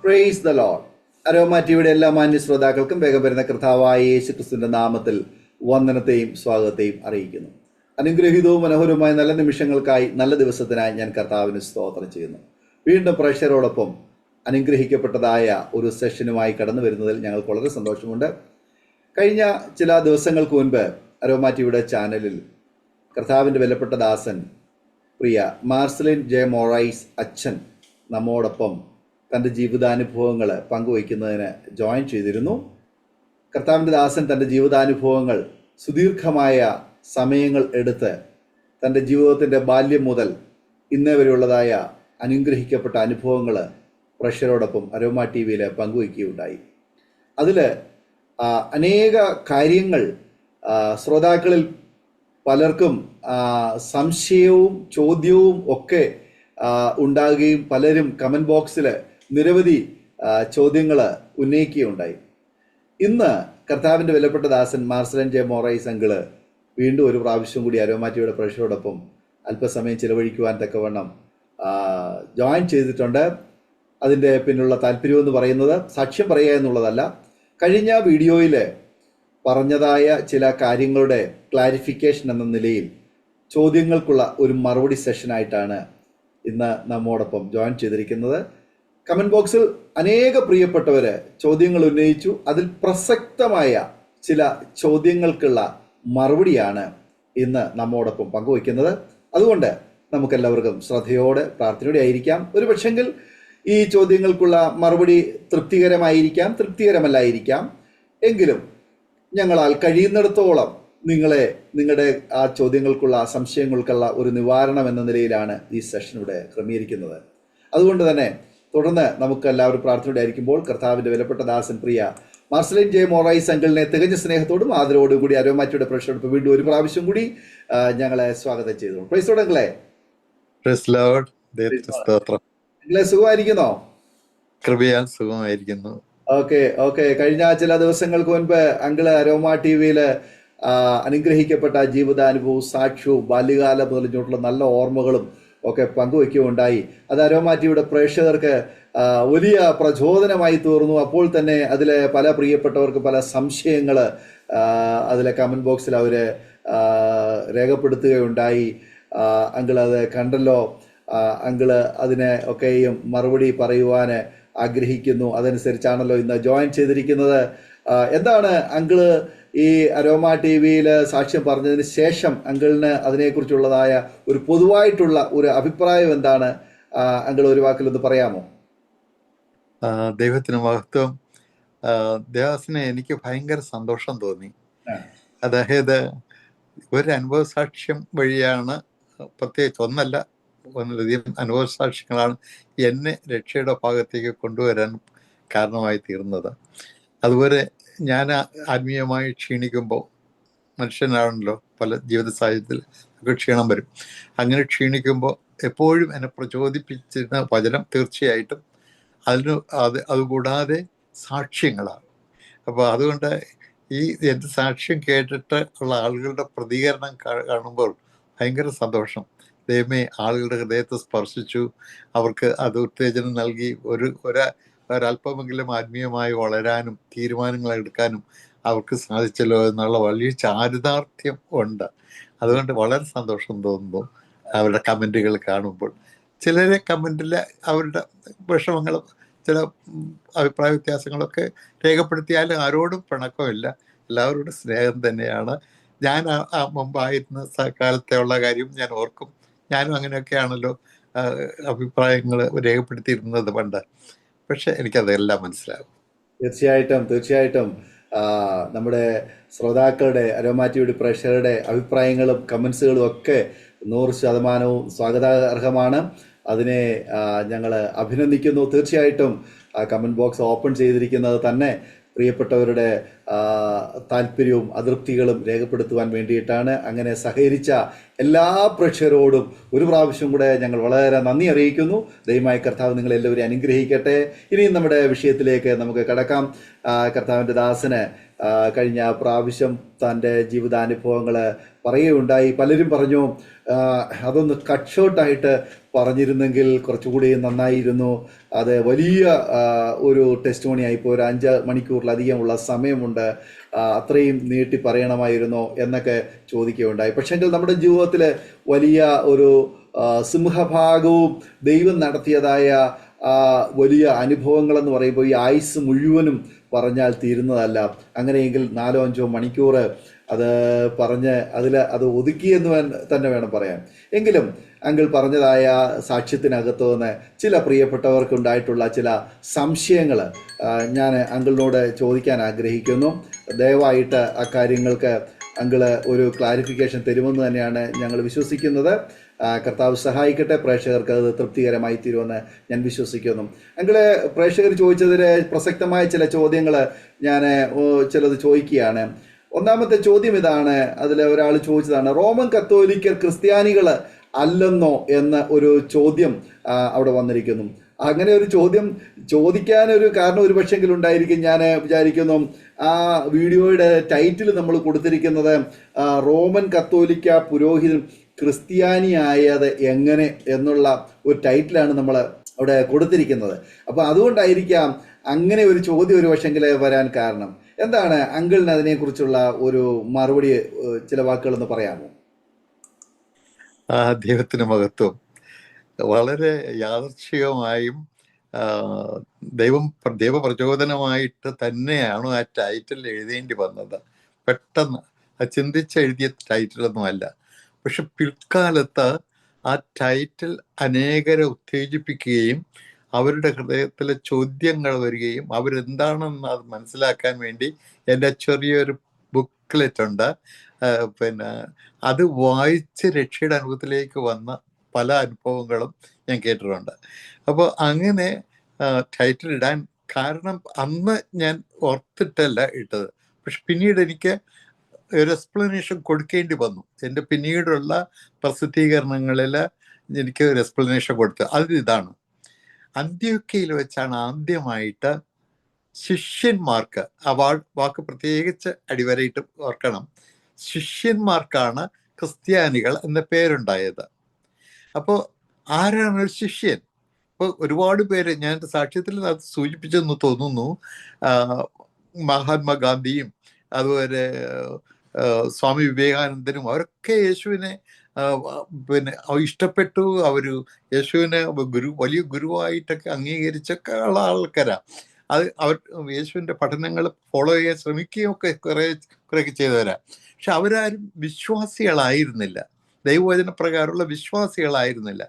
Praise the Lord. Aroma ടിവിയുടെ എല്ലാ മാന്യ ശ്രോതാക്കൾക്കും വേഗം വരുന്ന കർത്താവായ യേശു ക്രിസ്തുവിന്റെ നാമത്തിൽ വന്ദനത്തെയും സ്വാഗതത്തെയും അറിയിക്കുന്നു. അനുഗ്രഹീതവും മനോഹരവുമായ നല്ല നിമിഷങ്ങൾക്കായി, നല്ല ദിവസത്തിനായി ഞാൻ കർത്താവിന് സ്തോത്രം ചെയ്യുന്നു. വീണ്ടും പ്രേക്ഷകരോടൊപ്പം അനുഗ്രഹിക്കപ്പെട്ടതായ ഒരു സെഷനുമായി കടന്നു വരുന്നതിൽ ഞങ്ങൾക്ക് വളരെ സന്തോഷമുണ്ട്. കഴിഞ്ഞ ചില ദിവസങ്ങൾക്ക് മുൻപ് അരോമ ടിവിയുടെ ചാനലിൽ കർത്താവിൻ്റെ വിലപ്പെട്ട ദാസൻ പ്രിയ മാർസലിൻ ജെ മൊറൈസ് അച്ഛൻ നമ്മോടൊപ്പം തൻ്റെ ജീവിതാനുഭവങ്ങൾ പങ്കുവയ്ക്കുന്നതിന് ജോയിൻ ചെയ്തിരുന്നു. കർത്താവിൻ്റെ ദാസൻ തൻ്റെ ജീവിതാനുഭവങ്ങൾ സുദീർഘമായ സമയങ്ങൾ എടുത്ത് തൻ്റെ ജീവിതത്തിൻ്റെ ബാല്യം മുതൽ ഇന്നേ വരെയുള്ളതായ അനുഗ്രഹിക്കപ്പെട്ട അനുഭവങ്ങൾ പ്രേക്ഷകരോടൊപ്പം അരോമ ടി വിയിൽ പങ്കുവയ്ക്കുകയുണ്ടായി. അതിൽ അനേക കാര്യങ്ങൾ ശ്രോതാക്കളിൽ പലർക്കും സംശയവും ചോദ്യവും ഒക്കെ ഉണ്ടാകുകയും പലരും കമൻറ്റ് ബോക്സിൽ നിരവധി ചോദ്യങ്ങൾ ഉന്നയിക്കുകയുണ്ടായി. ഇന്ന് കർത്താവിൻ്റെ വിലപ്പെട്ട ദാസൻ മാർസലൻ ജെ മൊറൈസ് അങ്കിള് വീണ്ടും ഒരു പ്രാവശ്യം കൂടി അരോമ ടിവിയുടെ പ്രേക്ഷകരോടൊപ്പം അല്പസമയം ചിലവഴിക്കുവാൻ തക്കവണ്ണം ജോയിൻ ചെയ്തിട്ടുണ്ട്. അതിൻ്റെ പിന്നിലുള്ള താല്പര്യമെന്ന് പറയുന്നത് സാക്ഷ്യം പറയുക എന്നുള്ളതല്ല, കഴിഞ്ഞ വീഡിയോയിൽ പറഞ്ഞതായ ചില കാര്യങ്ങളുടെ ക്ലാരിഫിക്കേഷൻ എന്ന നിലയിൽ ചോദ്യങ്ങൾക്കുള്ള ഒരു മറുപടി സെഷനായിട്ടാണ് ഇന്ന് നമ്മോടൊപ്പം ജോയിൻ ചെയ്തിരിക്കുന്നത്. കമൻറ്റ് ബോക്സിൽ അനേക പ്രിയപ്പെട്ടവർ ചോദ്യങ്ങൾ ഉന്നയിച്ചു. അതിൽ പ്രസക്തമായ ചില ചോദ്യങ്ങൾക്കുള്ള മറുപടിയാണ് ഇന്ന് നമ്മോടൊപ്പം പങ്കുവയ്ക്കുന്നത്. അതുകൊണ്ട് നമുക്കെല്ലാവർക്കും ശ്രദ്ധയോടെ പ്രാർത്ഥനയോടെ ആയിരിക്കാം. ഒരു പക്ഷെങ്കിൽ ഈ ചോദ്യങ്ങൾക്കുള്ള മറുപടി തൃപ്തികരമായിരിക്കാം, തൃപ്തികരമല്ലായിരിക്കാം. എങ്കിലും ഞങ്ങളാൽ കഴിയുന്നിടത്തോളം നിങ്ങളുടെ ആ ചോദ്യങ്ങൾക്കുള്ള സംശയങ്ങൾക്കുള്ള ഒരു നിവാരണം എന്ന നിലയിലാണ് ഈ സെഷൻ ഇവിടെ ക്രമീകരിക്കുന്നത്. അതുകൊണ്ട് തന്നെ തുടർന്ന് നമുക്ക് എല്ലാവരും പ്രാർത്ഥനയോടെ ആയിരിക്കുമ്പോൾ കർത്താവിൻ്റെ വിലപ്പെട്ട ദാസൻ പ്രിയ മാർസലിൻ ജെ മൊറൈസ് അങ്കിളിനെ തികഞ്ഞ സ്നേഹത്തോടും ആദരവോടും കൂടി അരോമ ടിവിയുടെ പ്രേക്ഷകർക്ക് വീണ്ടും ഒരു പ്രാവശ്യം കൂടി ഞങ്ങളെ സ്വാഗതം ചെയ്തു. പ്രൈസ് ലോർഡ് അങ്കിളെ. സുഖമായിരിക്കുന്നോ? കൃപയാൽ സുഖമായിരിക്കുന്നു. ഓക്കെ. കഴിഞ്ഞ ചില ദിവസങ്ങൾക്ക് മുൻപ് അങ്കിള് അരോമ ടി വിയിൽ അനുഗ്രഹിക്കപ്പെട്ട ജീവിതാനുഭവവും സാക്ഷ്യവും ബാല്യകാലം മുതൽ ഇങ്ങോട്ടുള്ള നല്ല ഓർമ്മകളും ഒക്കെ പങ്കുവയ്ക്കുകയുണ്ടായി. അത് അരോമ ടിവിയുടെ പ്രേക്ഷകർക്ക് വലിയ പ്രചോദനമായി തീർന്നു. അപ്പോൾ തന്നെ അതിലെ പല പ്രിയപ്പെട്ടവർക്ക് പല സംശയങ്ങൾ അതിലെ കമൻറ്റ് ബോക്സിൽ അവർ രേഖപ്പെടുത്തുകയുണ്ടായി. അങ്കിൾ അത് കണ്ടല്ലോ, അങ്കിള് അതിനെ ഒക്കെയും മറുപടി പറയുവാൻ ആഗ്രഹിക്കുന്നു. അതനുസരിച്ചാണല്ലോ ഇന്ന് ജോയിൻ ചെയ്തിരിക്കുന്നത്. എന്താണ് അങ്കിള് ഈ അരോമ ടി വിയിൽ സാക്ഷ്യം പറഞ്ഞതിന് ശേഷം അങ്കിളിന് അതിനെക്കുറിച്ചുള്ളതായ ഒരു പൊതുവായിട്ടുള്ള ഒരു അഭിപ്രായം എന്താണ്? അങ്കിൾ ഒരു വാക്കിലൊന്ന് പറയാമോ? ദൈവത്തിന് മഹത്വം. ദേവസിനെ എനിക്ക് ഭയങ്കര സന്തോഷം തോന്നി. അതായത് ഒരു അനുഭവ സാക്ഷ്യം വഴിയാണ്, പ്രത്യേകിച്ച് ഒന്നിലധികം അനുഭവ സാക്ഷ്യങ്ങളാണ് എന്നെ രക്ഷയുടെ ഭാഗത്തേക്ക് കൊണ്ടുവരാൻ കാരണമായി തീർന്നത്. അതുപോലെ ഞാൻ ആത്മീയമായി ക്ഷീണിക്കുമ്പോൾ, മനുഷ്യനാണല്ലോ, പല ജീവിത സാഹചര്യത്തിൽ ഒക്കെ ക്ഷീണം വരും. അങ്ങനെ ക്ഷീണിക്കുമ്പോൾ എപ്പോഴും എന്നെ പ്രചോദിപ്പിച്ചിരുന്ന വചനം തീർച്ചയായിട്ടും അതുകൂടാതെ സാക്ഷ്യങ്ങളാണ്. അപ്പോൾ അതുകൊണ്ട് ഈ എൻ്റെ സാക്ഷ്യം കേട്ടിട്ട് ഉള്ള ആളുകളുടെ പ്രതികരണം കാണുമ്പോൾ ഭയങ്കര സന്തോഷം. ദൈവമേ, ആളുകളുടെ ഹൃദയത്തെ സ്പർശിച്ചു, അവർക്ക് അത് ഉത്തേജനം നൽകി ഒരല്പമെങ്കിലും ആത്മീയമായി വളരാനും തീരുമാനങ്ങൾ എടുക്കാനും അവർക്ക് സാധിച്ചല്ലോ എന്നുള്ള വലിയ ചാരിതാർത്ഥ്യം ഉണ്ട്. അതുകൊണ്ട് വളരെ സന്തോഷം തോന്നുന്നു അവരുടെ കമൻറ്റുകൾ കാണുമ്പോൾ. ചിലരെ കമൻറ്റിൽ അവരുടെ വിഷമങ്ങളും ചില അഭിപ്രായ വ്യത്യാസങ്ങളൊക്കെ രേഖപ്പെടുത്തിയാലും ആരോടും പിണക്കമില്ല, എല്ലാവരോടും സ്നേഹം തന്നെയാണ്. ഞാൻ മുമ്പായിരുന്ന കാലത്തെ ഉള്ള കാര്യം ഞാൻ ഓർക്കും. ഞാനും അങ്ങനെയൊക്കെയാണല്ലോ അഭിപ്രായങ്ങൾ രേഖപ്പെടുത്തിയിരുന്നത് പണ്ട്. പക്ഷെ എനിക്കതെല്ലാം മനസ്സിലാകും. തീർച്ചയായിട്ടും നമ്മുടെ ശ്രോതാക്കളുടെ, അരോമ ടിവിയുടെ പ്രേക്ഷകരുടെ അഭിപ്രായങ്ങളും കമൻസുകളും ഒക്കെ 100% സ്വാഗതാർഹമാണ്. അതിനെ ഞങ്ങൾ അഭിനന്ദിക്കുന്നു. തീർച്ചയായിട്ടും കമൻറ്റ് ബോക്സ് ഓപ്പൺ ചെയ്തിരിക്കുന്നത് തന്നെ പ്രിയപ്പെട്ടവരുടെ താല്പര്യവും അതൃപ്തികളും രേഖപ്പെടുത്തുവാൻ വേണ്ടിയിട്ടാണ്. അങ്ങനെ സഹകരിച്ച എല്ലാ പ്രേക്ഷകരോടും ഒരു പ്രാവശ്യം കൂടെ ഞങ്ങൾ വളരെ നന്ദി അറിയിക്കുന്നു. ദൈവമായ കർത്താവ് നിങ്ങളെല്ലാവരെയും അനുഗ്രഹിക്കട്ടെ. ഇനിയും നമ്മുടെ വിഷയത്തിലേക്ക് നമുക്ക് കടക്കാം. കർത്താവിൻ്റെ ദാസന് കഴിഞ്ഞ പ്രാവശ്യം തൻ്റെ ജീവിതാനുഭവങ്ങൾ പറയുകയുണ്ടായി. പലരും പറഞ്ഞു അതൊന്ന് കട്ട് ഷോട്ടായിട്ട് പറഞ്ഞിരുന്നെങ്കിൽ കുറച്ചുകൂടി നന്നായിരുന്നു, അത് വലിയ ഒരു ടെസ്റ്റ് മണിയായിപ്പോൾ, ഒരു 5 മണിക്കൂറിലധികമുള്ള സമയമുണ്ട്, അത്രയും നീട്ടി പറയണമായിരുന്നോ എന്നൊക്കെ ചോദിക്കുകയുണ്ടായി. പക്ഷെങ്കിൽ നമ്മുടെ ജീവിതത്തിൽ വലിയ ഒരു സിംഹഭാഗവും ദൈവം നടത്തിയതായ വലിയ അനുഭവങ്ങളെന്ന് പറയുമ്പോൾ ഈ ആയുസ് മുഴുവനും പറഞ്ഞാൽ തീരുന്നതല്ല. അങ്ങനെയെങ്കിൽ 4-5 മണിക്കൂർ അത് പറഞ്ഞ് അത് ഒതുക്കിയെന്ന് തന്നെ വേണം പറയാൻ. എങ്കിലും അങ്കിൾ പറഞ്ഞതായ സാക്ഷ്യത്തിനകത്തു നിന്ന് ചില പ്രിയപ്പെട്ടവർക്കുണ്ടായിട്ടുള്ള ചില സംശയങ്ങൾ ഞാൻ അങ്കിളിനോട് ചോദിക്കാൻ ആഗ്രഹിക്കുന്നു. ദയവായിട്ട് അക്കാര്യങ്ങൾക്ക് അങ്കിള് ഒരു ക്ലാരിഫിക്കേഷൻ തരുമെന്ന് തന്നെയാണ് ഞങ്ങൾ വിശ്വസിക്കുന്നത്. കർത്താവ് സഹായിക്കട്ടെ, പ്രേക്ഷകർക്ക് അത് തൃപ്തികരമായി തീരുമെന്ന് ഞാൻ വിശ്വസിക്കുന്നു. അങ്കിള് പ്രേക്ഷകർ ചോദിച്ചതിൽ പ്രസക്തമായ ചില ചോദ്യങ്ങൾ ഞാൻ ചിലത് ചോദിക്കുകയാണ്. ഒന്നാമത്തെ ചോദ്യം ഇതാണ്. അതിൽ ഒരാൾ ചോദിച്ചതാണ്, റോമൻ കത്തോലിക്കർ ക്രിസ്ത്യാനികൾ അല്ലെന്നോ എന്ന ഒരു ചോദ്യം അവിടെ വന്നിരിക്കുന്നു. അങ്ങനെ ഒരു ചോദ്യം ചോദിക്കാനൊരു കാരണം ഒരു പക്ഷെങ്കിലും ഉണ്ടായിരിക്കും. ഞാൻ വിചാരിക്കുന്നു ആ വീഡിയോയുടെ ടൈറ്റിൽ നമ്മൾ കൊടുത്തിരിക്കുന്നത് റോമൻ കത്തോലിക്ക പുരോഹിതൻ ക്രിസ്ത്യാനിയായത് എങ്ങനെ എന്നുള്ള ഒരു ടൈറ്റിലാണ് നമ്മൾ അവിടെ കൊടുത്തിരിക്കുന്നത്. അപ്പോൾ അതുകൊണ്ടായിരിക്കാം അങ്ങനെ ഒരു ചോദ്യം ഒരു പക്ഷെങ്കിൽ വരാൻ കാരണം. എന്താണ് അങ്കിളിന് അതിനെക്കുറിച്ചുള്ള ഒരു മറുപടി, ചില വാക്കുകളൊന്ന് പറയാമോ? ദൈവത്തിന് മഹത്വം. വളരെ യാദൃച്ഛികമായും ദൈവപ്രചോദനമായിട്ട് തന്നെയാണ് ആ ടൈറ്റിൽ എഴുതേണ്ടി വന്നത്. പെട്ടെന്ന് ചിന്തിച്ചെഴുതിയ ടൈറ്റിലൊന്നുമല്ല. പക്ഷെ പിൽക്കാലത്ത് ആ ടൈറ്റിൽ അനേകരെ ഉത്തേജിപ്പിക്കുകയും അവരുടെ ഹൃദയത്തിലെ ചോദ്യങ്ങൾ വരികയും അവരെന്താണെന്ന് അത് മനസ്സിലാക്കാൻ വേണ്ടി എൻ്റെ ചെറിയൊരു ബുക്ക്ലെറ്റ് ഉണ്ട്. അത് വായിച്ച് രക്ഷയുടെ അനുഭവത്തിലേക്ക് വന്ന പല അനുഭവങ്ങളും ഞാൻ കേട്ടിട്ടുണ്ട്. അപ്പോൾ അങ്ങനെ ടൈറ്റിൽ ഇടാൻ കാരണം അന്ന് ഞാൻ ഓർത്തിട്ടല്ല ഇട്ടത്. പക്ഷെ പിന്നീട് എനിക്ക് ഒരു എക്സ്പ്ലനേഷൻ കൊടുക്കേണ്ടി വന്നു. എൻ്റെ പിന്നീടുള്ള പ്രസിദ്ധീകരണങ്ങളിൽ എനിക്ക് ഒരു എക്സ്പ്ലനേഷൻ കൊടുത്തു. അതിതാണ്, അന്ത്യോക്യയിൽ വെച്ചാണ് ആദ്യമായിട്ട് ശിഷ്യന്മാർക്ക്, ആ വാക്ക് പ്രത്യേകിച്ച് അടിവരയിട്ട് ഓർക്കണം, ശിഷ്യന്മാർക്കാണ് ക്രിസ്ത്യാനികൾ എന്ന പേരുണ്ടായത്. അപ്പോൾ ആരാണ് ഒരു ശിഷ്യൻ? ഇപ്പോൾ ഒരുപാട് പേര്, ഞാൻ എൻ്റെ സാക്ഷ്യത്തിൽ അത് സൂചിപ്പിച്ചെന്ന് തോന്നുന്നു, മഹാത്മാഗാന്ധിയും അതുപോലെ സ്വാമി വിവേകാനന്ദനും അവരൊക്കെ യേശുവിനെ ഇഷ്ടപ്പെട്ടു. അവർ യേശുവിനെ വലിയ ഗുരുവായിട്ടൊക്കെ അംഗീകരിച്ചൊക്കെ ഉള്ള ആൾക്കാരാണ്. അവർ യേശുവിൻ്റെ പഠനങ്ങൾ ഫോളോ ചെയ്യാൻ ശ്രമിക്കുകയൊക്കെ കുറേയൊക്കെ ചെയ്തവരാ. പക്ഷെ അവരാരും വിശ്വാസികളായിരുന്നില്ല, ദൈവവചന പ്രകാരമുള്ള വിശ്വാസികളായിരുന്നില്ല.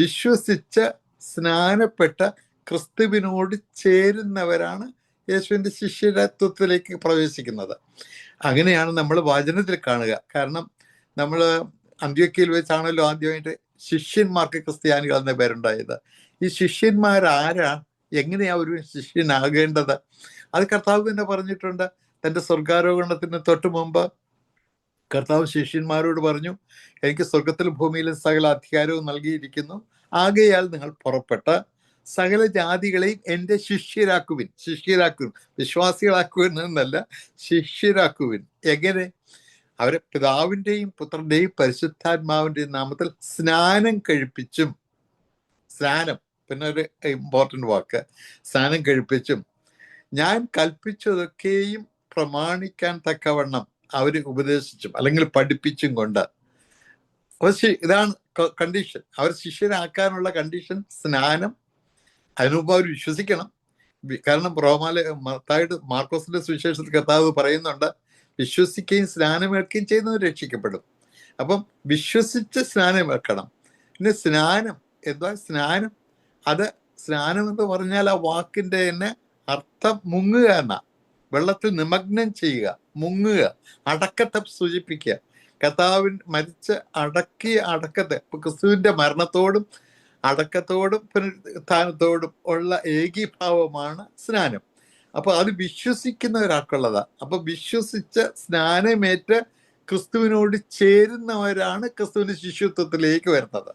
വിശ്വസിച്ച് സ്നാനപ്പെട്ട ക്രിസ്തുവിനോട് ചേരുന്നവരാണ് യേശുവിൻ്റെ ശിഷ്യത്വത്തിലേക്ക് പ്രവേശിക്കുന്നത്. അങ്ങനെയാണ് നമ്മൾ വചനത്തിൽ കാണുക. കാരണം നമ്മൾ അന്ത്യോക്യയിൽ വെച്ചാണല്ലോ ആദ്യമായിട്ട് ശിഷ്യന്മാർക്ക് ക്രിസ്ത്യാനികൾ എന്ന പേരുണ്ടായത്. ഈ ശിഷ്യന്മാരാരാ, എങ്ങനെയാ ഒരു ശിഷ്യനാകേണ്ടത്? അത് കർത്താവ് തന്നെ പറഞ്ഞിട്ടുണ്ട്. തൻ്റെ സ്വർഗാരോഹണത്തിന് തൊട്ട് മുമ്പ് കർത്താവ് ശിഷ്യന്മാരോട് പറഞ്ഞു, എനിക്ക് സ്വർഗത്തിലും ഭൂമിയിലും സകല അധികാരവും നൽകിയിരിക്കുന്നു, ആകയാൽ നിങ്ങൾ പുറപ്പെട്ട് സകല ജാതികളെയും എൻ്റെ ശിഷ്യരാക്കുവിൻ. വിശ്വാസികളാക്കുവിൻ എന്നല്ല, ശിഷ്യരാക്കുവിൻ. എങ്ങനെ? അവരെ പിതാവിൻ്റെയും പുത്രൻ്റെയും പരിശുദ്ധാത്മാവിൻ്റെയും നാമത്തിൽ സ്നാനം കഴിപ്പിച്ചും, സ്നാനം പിന്നെ ഒരു ഇമ്പോർട്ടൻ്റ് വാക്ക്, സ്നാനം കഴിപ്പിച്ചും ഞാൻ കൽപ്പിച്ചതൊക്കെയും പ്രമാണിക്കാൻ തക്കവണ്ണം അവർ ഉപദേശിച്ചും അല്ലെങ്കിൽ പഠിപ്പിച്ചും കൊണ്ട്. ഇതാണ് കണ്ടീഷൻ. അവർ ശിഷ്യരാക്കാനുള്ള കണ്ടീഷൻ സ്നാനം. അതിനുമുമ്പ് അവർ വിശ്വസിക്കണം. കാരണം മാർക്കോസിന്റെ സുവിശേഷത്തിൽ കർത്താവ് പറയുന്നുണ്ട്, വിശ്വസിക്കുകയും സ്നാനമേൽക്കുകയും ചെയ്യുന്നവർ രക്ഷിക്കപ്പെടും. അപ്പം വിശ്വസിച്ച് സ്നാനമേൽക്കണം. പിന്നെ സ്നാനം എന്താ? സ്നാനം എന്ന് പറഞ്ഞാൽ ആ വാക്കിന്റെ തന്നെ അർത്ഥം മുങ്ങുക എന്നാ. വെള്ളത്തിൽ നിമഗ്നം ചെയ്യുക, മുങ്ങുക, അടക്കത്തെ സൂചിപ്പിക്കുക. കർത്താവിൻ മരിച്ച് അടക്കിയ അടക്കത്തെ, ക്രിസ്തുവിന്റെ മരണത്തോടും അടക്കത്തോടും പുനരുത്ഥാനത്തോടും ഉള്ള ഏകീഭാവമാണ് സ്നാനം. അപ്പൊ അത് വിശ്വസിക്കുന്ന ഒരാൾക്കുള്ളതാ. അപ്പൊ വിശ്വസിച്ച സ്നാനമേറ്റ് ക്രിസ്തുവിനോട് ചേരുന്നവരാണ് ക്രിസ്തുവിന്റെ ശിഷ്യത്വത്തിലേക്ക് വരുന്നത്.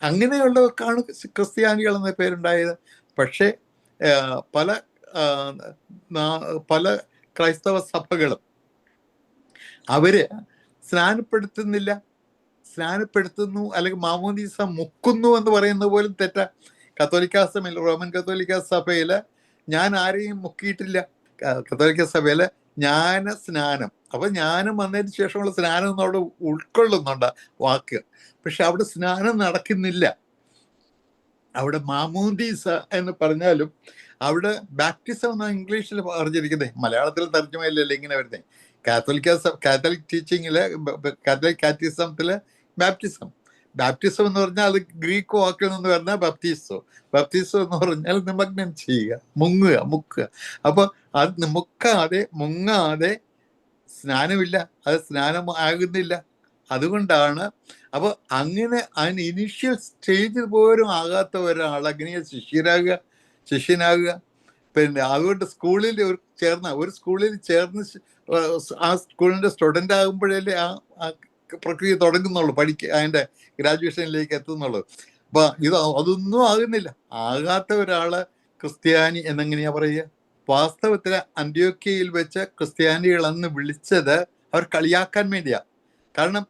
അങ്ങനെയുള്ളവർക്കാണ് ക്രിസ്ത്യാനികൾ എന്ന പേരുണ്ടായത്. പക്ഷേ പല പല ക്രൈസ്തവ സഭകളും അവര് സ്നാനപ്പെടുത്തുന്നില്ല, സ്നാനപ്പെടുത്തുന്നു അല്ലെങ്കിൽ മാമോദീസ മുക്കുന്നു എന്ന് പറയുന്നത് പോലും തെറ്റാ. കത്തോലിക്ക സഭയിൽ, റോമൻ കത്തോലിക്ക സഭയില് ഞാൻ ആരെയും മുക്കിയിട്ടില്ല. കത്തോലിക്ക സഭയില് ജ്ഞാന സ്നാനം, അപ്പൊ ജ്ഞാനം വന്നതിന് ശേഷമുള്ള സ്നാനം എന്ന് അവിടെ ഉൾക്കൊള്ളുന്നുണ്ട് വാക്ക്. പക്ഷെ അവിടെ സ്നാനം നടക്കുന്നില്ല. അവിടെ മാമോദീസ എന്ന് പറഞ്ഞാലും അവിടെ ബാപ്റ്റിസം എന്നാണ് ഇംഗ്ലീഷിൽ പറഞ്ഞിരിക്കുന്നത്. മലയാളത്തിൽ തർജ്ജമയില്ലല്ലോ ഇങ്ങനെ വരുന്നത്. കാത്തലിക് ടീച്ചിങ്ങില്, കാത്തലിക് കാറ്റിസത്തില് ബാപ്റ്റിസം എന്ന് പറഞ്ഞാൽ അത് ഗ്രീക്ക് വാക്കിൽ നിന്ന് പറഞ്ഞാൽ ബപ്തീസോ എന്ന് പറഞ്ഞാൽ നിമഗ്നം ചെയ്യുക, മുക്കുക. അപ്പൊ അത് മുങ്ങാതെ സ്നാനമില്ല, അത് സ്നാനം ആകുന്നില്ല. അതുകൊണ്ടാണ് അപ്പൊ അങ്ങനെ അതിന് ഇനീഷ്യൽ സ്റ്റേജിൽ പോലും ആകാത്ത ഒരാൾ അങ്ങനെ ശിഷ്യനാകുക. പിന്നെ അതുകൊണ്ട് സ്കൂളിൽ ഒരു സ്കൂളിൽ ചേർന്ന് ആ സ്കൂളിന്റെ സ്റ്റുഡൻ്റ് ആകുമ്പോഴല്ലേ ആ പ്രക്രിയ തുടങ്ങുന്നുള്ളൂ, അതിന്റെ ഗ്രാജുവേഷനിലേക്ക് എത്തുന്നുള്ളൂ. അപ്പൊ അതൊന്നും ആകുന്നില്ല. ആകാത്ത ഒരാള് ക്രിസ്ത്യാനി എന്നെങ്ങനെയാ പറയുക? വാസ്തവത്തിൽ അന്ത്യോക്യയിൽ വെച്ച് ക്രിസ്ത്യാനികളെന്ന് വിളിച്ചത് അവർ കളിയാക്കാൻ വേണ്ടിയാ. കാരണം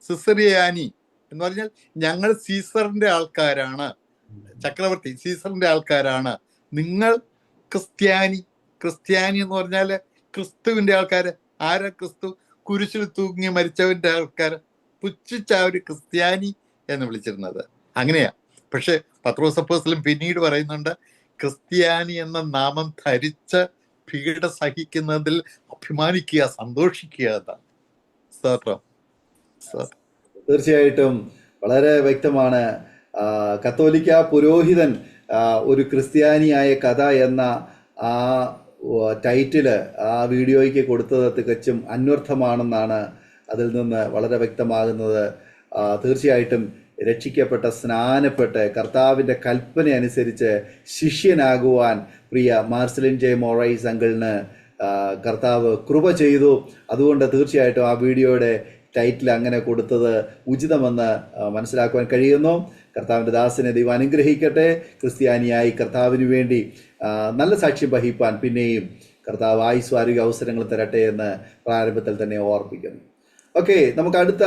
സിസറിയാനി എന്ന് പറഞ്ഞാൽ ഞങ്ങൾ സീസറിന്റെ ആൾക്കാരാണ്, ചക്രവർത്തി സീസറിന്റെ ആൾക്കാരാണ്, നിങ്ങൾ ക്രിസ്ത്യാനി എന്ന് പറഞ്ഞാല് ക്രിസ്തുവിന്റെ ആൾക്കാര്. ആരാ ക്രിസ്തു? കുരിശിൽ തൂങ്ങി മരിച്ചവന്റെ ആൾക്കാര്. പുച്ഛിച്ച ഒരു ക്രിസ്ത്യാനി എന്ന് വിളിച്ചിരുന്നത് അങ്ങനെയാ. പക്ഷെ പത്രോസ് അപ്പോസ്തലൻ പിന്നീട് പറയുന്നുണ്ട്, ക്രിസ്ത്യാനി എന്ന നാമം ധരിച്ച് പീഡ സഹിക്കുന്നതിൽ അഭിമാനിക്കുക, സന്തോഷിക്കുക എന്നാണ്. തീർച്ചയായിട്ടും വളരെ വ്യക്തമാണ്. കത്തോലിക്ക പുരോഹിതൻ ഒരു ക്രിസ്ത്യാനിയായ കഥ എന്ന ആ ടൈറ്റില് ആ വീഡിയോയ്ക്ക് കൊടുത്തത് തികച്ചും അന്വർത്ഥമാണെന്നാണ് അതിൽ നിന്ന് വളരെ വ്യക്തമാകുന്നത്. തീർച്ചയായിട്ടും രക്ഷിക്കപ്പെട്ട, സ്നാനപ്പെട്ട് കർത്താവിൻ്റെ കൽപ്പന അനുസരിച്ച് ശിഷ്യനാകുവാൻ പ്രിയ മാർസലിൻ ജെ മൊറൈസ് അങ്കിളിന് കർത്താവ് കൃപ ചെയ്തു. അതുകൊണ്ട് തീർച്ചയായിട്ടും ആ വീഡിയോയുടെ ടൈറ്റിൽ അങ്ങനെ കൊടുത്തത് ഉചിതമെന്ന് മനസ്സിലാക്കുവാൻ കഴിയുന്നു. കർത്താവിൻ്റെ ദാസനെ ദൈവം അനുഗ്രഹിക്കട്ടെ. ക്രിസ്ത്യാനിയായി കർത്താവിന് വേണ്ടി നല്ല സാക്ഷ്യം വഹിപ്പാൻ പിന്നെയും കർത്താവ് ആയുസ്വാരോഗ്യ അവസരങ്ങൾ തരട്ടെ എന്ന് പ്രാരംഭത്തിൽ തന്നെ ഓർപ്പിക്കുന്നു. ഓക്കെ, നമുക്ക് അടുത്ത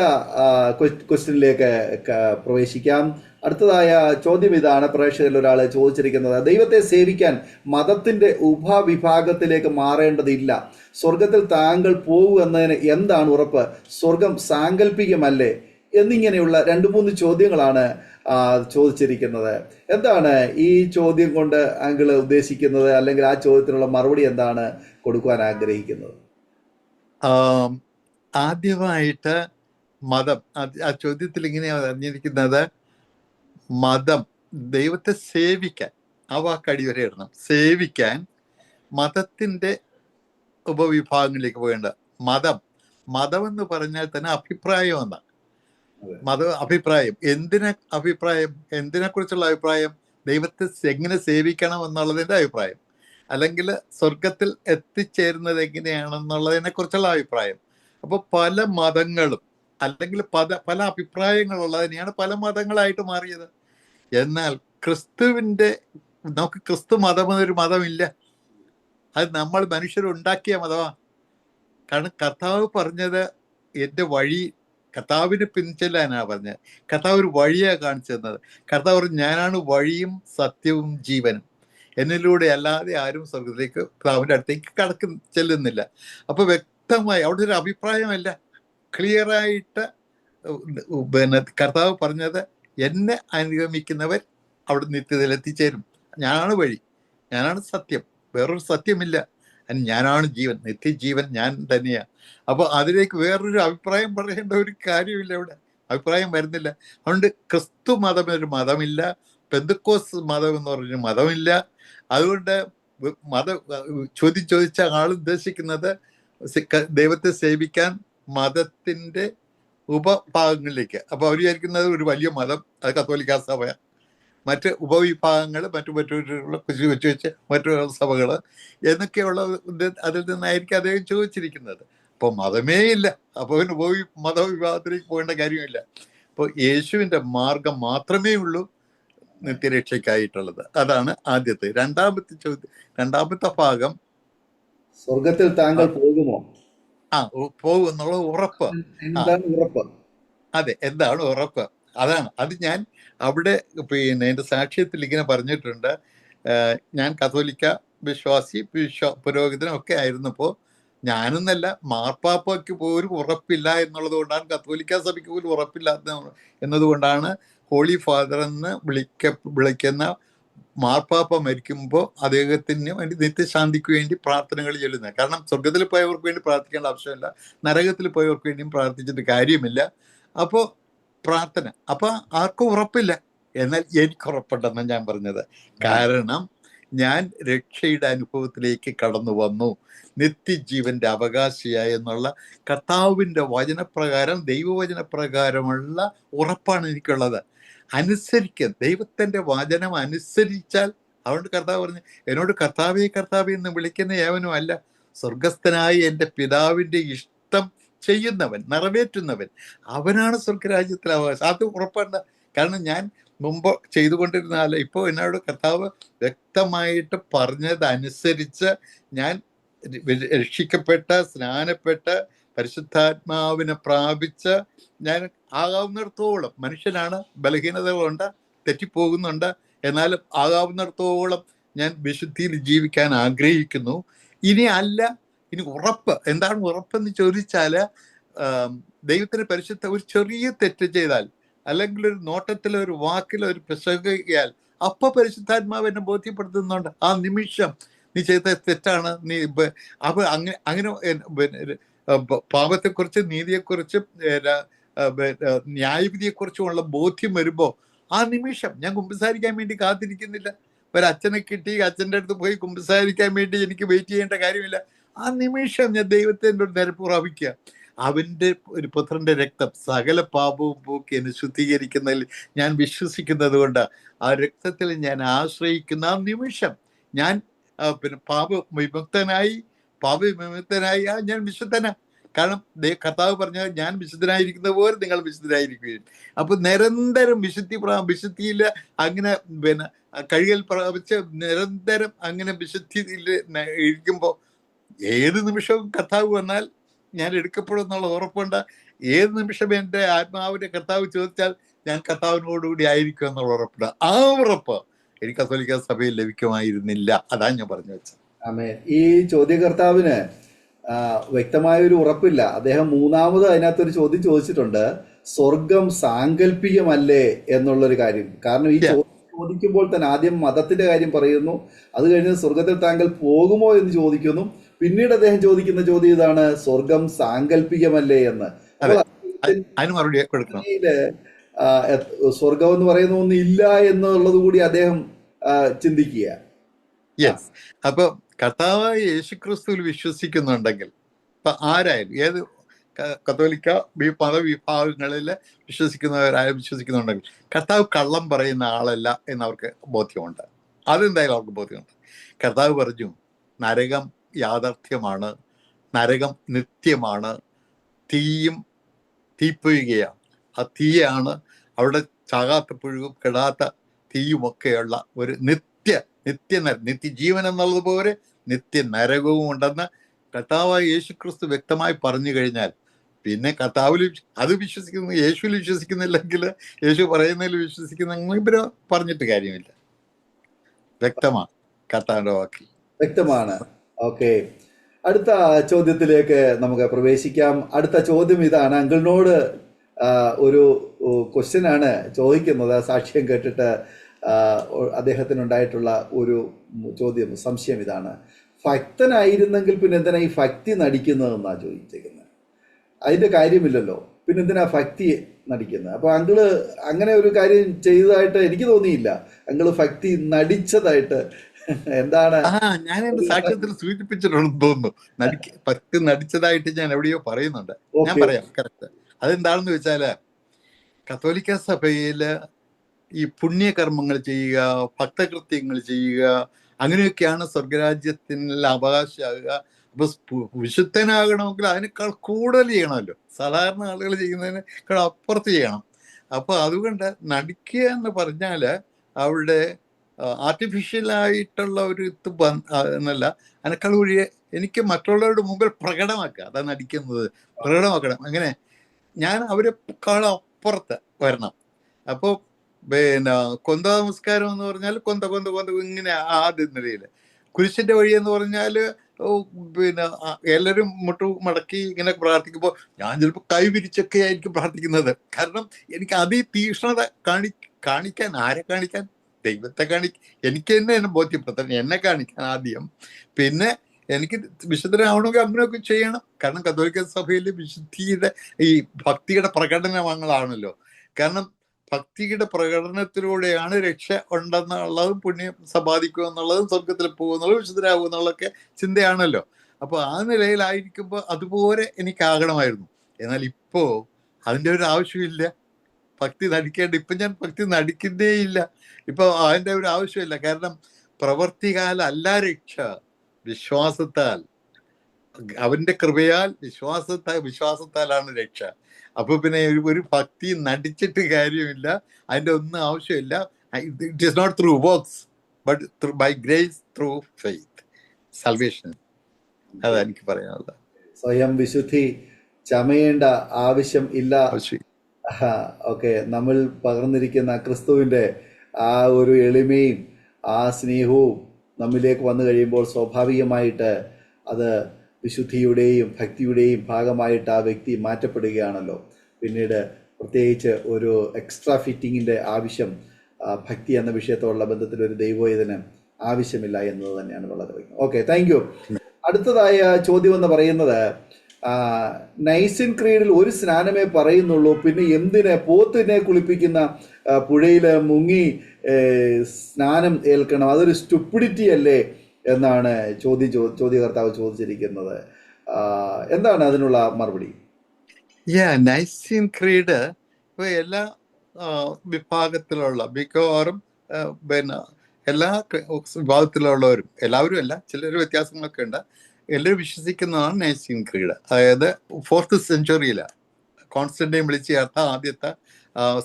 ക്വസ്റ്റ്യനിലേക്ക് പ്രവേശിക്കാം. അടുത്തതായ ചോദ്യം ഇതാണ്, പ്രേക്ഷകരിൽ ഒരാൾ ചോദിച്ചിരിക്കുന്നത്: ദൈവത്തെ സേവിക്കാൻ മതത്തിന്റെ ഉപവിഭാഗത്തിലേക്ക് മാറേണ്ടതില്ല, സ്വർഗത്തിൽ താങ്കൾ പോകുമെന്നതിന് എന്താണ് ഉറപ്പ്? സ്വർഗം സാങ്കല്പികമല്ലേ? എന്നിങ്ങനെയുള്ള 2-3 ചോദ്യങ്ങളാണ് ചോദിച്ചിരിക്കുന്നത്. എന്താണ് ഈ ചോദ്യം കൊണ്ട് അങ്കിൾ ഉദ്ദേശിക്കുന്നത്, അല്ലെങ്കിൽ ആ ചോദ്യത്തിനുള്ള മറുപടി എന്താണ് കൊടുക്കുവാൻ ആഗ്രഹിക്കുന്നത്? ആദ്യമായിട്ട് മതം, ആ ചോദ്യത്തിൽ ഇങ്ങനെയാണ് അറിഞ്ഞിരിക്കുന്നത്, മതം, ദൈവത്തെ സേവിക്കാൻ, ആ വാക്കടി വരെ ഇടണം, സേവിക്കാൻ മതത്തിന്റെ ഉപവിഭാഗങ്ങളിലേക്ക് പോകേണ്ട. മതം എന്ന് പറഞ്ഞാൽ തന്നെ അഭിപ്രായം എന്നാണ്. അഭിപ്രായം എന്തിനെ കുറിച്ചുള്ള അഭിപ്രായം? ദൈവത്തെ എങ്ങനെ സേവിക്കണം എന്നുള്ളതിന്റെ അഭിപ്രായം, അല്ലെങ്കിൽ സ്വർഗത്തിൽ എത്തിച്ചേരുന്നത് എങ്ങനെയാണെന്നുള്ളതിനെ കുറിച്ചുള്ള അഭിപ്രായം. അപ്പൊ പല മതങ്ങളും അല്ലെങ്കിൽ പല അഭിപ്രായങ്ങളുള്ളതിനെയാണ് പല മതങ്ങളായിട്ട് മാറിയത്. എന്നാൽ നമുക്ക് ക്രിസ്തു മതം എന്നൊരു മതമില്ല. അത് നമ്മൾ മനുഷ്യരുണ്ടാക്കിയ മതമാണ്. കാരണം കർത്താവ് പറഞ്ഞത് എൻ്റെ വഴി, കർത്താവിനെ പിൻചെല്ലാനാണ് പറഞ്ഞത്. കർത്താവ് ഒരു വഴിയാണ് കാണിച്ചു തന്നത്. കർത്താവ് പറഞ്ഞു, ഞാനാണ് വഴിയും സത്യവും ജീവനും, എന്നിലൂടെ അല്ലാതെ ആരും സ്വർഗത്തിലേക്ക്, കർത്താവിൻ്റെ അടുത്തേക്ക് ചെല്ലുന്നില്ല. അപ്പൊ വ്യക്തമായി അവിടെ ഒരു അഭിപ്രായമല്ല, ക്ലിയറായിട്ട് കർത്താവ് പറഞ്ഞത്, എന്നെ അനുഗമിക്കുന്നവർ അവിടെ നിത്യതയിൽ എത്തിച്ചേരും. ഞാനാണ് വഴി, ഞാനാണ് സത്യം, വേറൊരു സത്യമില്ല, ഞാനാണ് ജീവൻ, നിത്യജീവൻ ഞാൻ തന്നെയാ. അപ്പൊ അതിലേക്ക് വേറൊരു അഭിപ്രായം പറയേണ്ട ഒരു കാര്യമില്ല, ഇവിടെ അഭിപ്രായം വരുന്നില്ല. അതുകൊണ്ട് ക്രിസ്തു മതം എന്നൊരു മതമില്ല, പെന്തക്കോസ് മതം എന്ന് പറഞ്ഞൊരു മതമില്ല. അതുകൊണ്ട് ചോദിച്ച ആൾ ഉദ്ദേശിക്കുന്നത് ദൈവത്തെ സേവിക്കാൻ മതത്തിന്റെ ഉപഭാഗങ്ങളിലേക്ക്. അപ്പൊ അവർ വിചാരിക്കുന്നത് ഒരു വലിയ മതം, അത് കത്തോലിക്ക സഭ, മറ്റ് ഉപവിഭാഗങ്ങൾ, മറ്റു സഭകൾ എന്നൊക്കെയുള്ള അതിൽ നിന്നായിരിക്കും അദ്ദേഹം ചോദിച്ചിരിക്കുന്നത്. അപ്പോൾ മതമേ ഇല്ല, അപ്പോൾ മതവിഭാഗത്തിലേക്ക് പോകേണ്ട കാര്യമില്ല. അപ്പോൾ യേശുവിൻ്റെ മാർഗം മാത്രമേ ഉള്ളൂ നിത്യരക്ഷയ്ക്കായിട്ടുള്ളത്. അതാണ് ആദ്യത്തെ. രണ്ടാമത്തെ ഭാഗം, സ്വർഗത്തിൽ താങ്കൾ പോകുമോ? പോകും എന്നുള്ള ഉറപ്പ്. എന്താണ് ഉറപ്പ്? അതെ, എന്താണ് ഉറപ്പ്? അത് ഞാൻ അവിടെ എൻ്റെ സാക്ഷ്യത്തിൽ ഇങ്ങനെ പറഞ്ഞിട്ടുണ്ട്. ഞാൻ കത്തോലിക്ക വിശ്വാസി, പുരോഹിതനും ഒക്കെ ആയിരുന്നപ്പോൾ ഞാനെന്നല്ല, മാർപ്പാപ്പയ്ക്ക് പോലും ഉറപ്പില്ല എന്നുള്ളത് കൊണ്ടാണ്, കത്തോലിക്ക സഭയ്ക്ക് പോലും ഉറപ്പില്ലാത്ത എന്നതുകൊണ്ടാണ് ഹോളി ഫാദർ എന്ന് വിളിക്കുന്ന മാർപ്പാപ്പ മരിക്കുമ്പോൾ അദ്ദേഹത്തിന് വേണ്ടി നിത്യശാന്തിക്ക് വേണ്ടി പ്രാർത്ഥനകൾ ചൊല്ലുന്നത്. കാരണം സ്വർഗത്തിൽ പോയവർക്ക് വേണ്ടി പ്രാർത്ഥിക്കേണ്ട ആവശ്യമില്ല, നരകത്തിൽ പോയവർക്ക് വേണ്ടിയും പ്രാർത്ഥിച്ചിട്ട് കാര്യമില്ല. അപ്പോൾ പ്രാർത്ഥന, അപ്പോൾ ആർക്കും ഉറപ്പില്ല. എന്നാൽ എനിക്ക് ഉറപ്പുണ്ടെന്നാണ് ഞാൻ പറഞ്ഞത്. കാരണം ഞാൻ രക്ഷയുടെ അനുഭവത്തിലേക്ക് കടന്നു വന്നു, നിത്യജീവന്റെ അവകാശിയായി എന്നുള്ള കർത്താവിൻ്റെ വചനപ്രകാരം, ദൈവവചനപ്രകാരമുള്ള ഉറപ്പാണ് എനിക്കുള്ളത്. അനുസരിക്കുക, ദൈവത്തിൻ്റെ വചനം അനുസരിച്ചാൽ. അതുകൊണ്ട് കർത്താവ് പറഞ്ഞു, എന്നോട് കർത്താവേ കർത്താവേ എന്ന് വിളിക്കുന്ന ഏവനും അല്ല, സ്വർഗസ്ഥനായ എൻ്റെ പിതാവിൻ്റെ ഇഷ്ടം ചെയ്യുന്നവൻ, നിറവേറ്റുന്നവൻ, അവനാണ് സ്വർഗരാജ്യത്തിലെ അവകാശം. അത് ഉറപ്പാണ്. കാരണം ഞാൻ മുമ്പ് ചെയ്തുകൊണ്ടിരുന്നാല് ഇപ്പോൾ എന്നോട് കർത്താവ് വ്യക്തമായിട്ട് പറഞ്ഞതനുസരിച്ച് ഞാൻ രക്ഷിക്കപ്പെട്ട, സ്നാനപ്പെട്ട്, പരിശുദ്ധാത്മാവിനെ പ്രാപിച്ച്, ഞാൻ ആകാവുന്നിടത്തോളം, മനുഷ്യനാണ്, ബലഹീനതകളുണ്ട്, തെറ്റിപ്പോകുന്നുണ്ട്, എന്നാലും ആകാവുന്നിടത്തോളം ഞാൻ വിശുദ്ധിയിൽ ജീവിക്കാൻ ആഗ്രഹിക്കുന്നു. ഇനി ഉറപ്പ്. എന്താണ് ഉറപ്പെന്ന് ചോദിച്ചാൽ, ദൈവത്തിന് ഒരു ചെറിയ തെറ്റ് ചെയ്താൽ, അല്ലെങ്കിൽ ഒരു നോട്ടത്തിലോ ഒരു വാക്കിലോ ഒരു പിശകിയാൽ, അപ്പൊ പരിശുദ്ധാത്മാവ് എന്നെ ബോധ്യപ്പെടുത്തുന്നുണ്ട്, ആ നിമിഷം നീ ചെയ്ത തെറ്റാണ്, നീ അങ്ങനെ പാപത്തെക്കുറിച്ച്, നീതിയെക്കുറിച്ചും ന്യായവിധിയെക്കുറിച്ചുമുള്ള ബോധ്യം വരുമ്പോൾ ആ നിമിഷം ഞാൻ കുമ്പസാരിക്കാൻ വേണ്ടി കാത്തിരിക്കുന്നില്ല. ഒരച്ഛനെ കിട്ടി, അച്ഛൻ്റെ അടുത്ത് പോയി കുമ്പസാരിക്കാൻ വേണ്ടി എനിക്ക് വെയിറ്റ് ചെയ്യേണ്ട കാര്യമില്ല. ആ നിമിഷം ഞാൻ ദൈവത്തിൻ്റെ ഒരു നിരപ്പ് പ്രാപിക്കുക. അവൻ്റെ ഒരു പുത്രന്റെ രക്തം സകല പാപവും പോക്കി എന്നെ ശുദ്ധീകരിക്കുന്നതിൽ ഞാൻ വിശ്വസിക്കുന്നത് കൊണ്ട്, ആ രക്തത്തിൽ ഞാൻ ആശ്രയിക്കുന്ന ആ നിമിഷം ഞാൻ പാപവിമുക്തനായി ഞാൻ വിശുദ്ധനാ. കാരണം കർത്താവ് പറഞ്ഞ, ഞാൻ വിശുദ്ധനായിരിക്കുന്ന പോലെ നിങ്ങൾ വിശുദ്ധരായിരിക്കുകയും. അപ്പൊ നിരന്തരം വിശുദ്ധിയിൽ അങ്ങനെ കഴുകൽ പ്രാപിച്ച് നിരന്തരം അങ്ങനെ വിശുദ്ധിയിൽ ഇരിക്കുമ്പോൾ ഏത് നിമിഷവും കർത്താവ് വന്നാൽ ഞാൻ എടുക്കപ്പെടും എന്നുള്ള ഉറപ്പുണ്ട്. ഏത് നിമിഷം എൻ്റെ ആത്മാവിന്റെ കർത്താവ് ചോദിച്ചാൽ ഞാൻ കർത്താവിനോടുകൂടി ആയിരിക്കും എന്നുള്ള ഉറപ്പുണ്ട്. ആ ഉറപ്പ് എനിക്ക് കത്തോലിക്ക സഭയിൽ ലഭിക്കുമായിരുന്നില്ല. അതാണ് ഞാൻ പറഞ്ഞു വെച്ചത്. ആമേൻ. ഈ ചോദ്യകർത്താവിന് വ്യക്തമായൊരു ഉറപ്പില്ല. അദ്ദേഹം മൂന്നാമത് അതിനകത്തൊരു ചോദ്യം ചോദിച്ചിട്ടുണ്ട്, സ്വർഗം സാങ്കല്പികമല്ലേ എന്നുള്ളൊരു കാര്യം. കാരണം ഈ ചോദിക്കുമ്പോൾ തന്നെ ആദ്യം മതത്തിന്റെ കാര്യം പറയുന്നു, അത് കഴിഞ്ഞ് സ്വർഗത്തിൽ താങ്കൾ പോകുമോ എന്ന് ചോദിക്കുന്നു. പിന്നീട് അദ്ദേഹം ചോദിക്കുന്ന ചോദ്യം ഇതാണ്, സ്വർഗം സാങ്കല്പികമല്ലേ എന്ന്. സ്വർഗം എന്ന് പറയുന്ന ഒന്നും ഇല്ല എന്നുള്ളത് കൂടി അദ്ദേഹം ചിന്തിക്കുക. അപ്പൊ കർത്താവായ യേശുക്രിസ്തുവിൽ വിശ്വസിക്കുന്നുണ്ടെങ്കിൽ, ഇപ്പൊ ആരായാലും, ഏത് കത്തോലിക്ക മതവിഭാഗങ്ങളിൽ വിശ്വസിക്കുന്നുണ്ടെങ്കിൽ, കർത്താവ് കള്ളം പറയുന്ന ആളല്ല എന്നവർക്ക് ബോധ്യമുണ്ട്. അതെന്തായാലും അവർക്ക് ബോധ്യമുണ്ട്. കർത്താവ് പറഞ്ഞു, നരകം യാഥാർത്ഥ്യമാണ്, നരകം നിത്യമാണ്, തീപ്പൊയ്കയാണ്. ആ തീയാണ് അവിടെ ചാകാത്ത പുഴുവും കെടാത്ത തീയുമൊക്കെയുള്ള ഒരു നിത്യജീവൻ എന്നുള്ളതുപോലെ നിത്യ നരകവും ഉണ്ടെന്ന് കർത്താവായ യേശുക്രിസ്തു വ്യക്തമായി പറഞ്ഞു കഴിഞ്ഞാൽ, പിന്നെ കർത്താവിൽ അത് വിശ്വസിക്കുന്നു, യേശുവിൽ വിശ്വസിക്കുന്നില്ലെങ്കിൽ യേശു പറയുന്നതിൽ വിശ്വസിക്കുന്ന ഇവര് പറഞ്ഞിട്ട് കാര്യമില്ല. വ്യക്തമാണ്, കർത്താവിന്റെ വാക്കിൽ വ്യക്തമാണ്. ഓക്കെ, അടുത്ത ചോദ്യത്തിലേക്ക് നമുക്ക് പ്രവേശിക്കാം. അടുത്ത ചോദ്യം ഇതാണ്. അങ്കിളിനോട് ഒരു ക്വസ്റ്റ്യൻ ആണ് ചോദിക്കുന്നത്. സാക്ഷ്യം കേട്ടിട്ട് അദ്ദേഹത്തിനുണ്ടായിട്ടുള്ള ഒരു ചോദ്യം, സംശയം ഇതാണ്: ഭക്തനായിരുന്നെങ്കിൽ പിന്നെ എന്തിനാ ഈ ഭക്തി നടിക്കുന്നതെന്നാണ് ചോദിച്ചേക്കുന്നത്. അതിൻ്റെ കാര്യമില്ലല്ലോ, പിന്നെ എന്തിനാ ഭക്തി നടിക്കുന്നത്? അപ്പോൾ അങ്കിള് അങ്ങനെ ഒരു കാര്യം ചെയ്തതായിട്ട് എനിക്ക് തോന്നിയില്ല. അങ്കിള് ഭക്തി നടിച്ചതായിട്ട് എന്താണ്? ഞാൻ എന്റെ സാക്ഷ്യത്തിൽ സൂചിപ്പിച്ചിട്ടുണ്ടെന്ന് തോന്നുന്നു. ഭക്തി നടിച്ചതായിട്ട് ഞാൻ എവിടെയോ പറയുന്നുണ്ട്. ഞാൻ പറയാം കറക്റ്റ്. അതെന്താണെന്ന് വെച്ചാല്, കത്തോലിക്ക സഭയില് ഈ പുണ്യകർമ്മങ്ങൾ ചെയ്യുക, ഭക്തകൃത്യങ്ങൾ ചെയ്യുക, അങ്ങനെയൊക്കെയാണ് സ്വർഗരാജ്യത്തിൽ അവകാശമാകുക. അപ്പൊ വിശുദ്ധനാകണമെങ്കിൽ അതിനേക്കാൾ കൂടുതൽ ചെയ്യണമല്ലോ, സാധാരണ ആളുകൾ ചെയ്യുന്നതിനേക്കാൾ അപ്പുറത്ത് ചെയ്യണം. അപ്പൊ അതുകൊണ്ട് നടിക്കുക എന്ന് പറഞ്ഞാല് അവരുടെ ആർട്ടിഫിഷ്യലായിട്ടുള്ള ഒരു ഇത് എന്നല്ല, അതിനേക്കാൾ വഴിയെ എനിക്ക് മറ്റുള്ളവരുടെ മുമ്പിൽ പ്രകടമാക്കുക, അതാണ് നടിക്കുന്നത്, പ്രകടമാക്കണം. അങ്ങനെ ഞാൻ അവരെക്കാൾ അപ്പുറത്ത് വരണം. അപ്പോൾ പിന്നെ കൊന്ത നമസ്കാരം എന്ന് പറഞ്ഞാൽ കൊന്ത കൊന്ത കൊന്ത ഇങ്ങനെ ആദ്യ നിലയിൽ, കുരിശിന്റെ വഴി എന്ന് പറഞ്ഞാൽ പിന്നെ എല്ലാവരും മുട്ടു മടക്കി ഇങ്ങനെ പ്രാർത്ഥിക്കുമ്പോൾ ഞാൻ ചിലപ്പോൾ കൈ വിരിച്ചൊക്കെ ആയിരിക്കും പ്രാർത്ഥിക്കുന്നത്. കാരണം എനിക്ക് തീക്ഷ്ണത കാണിക്കാൻ, ആരെ കാണിക്കാൻ? ദൈവത്തെ എനിക്ക് തന്നെ എന്നെ ബോധ്യപ്പെടുത്താൻ, എന്നെ കാണിക്കാൻ ആദ്യം. പിന്നെ എനിക്ക് വിശുദ്ധരാവണമെങ്കിൽ അങ്ങനെയൊക്കെ ചെയ്യണം. കാരണം കത്തോലിക്ക സഭയിൽ വിശുദ്ധിയുടെ ഈ ഭക്തിയുടെ പ്രകടനങ്ങളാണല്ലോ. കാരണം ഭക്തിയുടെ പ്രകടനത്തിലൂടെയാണ് രക്ഷ ഉണ്ടെന്നുള്ളതും പുണ്യം സമ്പാദിക്കുക എന്നുള്ളതും സ്വർഗത്തിൽ പോകുന്നുള്ളതും വിശുദ്ധരാകുക എന്നുള്ളതൊക്കെ ചിന്തയാണല്ലോ. അപ്പൊ ആ നിലയിലായിരിക്കുമ്പോൾ അതുപോലെ എനിക്കാകണമായിരുന്നു. എന്നാൽ ഇപ്പോ അതിൻ്റെ ഒരു ആവശ്യമില്ല. ഭക്തി നടിക്കേണ്ട, ഇപ്പൊ ഞാൻ ഭക്തി നടിക്കുന്നേ ഇല്ല. ഇപ്പൊ അതിൻ്റെ ഒരു ആവശ്യമില്ല. കാരണം പ്രവർത്തികാലല്ല രക്ഷ, വിശ്വാസത്താൽ, അവന്റെ കൃപയാൽ, വിശ്വാസത്താലാണ് രക്ഷ. അപ്പൊ പിന്നെ ഒരു ഭക്തി നടിച്ചിട്ട് കാര്യമില്ല, അതിന്റെ ഒന്നും ആവശ്യമില്ല. It is not through works but by grace through faith salvation. അതാ എനിക്ക് പറയാനുള്ളത്. സ്വയം വിശുദ്ധി ചമയേണ്ട ആവശ്യം ഇല്ല. ഓക്കെ, നമ്മൾ പകർന്നിരിക്കുന്ന ക്രിസ്തുവിൻ്റെ ആ ഒരു എളിമയും ആ സ്നേഹവും നമ്മിലേക്ക് വന്നു കഴിയുമ്പോൾ സ്വാഭാവികമായിട്ട് അത് വിശുദ്ധിയുടെയും ഭക്തിയുടെയും ഭാഗമായിട്ട് ആ വ്യക്തി മാറ്റപ്പെടുകയാണല്ലോ. പിന്നീട് പ്രത്യേകിച്ച് ഒരു എക്സ്ട്രാ ഫിറ്റിങ്ങിൻ്റെ ആവശ്യം ഭക്തി എന്ന വിഷയത്തോടുള്ള ബന്ധത്തിൽ ഒരു ദൈവവേദന ആവശ്യമില്ല എന്നത് തന്നെയാണ് വളരെ. Okay, thank you. അടുത്തതായ ചോദ്യം എന്ന് പറയുന്നത്, നൈസിൻ ക്രീഡിൽ ഒരു സ്നാനമേ പറയുന്നുള്ളൂ, പിന്നെ എന്തിന് പോത്തിനെ കുളിപ്പിക്കുന്ന പുഴയിൽ മുങ്ങി സ്നാനം ഏൽക്കണം, അതൊരു സ്റ്റുപ്പിഡിറ്റി അല്ലേ എന്നാണ് ചോദ്യകർത്താവ് ചോദിച്ചിരിക്കുന്നത്. എന്താണ് അതിനുള്ള മറുപടി? നൈസിൻ ക്രീഡ് എല്ലാ വിഭാഗത്തിലുള്ള മിക്കവാറും പിന്നെ എല്ലാ വിഭാഗത്തിലുള്ളവരും, എല്ലാവരും അല്ല, ചിലർ വ്യത്യാസങ്ങളൊക്കെ ഉണ്ട്, എല്ലാവരും വിശ്വസിക്കുന്നതാണ് നൈസിൻ ക്രീഡ്. അതായത് 4th സെഞ്ച്വറിയിലാണ് കോൺസ്റ്റന്റൈൻ വിളിച്ചു ചേർത്ത ആദ്യത്തെ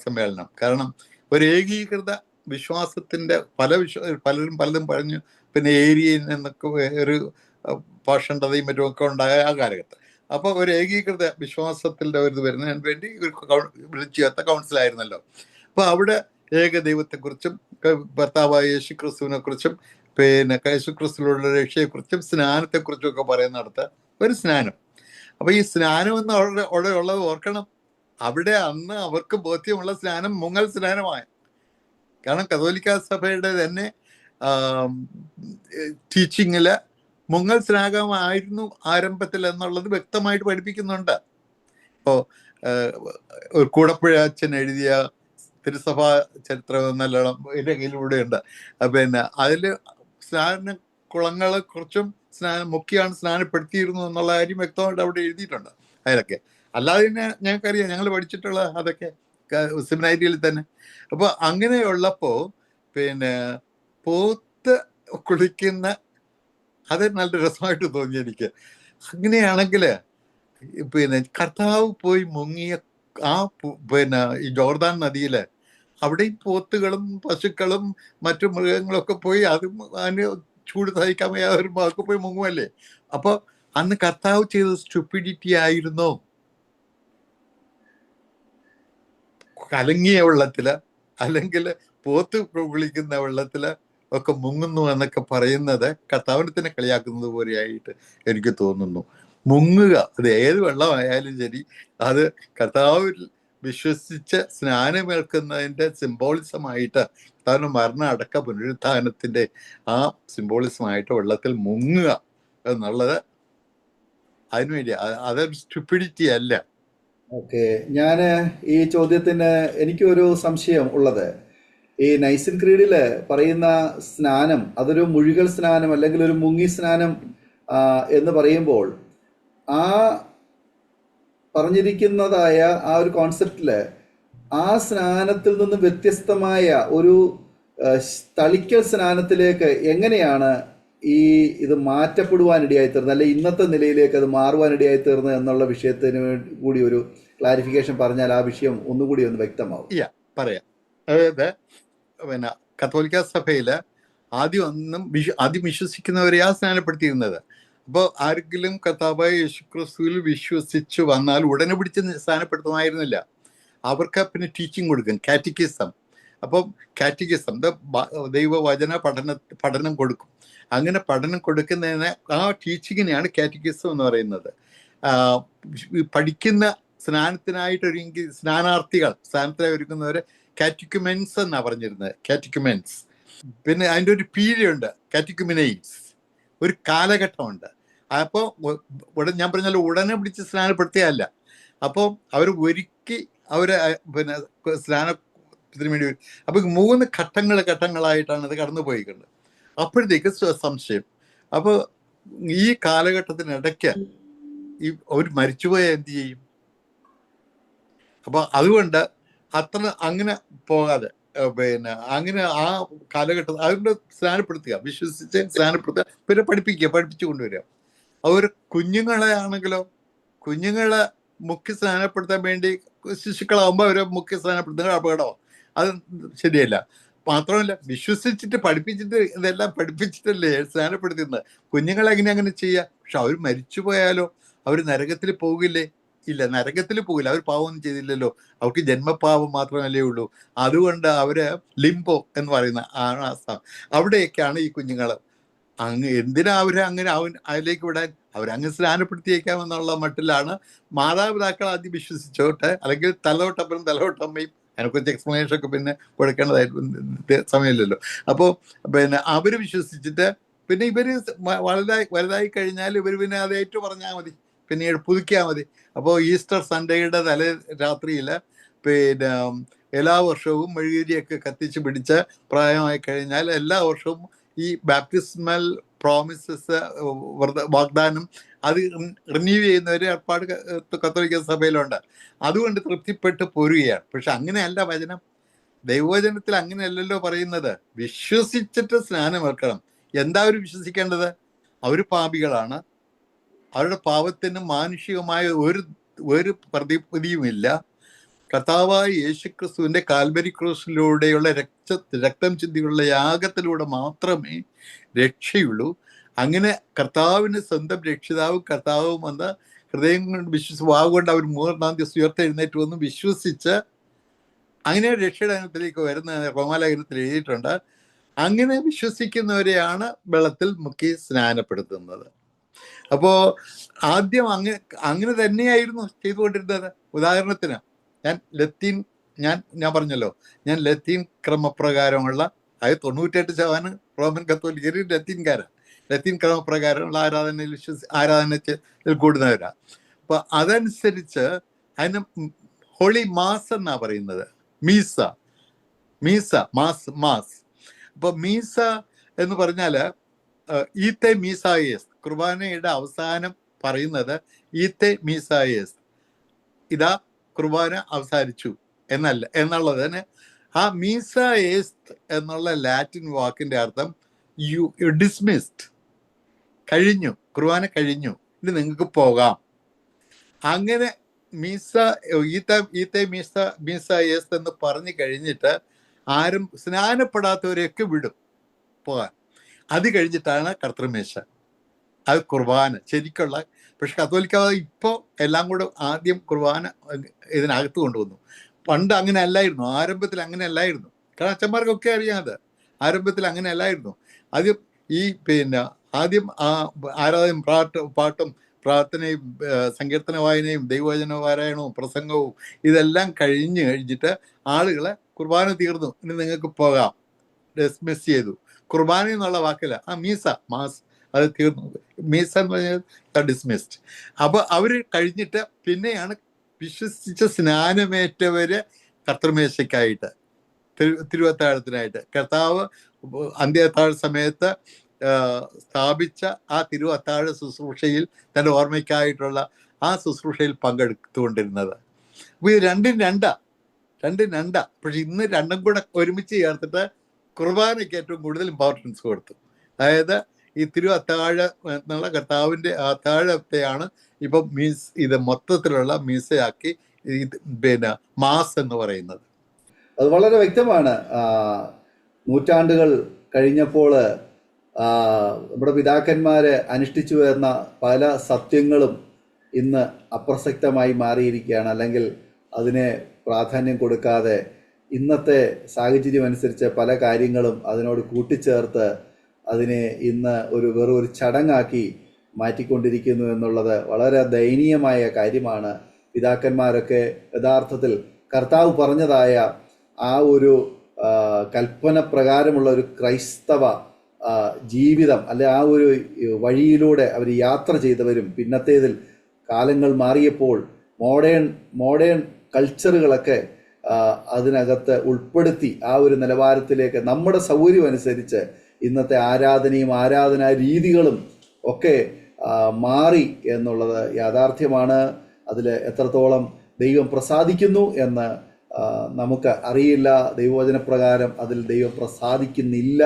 സമ്മേളനം. കാരണം ഒരു ഏകീകൃത വിശ്വാസത്തിന്റെ പലരും പലതും പറഞ്ഞു, പിന്നെ ഏരിയയിൽ നിന്നൊക്കെ ഒരു ഭാഷണ്ടതയും മറ്റുമൊക്കെ ഉണ്ടായ ആ കാലഘട്ടം. അപ്പോൾ ഒരു ഏകീകൃത വിശ്വാസത്തിന്റെ ഒരു ഇത് വരുന്നതിന് വേണ്ടി വിളിച്ചു ചേർത്ത കൗൺസിലായിരുന്നല്ലോ. അപ്പൊ അവിടെ ഏകദൈവത്തെക്കുറിച്ചും ഭർത്താവായ യേശു ക്രിസ്തുവിനെ കുറിച്ചും പിന്നെ യേശു ക്രിസ്തുവിലുള്ള രക്ഷയെക്കുറിച്ചും സ്നാനത്തെക്കുറിച്ചും ഒക്കെ പറയുന്നിടത്ത് ഒരു സ്നാനം. അപ്പൊ ഈ സ്നാനം എന്ന് അവിടെ ഉള്ളത് ഓർക്കണം, അവിടെ അന്ന് അവർക്ക് ബോധ്യമുള്ള സ്നാനം മുങ്ങൽ സ്നാനമായി. കാരണം കത്തോലിക്ക സഭയുടെ തന്നെ ടീച്ചിങ്ങില് മുങ്ങൽ സ്നാനമായിരുന്നു ആരംഭത്തിൽ എന്നുള്ളത് വ്യക്തമായിട്ട് പഠിപ്പിക്കുന്നുണ്ട്. ഇപ്പോൾ ഒരു കൂടപ്പുഴ അച്ഛൻ എഴുതിയ തിരുസഭാ ചരിത്രം എന്നെല്ലാം എൻ്റെ കയ്യിലൂടെയുണ്ട്. പിന്നെ അതിൽ സ്നാന കുളങ്ങളെ കുറിച്ചും മുക്കിയാണ് സ്നാനപ്പെടുത്തിയിരുന്നു എന്നുള്ള കാര്യം വ്യക്തമായിട്ട് അവിടെ എഴുതിയിട്ടുണ്ട്. അതിലൊക്കെ അല്ലാതെ തന്നെ ഞങ്ങൾക്കറിയാം, ഞങ്ങൾ പഠിച്ചിട്ടുള്ള അതൊക്കെ സെമിനാരിയിൽ തന്നെ. അപ്പോൾ അങ്ങനെയുള്ളപ്പോ പിന്നെ പോത്ത് കുളിക്കുന്ന അത് നല്ല രസമായിട്ട് തോന്നി എനിക്ക്. അങ്ങനെയാണെങ്കിൽ പിന്നെ കർത്താവ് പോയി മുങ്ങിയ ആ പിന്നെ ഈ ജോർദാൻ നദിയില് അവിടെയും പോത്തുകളും പശുക്കളും മറ്റു മൃഗങ്ങളൊക്കെ പോയി അതിന് ചൂട് സഹിക്കാൻ വയ്യാതെ ഒക്കെ പോയി മുങ്ങുമല്ലേ. അപ്പൊ അന്ന് കർത്താവ് ചെയ്ത സ്റ്റുപ്പിഡിറ്റി ആയിരുന്നോ? കലങ്ങിയ വെള്ളത്തില് അല്ലെങ്കിൽ പോത്ത് കുളിക്കുന്ന വെള്ളത്തില് ഒക്കെ മുങ്ങുന്നു എന്നൊക്കെ പറയുന്നത് കർത്താവിനെ തന്നെ കളിയാക്കുന്നത് പോലെയായിട്ട് എനിക്ക് തോന്നുന്നു. മുങ്ങുക, അത് ഏത് വെള്ളമായാലും ശരി, അത് കർത്താവിൽ വിശ്വസിച്ച് സ്നാനമേൽക്കുന്നതിൻ്റെ സിംബോളിസമായിട്ട്, കർത്താവിന്റെ മരണ അടക്ക പുനരുത്ഥാനത്തിന്റെ ആ സിംബോളിസമായിട്ട് വെള്ളത്തിൽ മുങ്ങുക എന്നുള്ളത് അതിനുവേണ്ടി, അതൊരു സ്റ്റുപ്പിഡിറ്റി അല്ല. ഓക്കെ, ഞാൻ ഈ ചോദ്യത്തിന് എനിക്കൊരു സംശയം ഉള്ളത്, ഈ നൈസിൻ ക്രീഡിൽ പറയുന്ന സ്നാനം അതൊരു മുഴുകൽ സ്നാനം അല്ലെങ്കിൽ ഒരു മുങ്ങി സ്നാനം എന്ന് പറയുമ്പോൾ ആ പറഞ്ഞിരിക്കുന്നതായ ആ ഒരു കോൺസെപ്റ്റില് ആ സ്നാനത്തിൽ നിന്നും വ്യത്യസ്തമായ ഒരു തളിക്കൽ സ്നാനത്തിലേക്ക് എങ്ങനെയാണ് ഇത് മാറ്റപ്പെടുവാനിടയായി തീർന്നത്, അല്ലെ ഇന്നത്തെ നിലയിലേക്ക് അത് മാറുവാനിടയായി തീർന്നത് എന്നുള്ള വിഷയത്തിന് കൂടി ഒരു ക്ലാരിഫിക്കേഷൻ പറഞ്ഞാൽ ആ വിഷയം ഒന്നുകൂടി ഒന്ന് വ്യക്തമാവും. പറയാം. അതായത് പിന്നെ കത്തോലിക്ക സഭയില് ആദ്യം വിശ്വസിക്കുന്നവരെയാ സ്നാനപ്പെടുത്തിയിരുന്നത്. അപ്പോൾ ആരെങ്കിലും കർത്താവായ യേശുക്രിസ്തുവിൽ വിശ്വസിച്ച് വന്നാൽ ഉടനെ പിടിച്ച് സ്നാനപ്പെടുത്തുമായിരുന്നില്ല. അവർക്ക് പിന്നെ ടീച്ചിങ് കൊടുക്കും, കാറ്റക്കിസം. അപ്പം കാറ്റക്കിസം ദൈവവചന പഠനം കൊടുക്കും. അങ്ങനെ പഠനം കൊടുക്കുന്നതിന് ആ ടീച്ചിങ്ങിനെയാണ് കാറ്റക്കിസം എന്ന് പറയുന്നത്. പഠിക്കുന്ന സ്നാനത്തിനായിട്ടൊരുങ്ങി സ്നാനത്തിനായി ഒരുക്കുന്നവരെ കാറ്റക്യുമെൻസ് എന്നാണ് പറഞ്ഞിരുന്നത്, കാറ്റക്യുമെൻസ്. പിന്നെ അതിൻ്റെ ഒരു പീരിയഡ് ഉണ്ട്, കാറ്റക്യുമിനൈസ്, ഒരു കാലഘട്ടമുണ്ട്. അപ്പോൾ ഞാൻ പറഞ്ഞാൽ ഉടനെ പിടിച്ച് സ്നാനപ്പെടുത്തിയല്ല. അപ്പോൾ അവർ ഒരുക്കി അവരെ പിന്നെ സ്നാനത്തിന് വേണ്ടി. അപ്പൊ 3 ഘട്ടങ്ങളായിട്ടാണ് ഇത് കടന്നു പോയിക്കുന്നത്. അപ്പോഴത്തേക്ക് സംശയം, അപ്പോൾ ഈ കാലഘട്ടത്തിനിടയ്ക്ക് അവർ മരിച്ചുപോയ എന്ത് ചെയ്യും? അപ്പൊ അതുകൊണ്ട് അങ്ങനെ പോകാതെ പിന്നെ അങ്ങനെ ആ കാലഘട്ടം അതുകൊണ്ട് സ്നാനപ്പെടുത്തുക, വിശ്വസിച്ച് സ്നാനപ്പെടുത്തുക, പിന്നെ പഠിപ്പിച്ചു കൊണ്ടുവരിക. അവർ കുഞ്ഞുങ്ങളെ ആണെങ്കിലോ, കുഞ്ഞുങ്ങളെ മുഖ്യ സ്നാനപ്പെടുത്താൻ വേണ്ടി ശിശുക്കളാകുമ്പോൾ അവരെ മുഖ്യ സ്നാനപ്പെടുത്തുന്ന അപകടമാണ്. അത് ശരിയല്ല. മാത്രമല്ല, വിശ്വസിച്ചിട്ട് പഠിപ്പിച്ചിട്ട് ഇതെല്ലാം പഠിപ്പിച്ചിട്ടല്ലേ സ്നാനപ്പെടുത്തുന്നത്. കുഞ്ഞുങ്ങളെ അങ്ങനെ ചെയ്യുക. പക്ഷെ അവർ മരിച്ചു പോയാലോ? അവർ നരകത്തിൽ പോകില്ലേ? ഇല്ല, നരകത്തിൽ പോകില്ല. അവർ പാവമൊന്നും ചെയ്തില്ലല്ലോ. അവർക്ക് ജന്മപാപം മാത്രമല്ലേ ഉള്ളൂ. അതുകൊണ്ട് അവര് ലിംബോ എന്ന് പറയുന്ന അവിടെയൊക്കെയാണ് ഈ കുഞ്ഞുങ്ങൾ. എന്തിനാ അവരെ അങ്ങനെ അതിലേക്ക് വിടാൻ? അവരങ്ങ് സ്നാനപ്പെടുത്തിയേക്കാമെന്നുള്ള മട്ടിലാണ് മാതാപിതാക്കൾ ആദ്യം വിശ്വസിച്ചോട്ടെ, അല്ലെങ്കിൽ തലവട്ടമ്മയും അതിനെക്കുറിച്ച് എക്സ്പ്ലനേഷൻ ഒക്കെ പിന്നെ കൊടുക്കേണ്ടതായിട്ട് സമയമില്ലല്ലോ. അപ്പോൾ പിന്നെ അവര് വിശ്വസിച്ചിട്ട് പിന്നെ ഇവര് വലുതായി കഴിഞ്ഞാൽ ഇവർ പിന്നെ അത് ഏറ്റു പറഞ്ഞാൽ മതി, പിന്നീട് പുതുക്കിയാൽ മതി. അപ്പോൾ ഈസ്റ്റർ സൺഡേയുടെ രാത്രിയിൽ പിന്നെ എല്ലാ വർഷവും മെഴുകുതിരിയൊക്കെ കത്തിച്ച് പിടിച്ച് പ്രായമായി കഴിഞ്ഞാൽ എല്ലാ വർഷവും ഈ ബാപ്റ്റിസ്മൽ പ്രോമിസസ് വാഗ്ദാനം അത് റിന്യൂ ചെയ്യുന്ന ഒരു ഏർപ്പാട് കത്തോലിക്ക സഭയിലുണ്ട്. അതുകൊണ്ട് തൃപ്തിപ്പെട്ട് പോരുകയാണ്. പക്ഷെ അങ്ങനെയല്ല വചനം. ദൈവവചനത്തിൽ അങ്ങനെയല്ലല്ലോ പറയുന്നത്. വിശ്വസിച്ചിട്ട് സ്നാനമേൽക്കണം. എന്താ അവർ വിശ്വസിക്കേണ്ടത്? അവർ പാപികളാണ്. അവരുടെ പാപത്തിന് മാനുഷികമായ ഒരു പ്രതിവിധിയുമില്ല. കർത്താവായ യേശുക്രിസ്തുവിന്റെ കാൽവരി ക്രൂസിലൂടെയുള്ള രക്തം ചിന്തിയുള്ള യാഗത്തിലൂടെ മാത്രമേ രക്ഷയുള്ളൂ. അങ്ങനെ കർത്താവിന് സ്വന്തം രക്ഷിതാവും കർത്താവും വന്ന് ഹൃദയം കൊണ്ട് വാഗുകൊണ്ട് അവർ 3-ാം ദിവസം ഉയർത്തെഴുന്നേറ്റ് വന്ന് വിശ്വസിച്ച് അങ്ങനെ രക്ഷയുടെ അനുഭവത്തിലേക്ക് വരുന്ന റോമാലേഖനത്തിൽ എഴുതിയിട്ടുണ്ട്. അങ്ങനെ വിശ്വസിക്കുന്നവരെയാണ് വെള്ളത്തിൽ മുക്കി സ്നാനപ്പെടുത്തുന്നത്. അപ്പോ ആദ്യം അങ്ങനെ തന്നെയായിരുന്നു ചെയ്തുകൊണ്ടിരുന്നത്. ഉദാഹരണത്തിന് ഞാൻ പറഞ്ഞല്ലോ, ഞാൻ ലത്തീൻ ക്രമപ്രകാരമുള്ള, അതായത് 98% റോമൻ കത്തോലിക്കർ ലത്തീൻ ക്രമപ്രകാരമുള്ള ആരാധനയിൽ കൂടുന്നവരാ. അപ്പൊ അതനുസരിച്ച് അതിന് ഹോളി മാസ് എന്നാ പറയുന്നത്. മാസ്. അപ്പൊ മീസ എന്ന് പറഞ്ഞാല് ഈത്തെ മീസായേസ്, കുർബാനയുടെ അവസാനം പറയുന്നത് ഈത്തെ മീസായേസ്, ഇതാ കുർബാന അവസാനിച്ചു എന്നുള്ളതിന് ആ മീസായേസ് എന്നുള്ള ലാറ്റിൻ വാക്കിന്റെ അർത്ഥം യു ഡിസ്മിസ്ഡ്, കഴിഞ്ഞു, കുർബാന കഴിഞ്ഞു, ഇനി നിങ്ങൾക്ക് പോകാം. അങ്ങനെ മീസായേസ് എന്ന് പറഞ്ഞു കഴിഞ്ഞിട്ട് ആരും സ്നാനപ്പെടാത്തവരെയൊക്കെ വിടും പോകാൻ. അത് കഴിഞ്ഞിട്ടാണ് കർത്തൃമേശ, അത് കുർബാന ശരിക്കുള്ള. പക്ഷെ കത്തോലിക്ക ഇപ്പോൾ എല്ലാം കൂടെ ആദ്യം കുർബാന ഇതിനകത്ത് കൊണ്ടുവന്നു. പണ്ട് അങ്ങനെ അല്ലായിരുന്നു, ആരംഭത്തിൽ അങ്ങനെ അല്ലായിരുന്നു. കാരണം അച്ഛന്മാർക്കൊക്കെ അറിയാം അത്. ആരംഭത്തിൽ അങ്ങനെ അല്ലായിരുന്നു. ആദ്യം ആദ്യം ആരാധനയും പാട്ടും പ്രാർത്ഥനയും സങ്കീർത്തന വായനയും ദൈവവചന പാരായണവും പ്രസംഗവും ഇതെല്ലാം കഴിഞ്ഞിട്ട് ആളുകളെ കുർബാന തീർന്നു, ഇനി നിങ്ങൾക്ക് പോകാം, ഡിസ്മിസ് ചെയ്തു. കുർബാന എന്നുള്ള വാക്കില്ല, മാസ് അത് തീർന്നു. മീസ എന്ന് പറഞ്ഞാൽ ഡിസ്മിസ്ഡ്. അപ്പൊ അവര് കഴിഞ്ഞിട്ട് പിന്നെയാണ് വിശ്വസിച്ച സ്നാനമേറ്റവര് കർത്തൃമേശയ്ക്കായിട്ട് തിരുവത്താഴത്തിനായിട്ട് കർത്താവ് അന്ത്യത്താഴ സമയത്ത് സ്ഥാപിച്ച ആ തിരുവത്താഴ ശുശ്രൂഷയിൽ തന്റെ ഓർമ്മയ്ക്കായിട്ടുള്ള ആ ശുശ്രൂഷയിൽ പങ്കെടുത്തുകൊണ്ടിരുന്നത്. അപ്പൊ ഇത് രണ്ടും രണ്ടും രണ്ടാ. പക്ഷെ ഇന്ന് രണ്ടും കൂടെ ഒരുമിച്ച് ചേർത്തിട്ട് കുർബാനയ്ക്ക് ഏറ്റവും കൂടുതൽ ഇമ്പോർട്ടൻസ് കൊടുത്തു. അതായത് ഈ തിരു അത്താഴ എന്നുള്ള കർത്താവിൻ്റെ അത്താഴത്തെയാണ് ഇപ്പൊ ഇത് മൊത്തത്തിലുള്ള മീസയാക്കി പിന്നെ മാസ് എന്ന് പറയുന്നത്. അത് വളരെ വ്യക്തമാണ്. നൂറ്റാണ്ടുകൾ കഴിഞ്ഞപ്പോൾ നമ്മുടെ പിതാക്കന്മാർ അനുഷ്ഠിച്ചു വരുന്ന പല സത്യങ്ങളും ഇന്ന് അപ്രസക്തമായി മാറിയിരിക്കുകയാണ്. അല്ലെങ്കിൽ അതിനെ പ്രാധാന്യം കൊടുക്കാതെ ഇന്നത്തെ സാഹചര്യം അനുസരിച്ച് പല കാര്യങ്ങളും അതിനോട് കൂട്ടിച്ചേർത്ത് അതിനെ ഇന്ന് വെറും ഒരു ചടങ്ങാക്കി മാറ്റിക്കൊണ്ടിരിക്കുന്നു എന്നുള്ളത് വളരെ ദയനീയമായ കാര്യമാണ്. പിതാക്കന്മാരൊക്കെ യഥാർത്ഥത്തിൽ കർത്താവ് പറഞ്ഞതായ ആ ഒരു കൽപ്പന പ്രകാരമുള്ള ഒരു ക്രൈസ്തവ ജീവിതം അല്ലെ ആ ഒരു വഴിയിലൂടെ അവർ യാത്ര ചെയ്തവരും, പിന്നത്തേതിൽ കാലങ്ങൾ മാറിയപ്പോൾ മോഡേൺ കൾച്ചറുകളൊക്കെ അതിനകത്ത് ഉൾപ്പെടുത്തി ആ ഒരു നിലവാരത്തിലേക്ക് നമ്മുടെ സൗകര്യം അനുസരിച്ച് ഇന്നത്തെ ആരാധനയും ആരാധനാ രീതികളും ഒക്കെ മാറി എന്നുള്ളത് യാഥാർത്ഥ്യമാണ്. അതിൽ എത്രത്തോളം ദൈവം പ്രസാദിക്കുന്നു എന്ന് നമുക്ക് അറിയില്ല. ദൈവവചനപ്രകാരം അതിൽ ദൈവം പ്രസാദിക്കുന്നില്ല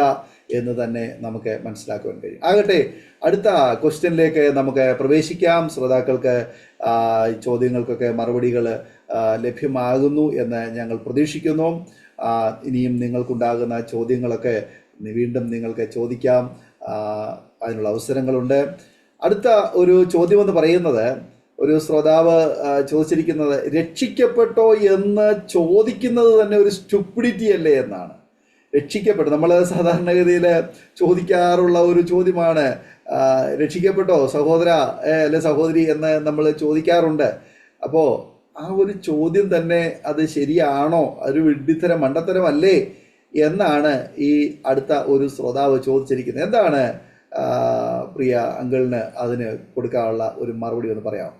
എന്ന് തന്നെ നമുക്ക് മനസ്സിലാക്കുവാൻ കഴിയും. ആകട്ടെ, അടുത്ത ക്വസ്റ്റ്യനിലേക്ക് നമുക്ക് പ്രവേശിക്കാം. ശ്രോതാക്കൾക്ക് ചോദ്യങ്ങൾക്കൊക്കെ മറുപടികൾ ലഭ്യമാകുന്നു എന്ന് ഞങ്ങൾ പ്രതീക്ഷിക്കുന്നു. ഇനിയും നിങ്ങൾക്കുണ്ടാകുന്ന ചോദ്യങ്ങളൊക്കെ വീണ്ടും നിങ്ങൾക്ക് ചോദിക്കാം, അതിനുള്ള അവസരങ്ങളുണ്ട്. അടുത്ത ഒരു ചോദ്യമെന്ന് പറയുന്നത്, ഒരു ശ്രോതാവ് ചോദിച്ചിരിക്കുന്നത്, രക്ഷിക്കപ്പെട്ടോ എന്ന് ചോദിക്കുന്നത് തന്നെ ഒരു സ്റ്റുപ്പിഡിറ്റി അല്ലേ എന്നാണ്. രക്ഷിക്കപ്പെട്ടു, നമ്മൾ സാധാരണഗതിയിൽ ചോദിക്കാറുള്ള ഒരു ചോദ്യമാണ്, രക്ഷിക്കപ്പെട്ടോ സഹോദര അല്ലെ സഹോദരി എന്ന് നമ്മൾ ചോദിക്കാറുണ്ട്. അപ്പോൾ ആ ഒരു ചോദ്യം തന്നെ അത് ശരിയാണോ, ഒരു വിഡ്ഢിത്തരം മണ്ടത്തരമല്ലേ എന്നാണ് ഈ അടുത്ത ഒരു ശ്രോതാവ് ചോദിച്ചിരിക്കുന്നത്. എന്താണ് പ്രിയ അങ്കിളിന് അതിന് കൊടുക്കാനുള്ള ഒരു മറുപടി ഒന്ന് പറയാം?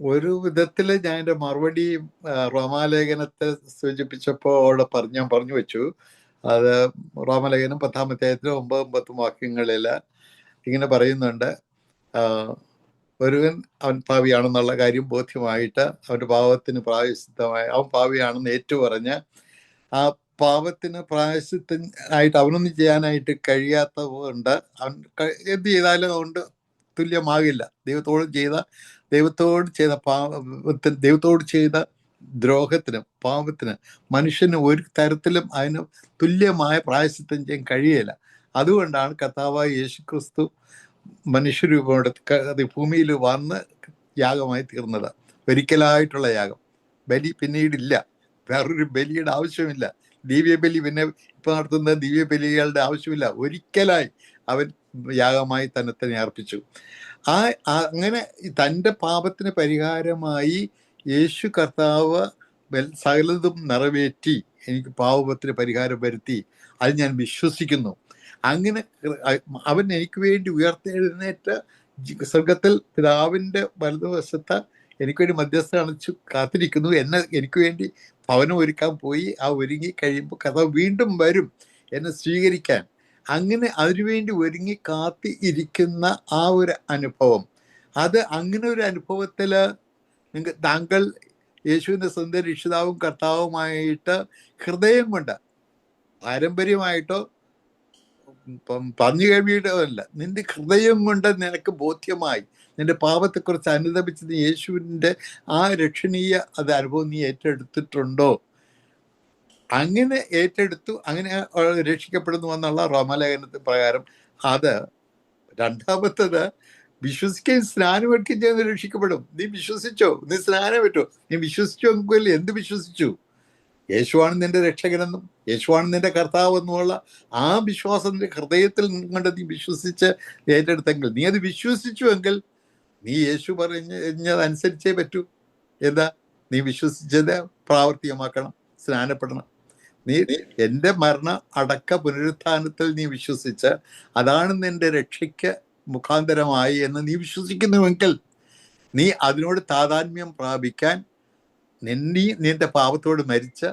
ഒരു വിധത്തിൽ ഞാൻ എൻ്റെ മറുപടി റോമാലേഖനത്തെ സൂചിപ്പിച്ചപ്പോൾ അവിടെ ഞാൻ പറഞ്ഞു വെച്ചു. അത് റോമാലേഖനം 10-ാം അധ്യായത്തിലെ 9-10 വാക്യങ്ങളിൽ ഇങ്ങനെ പറയുന്നുണ്ട്, ഒരുവൻ അവൻ പാപിയാണെന്നുള്ള കാര്യം ബോധ്യമായിട്ട് അവൻ്റെ പാപത്തിന് പ്രായശ്ചിത്തമായി അവൻ പാപിയാണെന്ന് ഏറ്റുപറഞ്ഞ് ആ പാപത്തിന് പ്രായശ്ചിത്തം ആയിട്ട് അവനൊന്നും ചെയ്യാനായിട്ട് കഴിയാത്തത് കൊണ്ട് അവൻ എന്ത് ചെയ്താലും അതുകൊണ്ട് തുല്യമാകില്ല. ദൈവത്തോട് ചെയ്ത ദ്രോഹത്തിന്, പാപത്തിന് മനുഷ്യന് ഒരു തരത്തിലും അതിന് തുല്യമായ പ്രായശ്ചിത്തം ചെയ്യാൻ കഴിയില്ല. അതുകൊണ്ടാണ് കർത്താവായ യേശുക്രിസ്തു മനുഷ്യരൂപമെടുത്ത് ഭൂമിയിൽ വന്ന് യാഗമായി തീർന്നത്. ഒരിക്കലായിട്ടുള്ള യാഗം. ബലി പിന്നീടില്ല, വേറൊരു ബലിയുടെ ആവശ്യമില്ല. ദിവ്യബലി പിന്നെ ഇപ്പൊ നടത്തുന്ന ദിവ്യബലികളുടെ ആവശ്യമില്ല. ഒരിക്കലായി അവൻ യാഗമായി തന്നെ അർപ്പിച്ചു. അങ്ങനെ തൻ്റെ പാപത്തിന് പരിഹാരമായി യേശു കർത്താവ് സകലതും നിറവേറ്റി എനിക്ക് പാപത്തിന് പരിഹാരം വരുത്തി, അത് ഞാൻ വിശ്വസിക്കുന്നു. അങ്ങനെ അവൻ എനിക്ക് വേണ്ടി ഉയർത്തെഴുന്നേറ്റ് സ്വർഗത്തിൽ പിതാവിൻ്റെ വലതുവശത്ത് എനിക്ക് വേണ്ടി മധ്യസ്ഥ അണിച്ചു കാത്തിരിക്കുന്നു. എനിക്ക് വേണ്ടി ഭവനം ഒരുക്കാൻ പോയി. ആ ഒരുങ്ങി കഴിയുമ്പോൾ കർത്താവ് വീണ്ടും വരും എന്നെ സ്വീകരിക്കാൻ. അങ്ങനെ അതിനുവേണ്ടി ഒരുങ്ങി കാത്തി ഇരിക്കുന്ന ആ ഒരു അനുഭവം, അങ്ങനെ ഒരു അനുഭവത്തിൽ താങ്കൾ യേശുവിൻ്റെ സ്വന്തം രക്ഷിതാവും കർത്താവുമായിട്ട് ഹൃദയം കൊണ്ട്, പാരമ്പര്യമായിട്ടോ പറഞ്ഞു കേൾവിയിട്ടോ അല്ല, നിന്റെ ഹൃദയം കൊണ്ട് നിനക്ക് ബോധ്യമായി നിന്റെ പാപത്തെക്കുറിച്ച് അനുദപിച്ചത് യേശുവിൻ്റെ ആ രക്ഷണീയ അനുഭവം നീ ഏറ്റെടുത്തിട്ടുണ്ടോ? അങ്ങനെ ഏറ്റെടുത്തു, അങ്ങനെ രക്ഷിക്കപ്പെടുന്നു എന്നുള്ള റോമാലേഖനത്തിന് പ്രകാരം. അത് രണ്ടാമത്തത്, വിശ്വസിക്കുകയും സ്നാനം എടുക്കുകയും ചെയ്യുന്ന രക്ഷിക്കപ്പെടും. നീ വിശ്വസിച്ചോ? നീ സ്നാനം പറ്റോ? നീ വിശ്വസിച്ചോ? എങ്കിൽ എന്ത് വിശ്വസിച്ചു? യേശുവാണ് നിന്റെ രക്ഷകനെന്നും യേശുവാണ് നിന്റെ കർത്താവ് എന്നുമുള്ള ആ വിശ്വാസം ഹൃദയത്തിൽ കൊണ്ട് നീ വിശ്വസിച്ച് ഏറ്റെടുത്തെങ്കിൽ, നീ അത് വിശ്വസിച്ചു എങ്കിൽ നീ യേശു പറഞ്ഞതനുസരിച്ചേ പറ്റൂ. എന്താ? നീ വിശ്വസിച്ചത് പ്രാവർത്തികമാക്കണം, സ്നാനപ്പെടണം. നീ എൻ്റെ മരണ അടക്ക പുനരുത്ഥാനത്തിൽ നീ വിശ്വസിച്ച് അതാണ് നിന്റെ രക്ഷയ്ക്ക് മുഖാന്തരമായി എന്ന് നീ വിശ്വസിക്കുന്നുവെങ്കിൽ, നീ അതിനോട് താതാത്മ്യം പ്രാപിക്കാൻ നിന്റെ പാപത്തോട് മരിച്ച്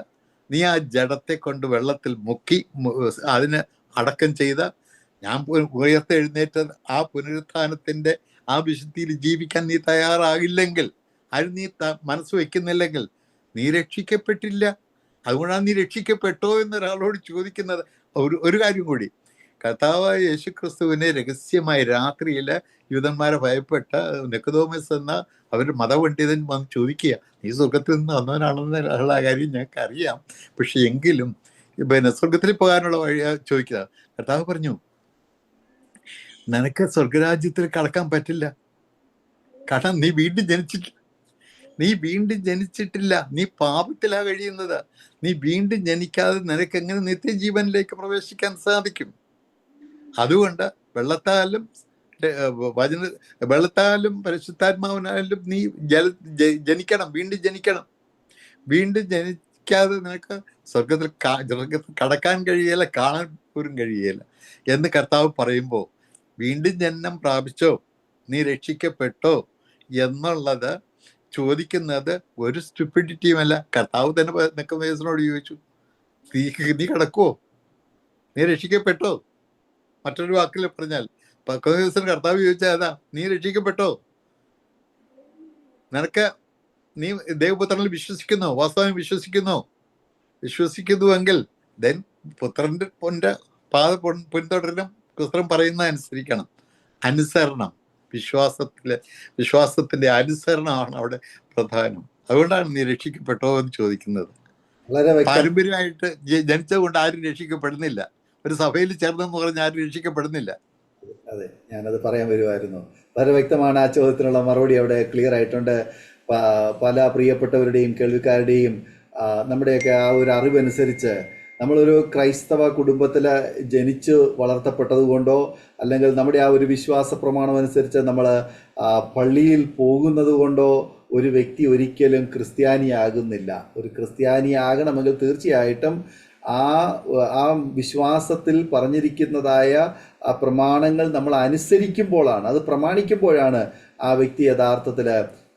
നീ ആ ജഡത്തെ കൊണ്ട് വെള്ളത്തിൽ മുക്കി അതിന് അടക്കം ചെയ്ത് ഞാൻ ഉയർത്തെഴുന്നേറ്റ ആ പുനരുത്ഥാനത്തിൻ്റെ ആ വിശുദ്ധിയിൽ ജീവിക്കാൻ നീ തയ്യാറാകില്ലെങ്കിൽ, അത് നീ മനസ്സ് വയ്ക്കുന്നില്ലെങ്കിൽ നീ രക്ഷിക്കപ്പെട്ടില്ല. അതുകൊണ്ടാണ് നീ രക്ഷിക്കപ്പെട്ടോ എന്നൊരാളോട് ചോദിക്കുന്നത്. ഒരു കാര്യം കൂടി, കർത്താവായ യേശുക്രിസ്തുവിനെ രഹസ്യമായി രാത്രിയിൽ യൂതന്മാരെ ഭയപ്പെട്ട നിക്കോദോമസ് എന്ന അവരുടെ മതപണ്ഡിതൻ വന്ന് ചോദിക്കുക, നീ സ്വർഗത്തിൽ നിന്ന് വന്നവനാണെന്നുള്ള കാര്യം ഞങ്ങൾക്ക് അറിയാം, പക്ഷെ എങ്കിലും സ്വർഗത്തിൽ പോകാനുള്ള വഴി ചോദിക്കുക. കർത്താവ് പറഞ്ഞു, നിനക്ക് സ്വർഗരാജ്യത്തിൽ കടക്കാൻ പറ്റില്ല, കാരണം നീ വീണ്ടും ജനിച്ചിട്ടില്ല, നീ പാപത്തിലാ കഴിയുന്നത്. നീ വീണ്ടും ജനിക്കാതെ നിനക്ക് എങ്ങനെ നിത്യജീവനിലേക്ക് പ്രവേശിക്കാൻ സാധിക്കും? അതുകൊണ്ട് വെള്ളത്താലും പരിശുദ്ധാത്മാവിനാലും നീ ജനിക്കണം, വീണ്ടും ജനിക്കണം. വീണ്ടും ജനിക്കാതെ നിനക്ക് സ്വർഗത്തിൽ കടക്കാൻ കഴിയല, കാണാൻ പോലും കഴിയല എന്ന് കർത്താവ് പറയുമ്പോൾ, വീണ്ടും ജനനം പ്രാപിച്ചോ, നീ രക്ഷിക്കപ്പെട്ടോ എന്നുള്ളത് ചോദിക്കുന്നത് ഒരു സ്റ്റുപ്പിഡിറ്റിയുമല്ല. കർത്താവ് തന്നെ നിക്കോദോമസിനോട് ചോദിച്ചു, നീ കിടക്കുവോ, നീ രക്ഷിക്കപ്പെട്ടോ? മറ്റൊരു വാക്കിൽ പറഞ്ഞാൽ നിക്കോദോമസിന് കർത്താവ് ചോദിച്ചാൽ അതാ, നീ രക്ഷിക്കപ്പെട്ടോ? നീ ദൈവപുത്രനിൽ വിശ്വസിക്കുന്നോ? വാസ്തവം വിശ്വസിക്കുന്നുവെങ്കിൽ ദെൻ പുത്രന്റെ പാത പിന്തുടരണം. പുത്രൻ പറയുന്ന അനുസരിക്കണം. അനുസരണം, വിശ്വാസത്തിന്റെ അനുസരണമാണ് അവിടെ പ്രധാനം. അതുകൊണ്ടാണ് നീ രക്ഷിക്കപ്പെട്ടോ എന്ന് ചോദിക്കുന്നത്. പാരമ്പര്യമായിട്ട് ജനിച്ചതുകൊണ്ട് ആരും രക്ഷിക്കപ്പെടുന്നില്ല. ഒരു സഭയിൽ ചേർന്നെന്ന് പറഞ്ഞാൽ ആരും രക്ഷിക്കപ്പെടുന്നില്ല. അതെ, ഞാനത് പറയാൻ വരുമായിരുന്നു. വളരെ വ്യക്തമാണ്. ആ ചോദ്യത്തിനുള്ള മറുപടി അവിടെ ക്ലിയർ ആയിട്ടുണ്ട്. പല പ്രിയപ്പെട്ടവരുടെയും കേൾവിക്കാരുടെയും നമ്മുടെയൊക്കെ ആ ഒരു അറിവനുസരിച്ച് നമ്മളൊരു ക്രൈസ്തവ കുടുംബത്തിൽ ജനിച്ച് വളർത്തപ്പെട്ടത് കൊണ്ടോ, അല്ലെങ്കിൽ നമ്മുടെ ആ ഒരു വിശ്വാസ പ്രമാണം അനുസരിച്ച് നമ്മൾ പള്ളിയിൽ പോകുന്നത് കൊണ്ടോ ഒരു വ്യക്തി ഒരിക്കലും ക്രിസ്ത്യാനിയാകുന്നില്ല. ഒരു ക്രിസ്ത്യാനിയാകണമെങ്കിൽ തീർച്ചയായിട്ടും ആ വിശ്വാസത്തിൽ പറഞ്ഞിരിക്കുന്നതായ ആ പ്രമാണങ്ങൾ നമ്മൾ അനുസരിക്കുമ്പോഴാണ്, അത് പ്രമാണിക്കുമ്പോഴാണ് ആ വ്യക്തി യഥാർത്ഥത്തിൽ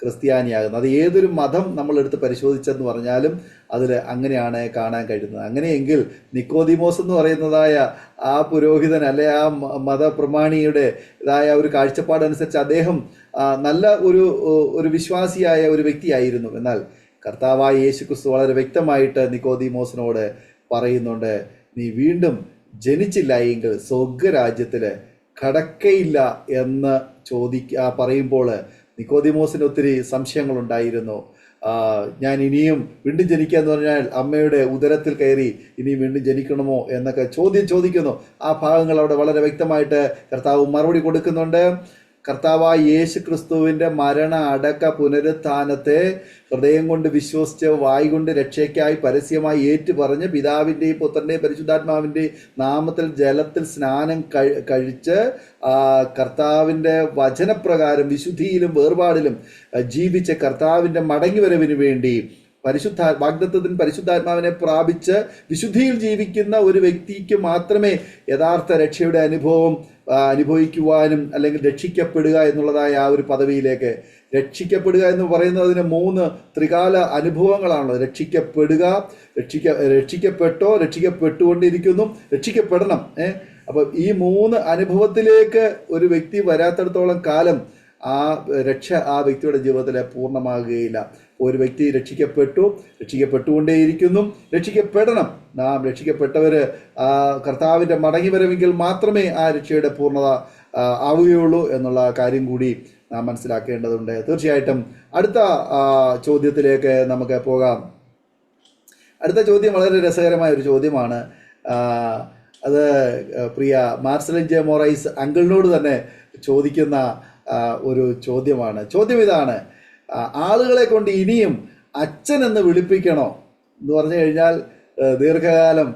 ക്രിസ്ത്യാനിയാകുന്നത്. അത് ഏതൊരു മതം നമ്മളെടുത്ത് പരിശോധിച്ചെന്ന് പറഞ്ഞാലും അതിൽ അങ്ങനെയാണ് കാണാൻ കഴിയുന്നത്. അങ്ങനെയെങ്കിൽ നിക്കോദിമോസ് എന്ന് പറയുന്നതായ ആ പുരോഹിതൻ, അല്ലെ ആ മതപ്രമാണിയുടെ ഇതായ ഒരു കാഴ്ചപ്പാടനുസരിച്ച് അദ്ദേഹം നല്ല ഒരു വിശ്വാസിയായ ഒരു വ്യക്തിയായിരുന്നു. എന്നാൽ കർത്താവായ യേശുക്രിസ്തു വളരെ വ്യക്തമായിട്ട് നിക്കോദിമോസിനോട് പറയുന്നുണ്ട്, നീ വീണ്ടും ജനിച്ചില്ല എങ്കിൽ സ്വർഗരാജ്യത്തിൽ കടക്കയില്ല എന്ന് പറയുമ്പോൾ നിക്കോദിമോസിന് ഒത്തിരി സംശയങ്ങളുണ്ടായിരുന്നു. ഞാൻ ഇനിയും വീണ്ടും ജനിക്കുക എന്ന് പറഞ്ഞാൽ അമ്മയുടെ ഉദരത്തിൽ കയറി ഇനിയും വീണ്ടും ജനിക്കണമോ എന്നൊക്കെ ചോദിക്കുന്നു. ആ ഭാഗങ്ങൾ അവിടെ വളരെ വ്യക്തമായിട്ട് കർത്താവ് മറുപടി കൊടുക്കുന്നുണ്ട്. കർത്താവായ യേശു ക്രിസ്തുവിൻ്റെ മരണ അടക്ക പുനരുത്ഥാനത്തെ ഹൃദയം കൊണ്ട് വിശ്വസിച്ച് വായ് കൊണ്ട് രക്ഷയ്ക്കായി പരസ്യമായി ഏറ്റുപറഞ്ഞ് പിതാവിൻ്റെയും പുത്രൻ്റെയും പരിശുദ്ധാത്മാവിൻ്റെയും നാമത്തിൽ ജലത്തിൽ സ്നാനം കഴിച്ച് കർത്താവിൻ്റെ വചനപ്രകാരം വിശുദ്ധിയിലും വേർപാടിലും ജീവിച്ച് കർത്താവിൻ്റെ മടങ്ങിവരവിന് വേണ്ടി വാഗ്ദത്തത്തിന് പരിശുദ്ധാത്മാവിനെ പ്രാപിച്ച് വിശുദ്ധിയിൽ ജീവിക്കുന്ന ഒരു വ്യക്തിക്ക് മാത്രമേ യഥാർത്ഥ രക്ഷയുടെ അനുഭവിക്കുവാനും അല്ലെങ്കിൽ രക്ഷിക്കപ്പെടുക എന്നുള്ളതായ ആ ഒരു പദവിയിലേക്ക്, രക്ഷിക്കപ്പെടുക എന്ന് പറയുന്നതിന് 3 ത്രികാല അനുഭവങ്ങളാണല്ലോ. രക്ഷിക്കപ്പെട്ടോ, രക്ഷിക്കപ്പെട്ടുകൊണ്ടിരിക്കുന്നു, രക്ഷിക്കപ്പെടണം. അപ്പം ഈ 3 അനുഭവത്തിലേക്ക് ഒരു വ്യക്തി വരാത്തിടത്തോളം കാലം ആ രക്ഷ ആ വ്യക്തിയുടെ ജീവിതത്തിൽ പൂർണ്ണമാകുകയില്ല. ഒരു വ്യക്തി രക്ഷിക്കപ്പെട്ടുകൊണ്ടേയിരിക്കുന്നു, രക്ഷിക്കപ്പെടണം. നാം രക്ഷിക്കപ്പെട്ടവർ കർത്താവിൻ്റെ മടങ്ങിവരവെങ്കിൽ മാത്രമേ ആ രക്ഷയുടെ പൂർണ്ണത ആവുകയുള്ളൂ എന്നുള്ള കാര്യം കൂടി നാം മനസ്സിലാക്കേണ്ടതുണ്ട്. തീർച്ചയായിട്ടും അടുത്ത ചോദ്യത്തിലേക്ക് നമുക്ക് പോകാം. അടുത്ത ചോദ്യം വളരെ രസകരമായ ഒരു ചോദ്യമാണ്. അത് പ്രിയ മാർസലിൻ ജെ മൊറൈസ് അങ്കിളിനോട് തന്നെ ചോദിക്കുന്ന ഒരു ചോദ്യമാണ്. ചോദ്യം ഇതാണ്: ആളുകളെ കൊണ്ട് ഇനിയും അച്ഛൻ എന്ന് വിളിപ്പിക്കണോ എന്ന് പറഞ്ഞു കഴിഞ്ഞാൽ, ദീർഘകാലം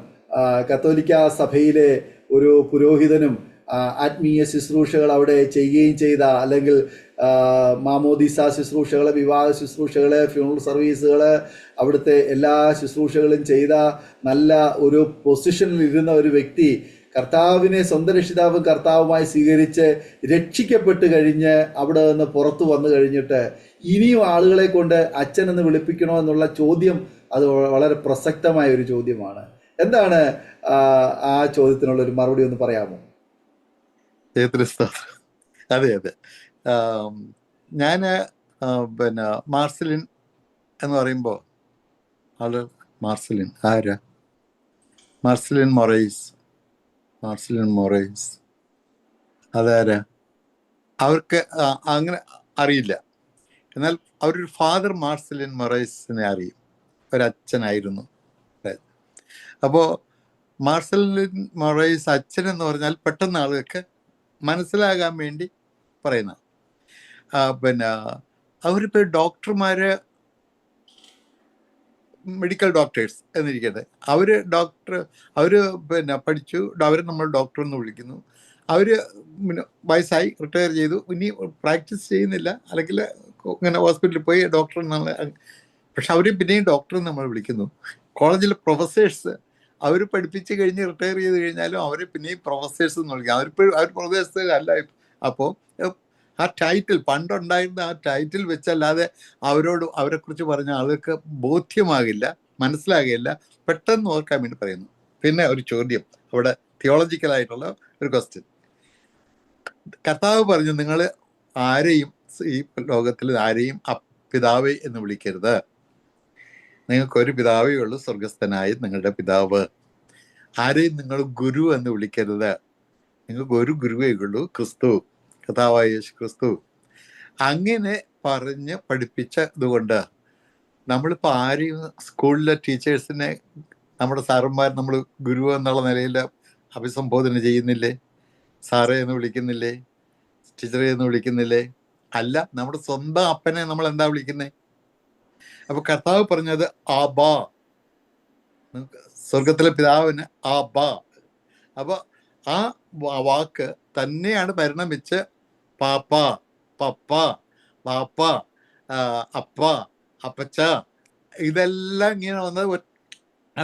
കത്തോലിക്ക സഭയിലെ ഒരു പുരോഹിതനും ആത്മീയ ശുശ്രൂഷകൾ അവിടെ ചെയ്യുകയും ചെയ്ത, അല്ലെങ്കിൽ മാമോദിസ ശുശ്രൂഷകൾ, വിവാഹ ശുശ്രൂഷകൾ, ഫ്യൂണറൽ സർവീസുകൾ, അവിടുത്തെ എല്ലാ ശുശ്രൂഷകളും ചെയ്ത നല്ല ഒരു പൊസിഷനിൽ ഇരുന്ന ഒരു വ്യക്തി കർത്താവിനെ സ്വന്തം രക്ഷിതാവും കർത്താവുമായി സ്വീകരിച്ച് രക്ഷിക്കപ്പെട്ട് കഴിഞ്ഞ് അവിടെ നിന്ന് പുറത്തു വന്നു കഴിഞ്ഞിട്ട് ഇനിയും ആളുകളെ കൊണ്ട് അച്ഛൻ എന്ന് വിളിപ്പിക്കണോ എന്നുള്ള ചോദ്യം, അത് വളരെ പ്രസക്തമായ ഒരു ചോദ്യമാണ്. എന്താണ് ആ ചോദ്യത്തിനുള്ള ഒരു മറുപടി ഒന്ന് പറയാമോ? അതെ, ഞാൻ മാർസലിൻ എന്ന് പറയുമ്പോൾ ആള് മാർസലിൻ. ആരാ? മാർസലിൻ മൊറൈസ്. മാർസലിൻ മൊറൈസ് അതാരാ? അവർക്ക് അങ്ങനെ അറിയില്ല. എന്നാൽ അവരൊരു ഫാദർ മാർസലിൻ മൊറൈസിനെ അറിയും. ഒരച്ഛനായിരുന്നു. അപ്പോൾ മാർസലിൻ മൊറൈസ് അച്ഛൻ എന്ന് പറഞ്ഞാൽ പെട്ടെന്ന് ആളുകൾക്ക് മനസ്സിലാകാൻ വേണ്ടി പറയുന്ന പിന്നെ അവരിപ്പോൾ ഡോക്ടർമാര്, മെഡിക്കൽ ഡോക്ടേഴ്സ് എന്നിരിക്കട്ടെ, അവര് പിന്നെ പഠിച്ചു, അവരെ നമ്മൾ ഡോക്ടർ എന്ന് വിളിക്കുന്നു. അവര് പിന്നെ വയസ്സായി റിട്ടയർ ചെയ്തു, ഇനി പ്രാക്ടീസ് ചെയ്യുന്നില്ല, അല്ലെങ്കിൽ ഇങ്ങനെ ഹോസ്പിറ്റലിൽ പോയി ഡോക്ടർ എന്നുള്ള, പക്ഷെ അവര് പിന്നെയും ഡോക്ടർ നമ്മൾ വിളിക്കുന്നു. കോളേജിലെ പ്രൊഫസേഴ്സ് അവർ പഠിപ്പിച്ച് കഴിഞ്ഞ് റിട്ടയർ ചെയ്ത് കഴിഞ്ഞാലും അവരെ പിന്നെയും പ്രൊഫസേഴ്സ് എന്ന് വിളിക്കും. അവർ പ്രൊഫസേഴ്സ് അല്ല. അപ്പോൾ ആ ടൈറ്റിൽ പണ്ടുണ്ടായിരുന്ന ആ ടൈറ്റിൽ വെച്ചല്ലാതെ അവരെക്കുറിച്ച് പറഞ്ഞ ആൾക്ക് ബോധ്യമാകില്ല, മനസ്സിലാകില്ല, പെട്ടെന്ന് ഓർക്കാൻ വേണ്ടി പറയുന്നു. പിന്നെ ഒരു ചോദ്യം അവിടെ, തിയോളജിക്കലായിട്ടുള്ള ഒരു ക്വസ്റ്റ്യൻ. കർത്താവ് പറഞ്ഞു, നിങ്ങൾ ആരെയും ഈ ലോകത്തിൽ ആരെയും പിതാവേ എന്ന് വിളിക്കരുത്. നിങ്ങൾക്കൊരു പിതാവേ ഉള്ളൂ, സ്വർഗസ്ഥനായ നിങ്ങളുടെ പിതാവ്. ആരെയും നിങ്ങൾ ഗുരു എന്ന് വിളിക്കരുത്. നിങ്ങൾക്ക് ഒരു ഗുരുവേ ഉള്ളൂ, ക്രിസ്തു, കർത്താവായ യേശു ക്രിസ്തു. അങ്ങനെ പറഞ്ഞ് പഠിപ്പിച്ചത് കൊണ്ട് നമ്മളിപ്പോൾ ആരെയും സ്കൂളിലെ ടീച്ചേഴ്സിനെ, നമ്മുടെ സാറന്മാർ നമ്മൾ ഗുരു എന്നുള്ള നിലയിൽ അഭിസംബോധന ചെയ്യുന്നില്ലേ? സാറേ എന്ന് വിളിക്കുന്നില്ലേ? ടീച്ചറെ എന്ന് വിളിക്കുന്നില്ലേ? അല്ല, നമ്മുടെ സ്വന്തം അപ്പനെ നമ്മൾ എന്താ വിളിക്കുന്നേ? അപ്പൊ കർത്താവ് പറഞ്ഞത് ആബാ, സ്വർഗത്തിലെ പിതാവിന് ആബാ. അപ്പൊ ആ വാക്ക് തന്നെയാണ് പരിണമിച്ച് പാപ്പ, പപ്പ, പാപ്പ, അപ്പ, അപ്പച്ച, ഇതെല്ലാം ഇങ്ങനെ വന്നത്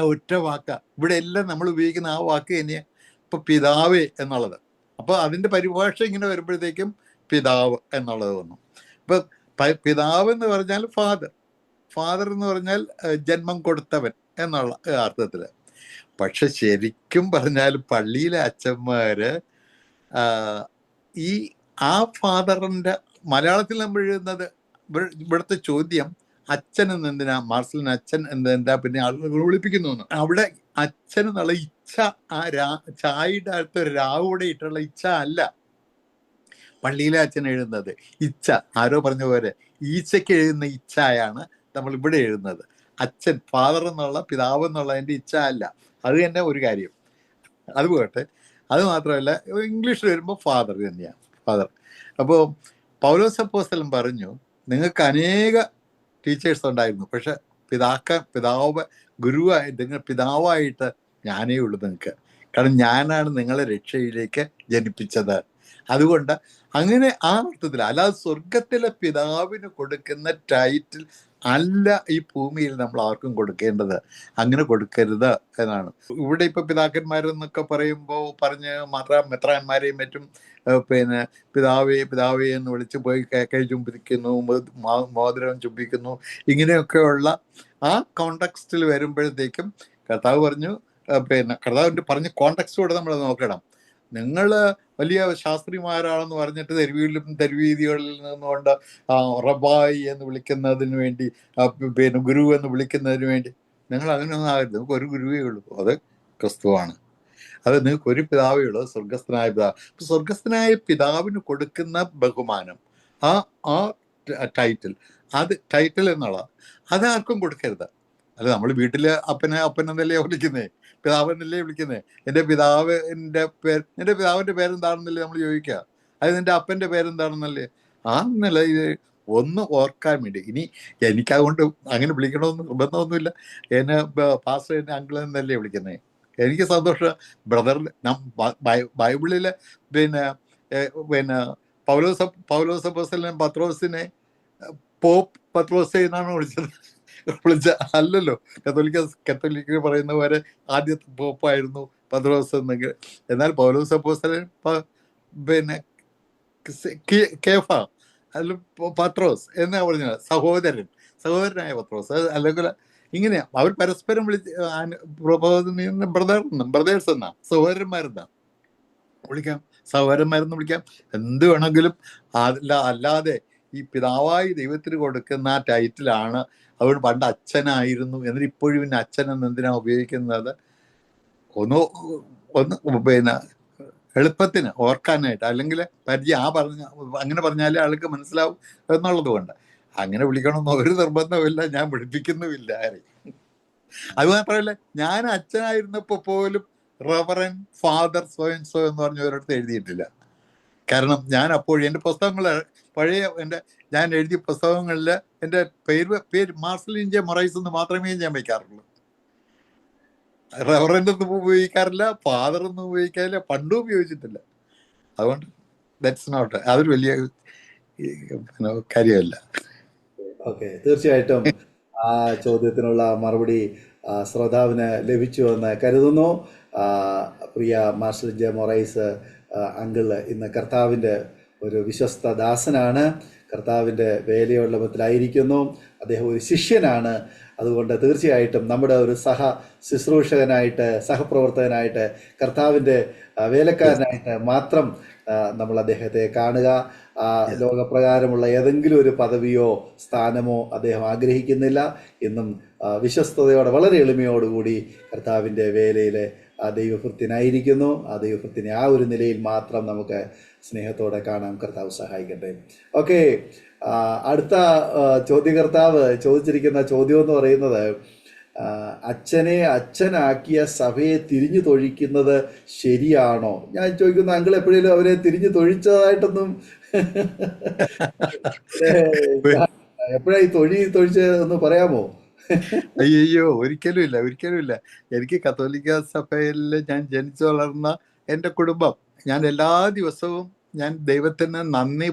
ഒറ്റ വാക്ക. ഇവിടെ എല്ലാം നമ്മൾ ഉപയോഗിക്കുന്ന ആ വാക്ക് തന്നെയാണ് ഇപ്പൊ പിതാവേ എന്നുള്ളത്. അപ്പൊ അതിന്റെ പരിഭാഷ ഇങ്ങനെ വരുമ്പോഴത്തേക്കും പിതാവ് എന്നുള്ളത് വന്നു. ഇപ്പൊ പിതാവ് എന്ന് പറഞ്ഞാൽ ഫാദർ എന്ന് പറഞ്ഞാൽ ജന്മം കൊടുത്തവൻ എന്നുള്ള അർത്ഥത്തില്. പക്ഷെ ശരിക്കും പറഞ്ഞാൽ പള്ളിയിലെ അച്ഛന്മാര് ആ ഫാദറിന്റെ മലയാളത്തിൽ നമ്മൾ എഴുതുന്നത്, ഇവിടുത്തെ ചോദ്യം അച്ഛൻ എന്തിനാ, മാർസലിൻ അച്ഛൻ എന്താ പിന്നെ ആളുകൾ വിളിപ്പിക്കുന്നു. അവിടെ അച്ഛൻ എന്നുള്ള ഇച്ഛ, ആ ചായയുടെ അടുത്തൊരു രാവൂടെ ഇട്ടുള്ള ഇച്ഛ അല്ല പള്ളിയിലെ അച്ഛൻ എഴുതുന്നത്. ഇച്ഛ, ആരോ പറഞ്ഞ പോലെ ഈച്ചയ്ക്ക് എഴുതുന്ന ഇച്ഛയാണ് നമ്മൾ ഇവിടെ എഴുതുന്നത്. അച്ഛൻ, ഫാദർ എന്നുള്ള, പിതാവ് എന്നുള്ളതിന്റെ ഇച്ഛ അല്ല. അത് തന്നെ ഒരു കാര്യം. അത് പോകട്ടെ. അത് മാത്രമല്ല, ഇംഗ്ലീഷിൽ വരുമ്പോൾ ഫാദർ തന്നെയാണ്, ഫാദർ. അപ്പോൾ പൗലോസ് അപ്പോസ്തലൻ പറഞ്ഞു, നിങ്ങൾക്ക് അനേക ടീച്ചേഴ്സ് ഉണ്ടായിരുന്നു, പക്ഷെ നിങ്ങൾ പിതാവായിട്ട് ഞാനേ ഉള്ളൂ നിങ്ങൾക്ക്. കാരണം ഞാനാണ് നിങ്ങളെ രക്ഷയിലേക്ക് ജനിപ്പിച്ചത്. അതുകൊണ്ട് അങ്ങനെ ആ അർത്ഥത്തിൽ, അല്ലാതെ സ്വർഗത്തിലെ പിതാവിന് കൊടുക്കുന്ന ടൈറ്റിൽ അല്ല ഈ ഭൂമിയിൽ നമ്മൾ ആർക്കും കൊടുക്കേണ്ടത്. അങ്ങനെ കൊടുക്കരുത് എന്നാണ്. ഇവിടെ ഇപ്പൊ പിതാക്കന്മാരെന്നൊക്കെ പറയുമ്പോൾ പറഞ്ഞ് മെത്രാന്മാരെയും മറ്റും പിന്നെ പിതാവേ എന്ന് വിളിച്ച് പോയി കൈ ചുംബിക്കുന്നു, മോതിരം ചുംബിക്കുന്നു, ഇങ്ങനെയൊക്കെയുള്ള ആ കോണ്ടെക്സ്റ്റിൽ വരുമ്പോഴത്തേക്കും കർത്താവ് പറഞ്ഞു, പിന്നെ കർത്താവിന്റെ പറഞ്ഞ കോണ്ടെക്സ്റ്റോടെ നമ്മൾ നോക്കണം. നിങ്ങൾ വലിയ ശാസ്ത്രിമാരാണെന്ന് പറഞ്ഞിട്ട് തെരുവീതികളിൽ നിന്നുകൊണ്ട് റബായി എന്ന് വിളിക്കുന്നതിന് വേണ്ടി, പിന്നെ ഗുരു എന്ന് വിളിക്കുന്നതിന് വേണ്ടി നിങ്ങൾ അങ്ങനെയൊന്നും ആകരുത്. നിങ്ങൾക്ക് ഒരു ഗുരുവേ ഉള്ളൂ, അത് ക്രിസ്തുവാണ്. അത് നിങ്ങൾക്ക് ഒരു പിതാവേ ഉള്ളൂ, സ്വർഗസ്ഥനായ പിതാവ്. സ്വർഗസ്ഥനായ പിതാവിന് കൊടുക്കുന്ന ബഹുമാനം, ആ ടൈറ്റിൽ എന്നുള്ള അത് ആർക്കും കൊടുക്കരുത്. അല്ല, നമ്മൾ വീട്ടില് അപ്പനെന്നല്ലേ വിളിക്കുന്നേ, പിതാവെന്നല്ലേ വിളിക്കുന്നേ. നിന്റെ പിതാവിന്റെ പേരെന്താണെന്നല്ലേ നമ്മൾ ചോദിക്കുക. അത് നിന്റെ അപ്പന്റെ പേരെന്താണെന്നല്ലേ. ആ നിലയിൽ ഒന്ന് ഓർക്കാൻ വേണ്ടി. ഇനി എനിക്കതുകൊണ്ട് അങ്ങനെ വിളിക്കണമെന്ന് നിർബന്ധമൊന്നുമില്ല. എന്നെ പാസ്റ്റർ, എന്നെ അങ്കിൾ എന്നല്ലേ വിളിക്കുന്നേ. എനിക്ക് സന്തോഷം. ബ്രദർ, ബൈബിളില് പിന്നെ പൗലോസ് അപ്പോസ്തലൻ പത്രോസിനെ പോപ്പ് പത്രോസ് എന്നാണ് വിളിച്ച അല്ലല്ലോ. കത്തോലിക്ക പറയുന്ന പോലെ ആദ്യത്തെ പോപ്പായിരുന്നു പത്രോസ് എന്നെങ്കിൽ. എന്നാൽ പൗലോസ് അപ്പോസ്തലൻ പിന്നെ കേഫ, അതിൽ പത്രോസ് എന്നാ പറഞ്ഞത്, സഹോദരനായ പത്രോസ്. അല്ലെങ്കിൽ ഇങ്ങനെയാ അവർ പരസ്പരം ബ്രദേഴ്സ് എന്നാ, സഹോദരന്മാരെന്നാ വിളിക്കാം, സഹോദരന്മാരെന്ന് വിളിക്കാം, എന്ത് വേണമെങ്കിലും. അല്ലാതെ ഈ പിതാവായി ദൈവത്തിന് കൊടുക്കുന്ന ആ ടൈറ്റിലാണ് അതുകൊണ്ട് പണ്ട് അച്ഛനായിരുന്നു, എന്നിട്ട് ഇപ്പോഴും പിന്നെ അച്ഛൻ എന്ന് എന്തിനാ ഉപയോഗിക്കുന്നത്? ഒന്ന് പിന്നെ എളുപ്പത്തിന് ഓർക്കാനായിട്ട്, അല്ലെങ്കിൽ പരിചയം അങ്ങനെ പറഞ്ഞാലേ ആൾക്ക് മനസ്സിലാവും എന്നുള്ളത് കൊണ്ട് അങ്ങനെ വിളിക്കണമെന്ന് ഒരു നിർബന്ധമില്ല, ഞാൻ വിളിപ്പിക്കുന്നുമില്ല ആരെയും. അത് മാത്രമല്ല, ഞാൻ അച്ഛനായിരുന്നപ്പോൾ പോലും reverend father so and so എന്ന് പറഞ്ഞ ഒരിടത്ത് എഴുതിയിട്ടില്ല. കാരണം ഞാൻ അപ്പോഴും എൻ്റെ പുസ്തകങ്ങൾ, പഴയ ഞാൻ എഴുതിയ പുസ്തകങ്ങളിൽ എൻ്റെ പേര് മാർസലിൻ ജെ മൊറൈസ് എന്ന് മാത്രമേ ഞാൻ വയ്ക്കാറുള്ളൂ. റവറൻ്റ് ഒന്നും ഉപയോഗിക്കാറില്ല, ഫാദർ ഒന്നും ഉപയോഗിക്കാറില്ല, പണ്ടും ഉപയോഗിച്ചിട്ടില്ല. അതുകൊണ്ട് ദാറ്റ്സ് നോട്ട്, അതൊരു വലിയ കാര്യമല്ല. ഓക്കെ, തീർച്ചയായിട്ടും ആ ചോദ്യത്തിനുള്ള മറുപടി ശ്രോതാവിന് ലഭിച്ചു എന്ന് കരുതുന്നു. പ്രിയ മാസ്റ്റർ ജെ മൊറൈസ് അങ്കിള് ഇന്ന് കർത്താവിൻ്റെ ഒരു വിശ്വസ്ത ദാസനാണ്, കർത്താവിൻ്റെ വേലയോടത്തിലായിരിക്കുന്നു, അദ്ദേഹം ഒരു ശിഷ്യനാണ്. അതുകൊണ്ട് തീർച്ചയായിട്ടും നമ്മുടെ ഒരു ശുശ്രൂഷകനായിട്ട്, സഹപ്രവർത്തകനായിട്ട്, കർത്താവിൻ്റെ വേലക്കാരനായിട്ട് മാത്രം നമ്മൾ അദ്ദേഹത്തെ കാണുക. ലോകപ്രകാരമുള്ള ഏതെങ്കിലും ഒരു പദവിയോ സ്ഥാനമോ അദ്ദേഹം ആഗ്രഹിക്കുന്നില്ല. ഇന്നും വിശ്വസ്തയോടെ വളരെ എളിമയോടുകൂടി കർത്താവിൻ്റെ വേലയിൽ ദൈവഭൃത്യനായിരിക്കുന്നു. ആ ദൈവഭൃത്തിനെ ആ ഒരു നിലയിൽ മാത്രം നമുക്ക് സ്നേഹത്തോടെ കാണാൻ കർത്താവ് സഹായിക്കട്ടെ. ഓക്കെ, അടുത്ത ചോദ്യകർത്താവ് ചോദിച്ചിരിക്കുന്ന ചോദ്യം എന്ന് പറയുന്നത്, അച്ഛനെ അച്ഛനാക്കിയ സഭയെ തിരിഞ്ഞു തൊഴിക്കുന്നത് ശരിയാണോ? ഞാൻ ചോദിക്കുന്ന അങ്കിൾ എപ്പോഴേലും അവരെ തിരിഞ്ഞു തൊഴിച്ചതായിട്ടൊന്നും എപ്പോഴായി തൊഴിച്ചതെന്ന് പറയാമോ? അയ്യോ, ഒരിക്കലും ഇല്ല. എനിക്ക് കത്തോലിക്ക സഭയിൽ ഞാൻ ജനിച്ചു വളർന്ന എൻ്റെ കുടുംബം, ഞാൻ എല്ലാ ദിവസവും ഞാൻ ദൈവത്തിന് നന്ദി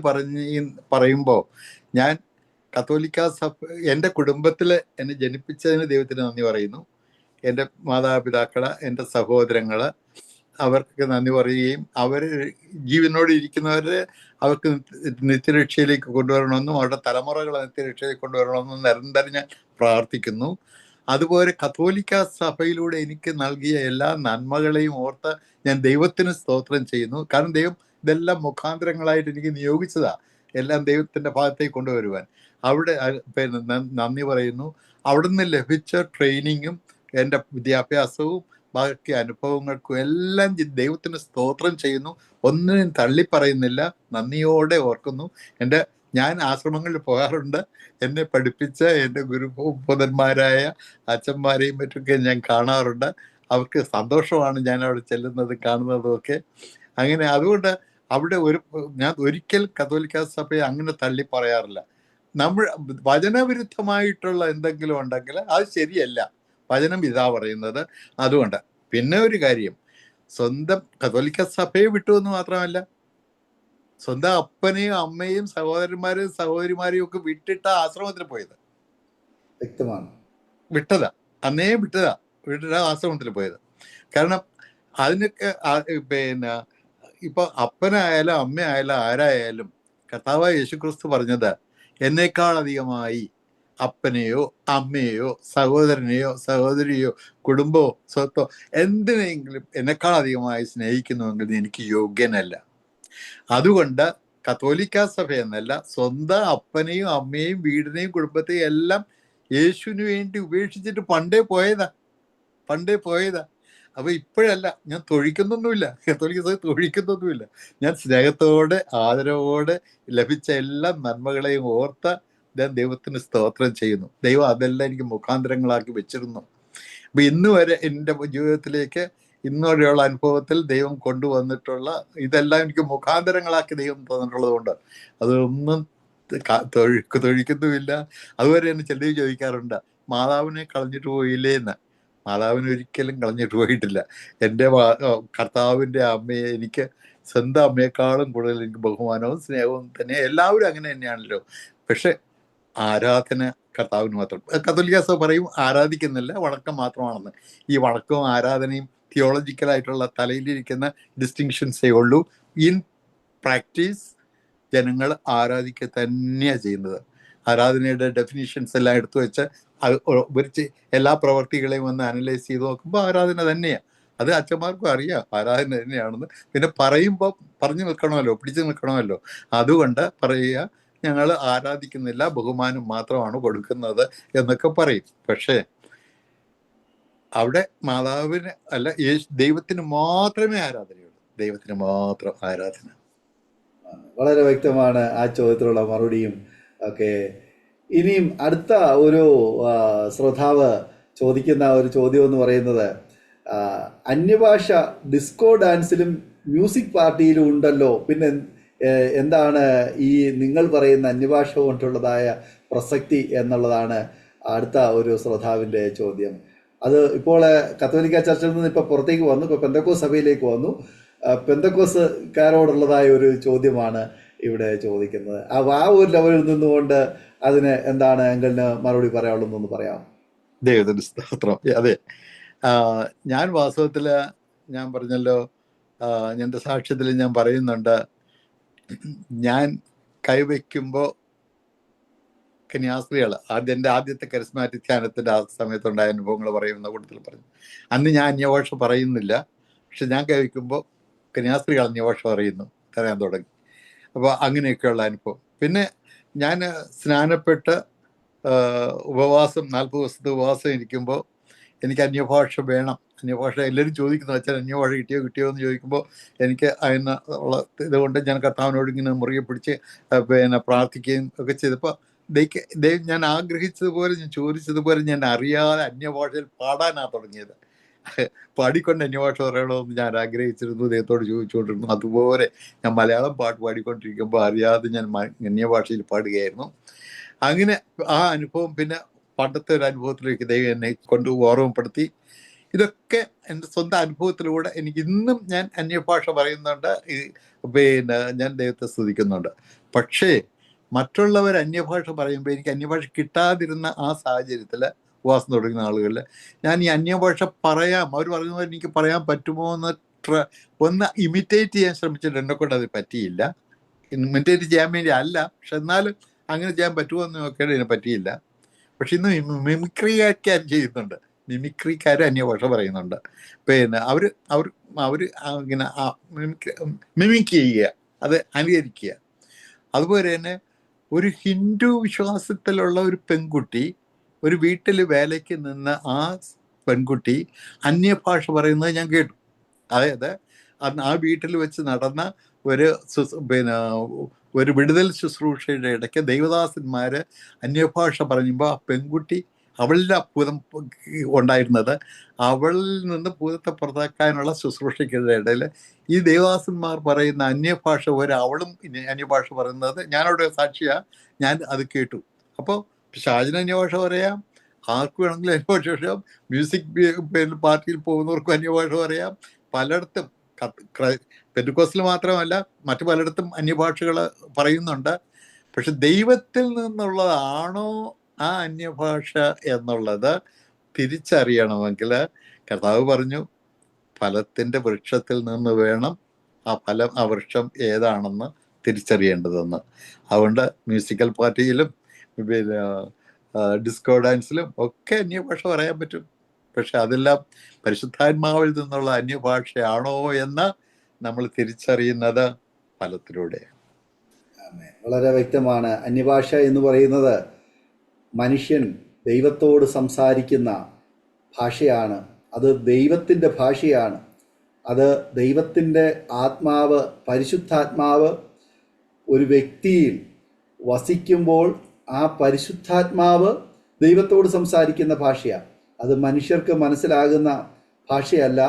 പറയുമ്പോൾ ഞാൻ കത്തോലിക്ക സഭ, എൻ്റെ കുടുംബത്തിൽ എന്നെ ജനിപ്പിച്ചതിന് ദൈവത്തിന് നന്ദി പറയുന്നു. എൻ്റെ മാതാപിതാക്കള്, എൻ്റെ സഹോദരങ്ങള്, അവർക്ക് നന്ദി പറയുകയും അവർ ജീവനോട് ഇരിക്കുന്നവരെ അവർക്ക് നിത്യരക്ഷയിലേക്ക് കൊണ്ടുവരണമെന്നും അവരുടെ തലമുറകളെ നിത്യരക്ഷയിലേക്ക് കൊണ്ടുവരണമെന്നും നിരന്തരം ഞാൻ പ്രാർത്ഥിക്കുന്നു. അതുപോലെ കത്തോലിക്ക സഭയിലൂടെ എനിക്ക് നൽകിയ എല്ലാ നന്മകളെയും ഓർത്ത് ഞാൻ ദൈവത്തിന് സ്തോത്രം ചെയ്യുന്നു. കാരണം ദൈവം ഇതെല്ലാം മുഖാന്തരങ്ങളായിട്ട് എനിക്ക് നിയോഗിച്ചതാ, എല്ലാം ദൈവത്തിൻ്റെ ഭാഗത്തേക്ക് കൊണ്ടുവരുവാൻ. അവിടെ നന്ദി പറയുന്നു. അവിടുന്ന് ലഭിച്ച ട്രെയിനിങ്ങും എൻ്റെ വിദ്യാഭ്യാസവും ബാക്കി അനുഭവങ്ങൾക്കും എല്ലാം ദൈവത്തിന് സ്തോത്രം ചെയ്യുന്നു. ഒന്നിനും തള്ളിപ്പറയുന്നില്ല, നന്ദിയോടെ ഓർക്കുന്നു. ഞാൻ ആശ്രമങ്ങളിൽ പോകാറുണ്ട്. എന്നെ പഠിപ്പിച്ച എൻ്റെ ഗുരുബോധന്മാരായ അച്ഛന്മാരെയും മറ്റൊക്കെ ഞാൻ കാണാറുണ്ട്. അവർക്ക് സന്തോഷമാണ് ഞാൻ അവിടെ ചെല്ലുന്നതും കാണുന്നതും ഒക്കെ. അങ്ങനെ അതുകൊണ്ട് അവിടെ ഞാൻ ഒരിക്കൽ കത്തോലിക്ക സഭയെ അങ്ങനെ തള്ളി പറയാറില്ല. നമ്മൾ വചനവിരുദ്ധമായിട്ടുള്ള എന്തെങ്കിലും ഉണ്ടെങ്കിൽ അത് ശരിയല്ല, വചനം ഇതാ പറയുന്നത്. അതുകൊണ്ട് പിന്നെ ഒരു കാര്യം, സ്വന്തം കത്തോലിക്ക സഭയെ വിട്ടു എന്ന് മാത്രമല്ല, സ്വന്തം അപ്പനെയും അമ്മയും സഹോദരന്മാരെയും സഹോദരിമാരെയും ഒക്കെ വിട്ടിട്ട ആശ്രമത്തിൽ പോയത്. വ്യക്തമാണ്, വിട്ടതാ ആശ്രമത്തിൽ പോയത്. കാരണം അതിനൊക്കെ ഇപ്പൊ അപ്പനായാലും അമ്മയായാലും ആരായാലും കർത്താവായ യേശുക്രിസ്തു പറഞ്ഞത്, എന്നേക്കാൾ അധികമായി അപ്പനെയോ അമ്മയെയോ സഹോദരനെയോ സഹോദരിയോ കുടുംബമോ സ്വത്തോ എന്തിനെങ്കിലും എന്നെക്കാൾ അധികമായി സ്നേഹിക്കുന്നുവെങ്കിൽ എനിക്ക് യോഗ്യനല്ല. അതുകൊണ്ട് കത്തോലിക്ക സഭ എന്നല്ല, സ്വന്തം അപ്പനെയും അമ്മയെയും വീടിനെയും കുടുംബത്തെയും എല്ലാം യേശുവിന് വേണ്ടി ഉപേക്ഷിച്ചിട്ട് പണ്ടേ പോയതാ. അപ്പൊ ഇപ്പോഴല്ല, ഞാൻ തൊഴിക്കുന്നൊന്നുമില്ല, കത്തോലിക്ക സഭ തൊഴിക്കുന്നൊന്നുമില്ല. ഞാൻ സ്നേഹത്തോടെ ആദരവോടെ ലഭിച്ച എല്ലാ നന്മകളെയും ഓർത്ത ഞാൻ ദൈവത്തിന് സ്തോത്രം ചെയ്യുന്നു. ദൈവം അതെല്ലാം എനിക്ക് മുഖാന്തരങ്ങളാക്കി വെച്ചിരുന്നു. അപ്പൊ ഇന്ന് വരെ എൻ്റെ ജീവിതത്തിലേക്ക് ഇന്നുവരെയുള്ള അനുഭവത്തിൽ ദൈവം കൊണ്ടുവന്നിട്ടുള്ള ഇതെല്ലാം എനിക്ക് മുഖാന്തരങ്ങളാക്കി ദൈവം തന്നിട്ടുള്ളത് കൊണ്ട് അതൊന്നും തൊഴിക്കുന്നുമില്ല. അതുവരെ എന്നെ ചിലർ ചോദിക്കാറുണ്ട്, മാതാവിനെ കളഞ്ഞിട്ട് പോയില്ലേ എന്ന്. മാതാവിനെ ഒരിക്കലും കളഞ്ഞിട്ട് പോയിട്ടില്ല. എൻ്റെ കർത്താവിൻ്റെ അമ്മയെ എനിക്ക് സ്വന്തം അമ്മയെക്കാളും കൂടുതൽ എനിക്ക് ബഹുമാനവും സ്നേഹവും തന്നെ. എല്ലാവരും അങ്ങനെ തന്നെയാണല്ലോ. പക്ഷെ ആരാധന കർത്താവിന് മാത്രം. കത്തോലിക്ക സഭ പറയും ആരാധിക്കുന്നില്ല, വണക്കം മാത്രമാണെന്ന്. ഈ വണക്കവും ആരാധനയും തിയോളജിക്കലായിട്ടുള്ള തലയിലിരിക്കുന്ന ഡിസ്റ്റിങ്ഷൻസേ ഉള്ളൂ. ഇൻ പ്രാക്ടീസ് ജനങ്ങൾ ആരാധിക്കുക തന്നെയാണ് ചെയ്യുന്നത്. ആരാധനയുടെ ഡെഫിനിഷൻസ് എല്ലാം എടുത്തു വെച്ച് എല്ലാ പ്രവർത്തികളെയും ഒന്ന് അനലൈസ് ചെയ്ത് നോക്കുമ്പോൾ ആരാധന തന്നെയാണ്. അത് അച്ഛന്മാർക്കും അറിയാം ആരാധന തന്നെയാണെന്ന്. പിന്നെ പറയുമ്പോൾ പറഞ്ഞു നിൽക്കണമല്ലോ, പിടിച്ചു നിൽക്കണമല്ലോ. അതുകൊണ്ട് പറയുക, ഞങ്ങൾ ആരാധിക്കുന്നില്ല, ബഹുമാനം മാത്രമാണ് കൊടുക്കുന്നത് എന്നൊക്കെ പറയും. പക്ഷേ അവിടെ മാതാവിന് അല്ല, ദൈവത്തിന് മാത്രമേ ആരാധനയുള്ളൂ. ദൈവത്തിന് മാത്രം ആരാധന. വളരെ വ്യക്തമാണ് ആ ചോദ്യത്തിലുള്ള മറുപടിയും ഒക്കെ. ഇനിയും അടുത്ത ഒരു ശ്രോതാവ് ചോദിക്കുന്ന ഒരു ചോദ്യം എന്ന് പറയുന്നത്, അന്യഭാഷ ഡിസ്കോ ഡാൻസിലും മ്യൂസിക് പാർട്ടിയിലും ഉണ്ടല്ലോ, പിന്നെ എന്താണ് ഈ നിങ്ങൾ പറയുന്ന അന്യഭാഷ കൊണ്ടുള്ളതായ പ്രസക്തി എന്നുള്ളതാണ് അടുത്ത ഒരു ശ്രോതാവിൻ്റെ ചോദ്യം. അത് ഇപ്പോൾ കത്തോലിക്ക ചർച്ചിൽ നിന്ന് ഇപ്പോൾ പുറത്തേക്ക് വന്നു, ഇപ്പോൾ പെന്തക്കോസ് സഭയിലേക്ക് വന്നു. പെന്തക്കോസുകാരോടുള്ളതായ ഒരു ചോദ്യമാണ് ഇവിടെ ചോദിക്കുന്നത്. ആ ഒരു ലെവലിൽ നിന്നുകൊണ്ട് അതിന് എന്താണ് എങ്കിലിന് മറുപടി പറയാനുള്ളതെന്ന് പറയാം. ദൈവത്തിന്റെ സ്തോത്രം. അതെ, ഞാൻ വാസ്തവത്തിൽ ഞാൻ പറഞ്ഞല്ലോ, എൻ്റെ സാക്ഷ്യത്തിൽ ഞാൻ പറയുന്നുണ്ട്, ഞാൻ കൈവയ്ക്കുമ്പോൾ കന്യാസ്ത്രീകൾ എൻ്റെ ആദ്യത്തെ കരിസ്മാറ്റിക് ധ്യാനത്തിൻ്റെ ആ സമയത്തുണ്ടായ അനുഭവങ്ങൾ പറയുന്ന കൂട്ടത്തിൽ പറഞ്ഞു. അന്ന് ഞാൻ അന്യഭാഷ പറയുന്നില്ല, പക്ഷെ ഞാൻ കൈവയ്ക്കുമ്പോൾ കന്യാസ്ത്രീകൾ അന്യഭാഷ പറയാൻ തുടങ്ങി. അപ്പോൾ അങ്ങനെയൊക്കെയുള്ള അനുഭവം. പിന്നെ ഞാൻ സ്നാനപ്പെട്ട് ഉപവാസം 40 ദിവസത്തെ ഉപവാസം ഇരിക്കുമ്പോൾ എനിക്ക് അന്യഭാഷ വേണം. അന്യഭാഷ എല്ലാവരും ചോദിക്കുന്നു, അച്ഛൻ അന്യഭാഷ കിട്ടിയോ എന്ന് ചോദിക്കുമ്പോൾ എനിക്ക് അതിന് ഉള്ള ഇതുകൊണ്ട് ഞാൻ കർത്താവിനോട് ഇങ്ങനെ മുറുകെ പിടിച്ച് പ്രാർത്ഥിക്കുകയും ഒക്കെ ചെയ്തപ്പോൾ ദൈവം ഞാൻ ആഗ്രഹിച്ചതുപോലെ, ഞാൻ ചോദിച്ചതുപോലെ ഞാൻ അറിയാതെ അന്യഭാഷയിൽ പാടാനാണ് തുടങ്ങിയത്. പാടിക്കൊണ്ട് അന്യഭാഷ പറയണമെന്ന് ഞാൻ ആഗ്രഹിച്ചിരുന്നു, ദൈവത്തോട് ചോദിച്ചുകൊണ്ടിരുന്നു. അതുപോലെ ഞാൻ മലയാളം പാട്ട് പാടിക്കൊണ്ടിരിക്കുമ്പോൾ അറിയാതെ ഞാൻ അന്യഭാഷയിൽ പാടുകയായിരുന്നു. അങ്ങനെ ആ അനുഭവം പിന്നെ പണ്ടത്തെ ഒരു അനുഭവത്തിലേക്ക് ദൈവം എന്നെ കൊണ്ട് ഓർമ്മപ്പെടുത്തി. ഇതൊക്കെ എൻ്റെ സ്വന്തം അനുഭവത്തിലൂടെ എനിക്ക് ഇന്നും ഞാൻ അന്യഭാഷ പറയുന്നുണ്ട്, ഞാൻ ദൈവത്തെ സ്തുതിക്കുന്നുണ്ട്. പക്ഷേ മറ്റുള്ളവർ അന്യഭാഷ പറയുമ്പോൾ എനിക്ക് അന്യഭാഷ കിട്ടാതിരുന്ന ആ സാഹചര്യത്തിൽ, ഉപവാസം തുടങ്ങുന്ന ആളുകളിൽ ഞാൻ ഈ അന്യഭാഷ പറയാം, അവർ പറയുന്നത് എനിക്ക് പറയാൻ പറ്റുമോ എന്ന് ഒന്ന് ഇമിറ്റേറ്റ് ചെയ്യാൻ ശ്രമിച്ചിട്ട് എന്നെ കൊണ്ട് അത് പറ്റിയില്ല. ഇമിറ്റേറ്റ് ചെയ്യാൻ വേണ്ടി അല്ല, പക്ഷെ എന്നാലും അങ്ങനെ ചെയ്യാൻ പറ്റുമോ എന്ന് നോക്കിയാൽ ഇതിനെ പറ്റിയില്ല. പക്ഷെ ഇന്ന് മിമിക്രിക്കാർ ചെയ്യുന്നുണ്ട്, മിമിക്രിക്കാർ അന്യഭാഷ പറയുന്നുണ്ട്. പിന്നെ അവർ ഇങ്ങനെ മിമിക് ചെയ്യുക, അത് അനുകരിക്കുക. അതുപോലെ തന്നെ ഒരു ഹിന്ദു വിശ്വാസത്തിലുള്ള ഒരു പെൺകുട്ടി, ഒരു വീട്ടിൽ വേലയ്ക്ക് നിന്ന് ആ പെൺകുട്ടി അന്യഭാഷ പറയുന്നത് ഞാൻ കേട്ടു. അതായത് ആ വീട്ടിൽ വെച്ച് നടന്ന ഒരു വിടുതൽ ശുശ്രൂഷയുടെ ഇടയ്ക്ക് ദൈവദാസന്മാര് അന്യഭാഷ പറയുമ്പോൾ ആ പെൺകുട്ടി, അവളുടെ ഭൂതം ഉണ്ടായിരുന്നത്, അവളിൽ നിന്ന് ഭൂതത്തെ പുറത്താക്കാനുള്ള ശുശ്രൂഷയ്ക്കുള്ള ഇടയിൽ ഈ ദേവദാസന്മാർ പറയുന്ന അന്യഭാഷ അവളും അന്യഭാഷ പറയുന്നത് ഞാനവിടെ സാക്ഷിയാ, ഞാൻ അത് കേട്ടു. അപ്പോൾ ഷാജിന് അന്യഭാഷ പറയാം, ആർക്ക് വേണമെങ്കിലും അന്യഭാഷ പറയാം, മ്യൂസിക് പാർട്ടിയിൽ പോകുന്നവർക്കും അന്യഭാഷ പറയാം. പലയിടത്തും പെന്തിക്കോസ്തിൽ മാത്രമല്ല മറ്റു പലയിടത്തും അന്യഭാഷകൾ പറയുന്നുണ്ട്. പക്ഷെ ദൈവത്തിൽ നിന്നുള്ളതാണോ ആ അന്യഭാഷ എന്നുള്ളത് തിരിച്ചറിയണമെങ്കിൽ കർത്താവ് പറഞ്ഞു, ഫലത്തിൻ്റെ വൃക്ഷത്തിൽ നിന്ന് വേണം ആ വൃക്ഷം ഏതാണെന്ന് തിരിച്ചറിയേണ്ടതെന്ന്. അതുകൊണ്ട് മ്യൂസിക്കൽ പാർട്ടിയിലും പിന്നെ ഡിസ്കോ ഡാൻസിലും ഒക്കെ അന്യഭാഷ പറയാൻ പറ്റും. പക്ഷെ അതെല്ലാം പരിശുദ്ധാത്മാവിൽ നിന്നുള്ള അന്യഭാഷയാണോ എന്ന് നമ്മൾ തിരിച്ചറിയുന്നത് ഫലത്തിലൂടെ. വളരെ വ്യക്തമാണ്. അന്യഭാഷ എന്ന് പറയുന്നത് മനുഷ്യൻ ദൈവത്തോട് സംസാരിക്കുന്ന ഭാഷയാണ്. അത് ദൈവത്തിൻ്റെ ഭാഷയാണ്. അത് ദൈവത്തിൻ്റെ ആത്മാവ്, പരിശുദ്ധാത്മാവ് ഒരു വ്യക്തിയിൽ വസിക്കുമ്പോൾ ആ പരിശുദ്ധാത്മാവ് ദൈവത്തോട് സംസാരിക്കുന്ന ഭാഷയാണ്. അത് മനുഷ്യർക്ക് മനസ്സിലാകുന്ന ഭാഷയല്ല,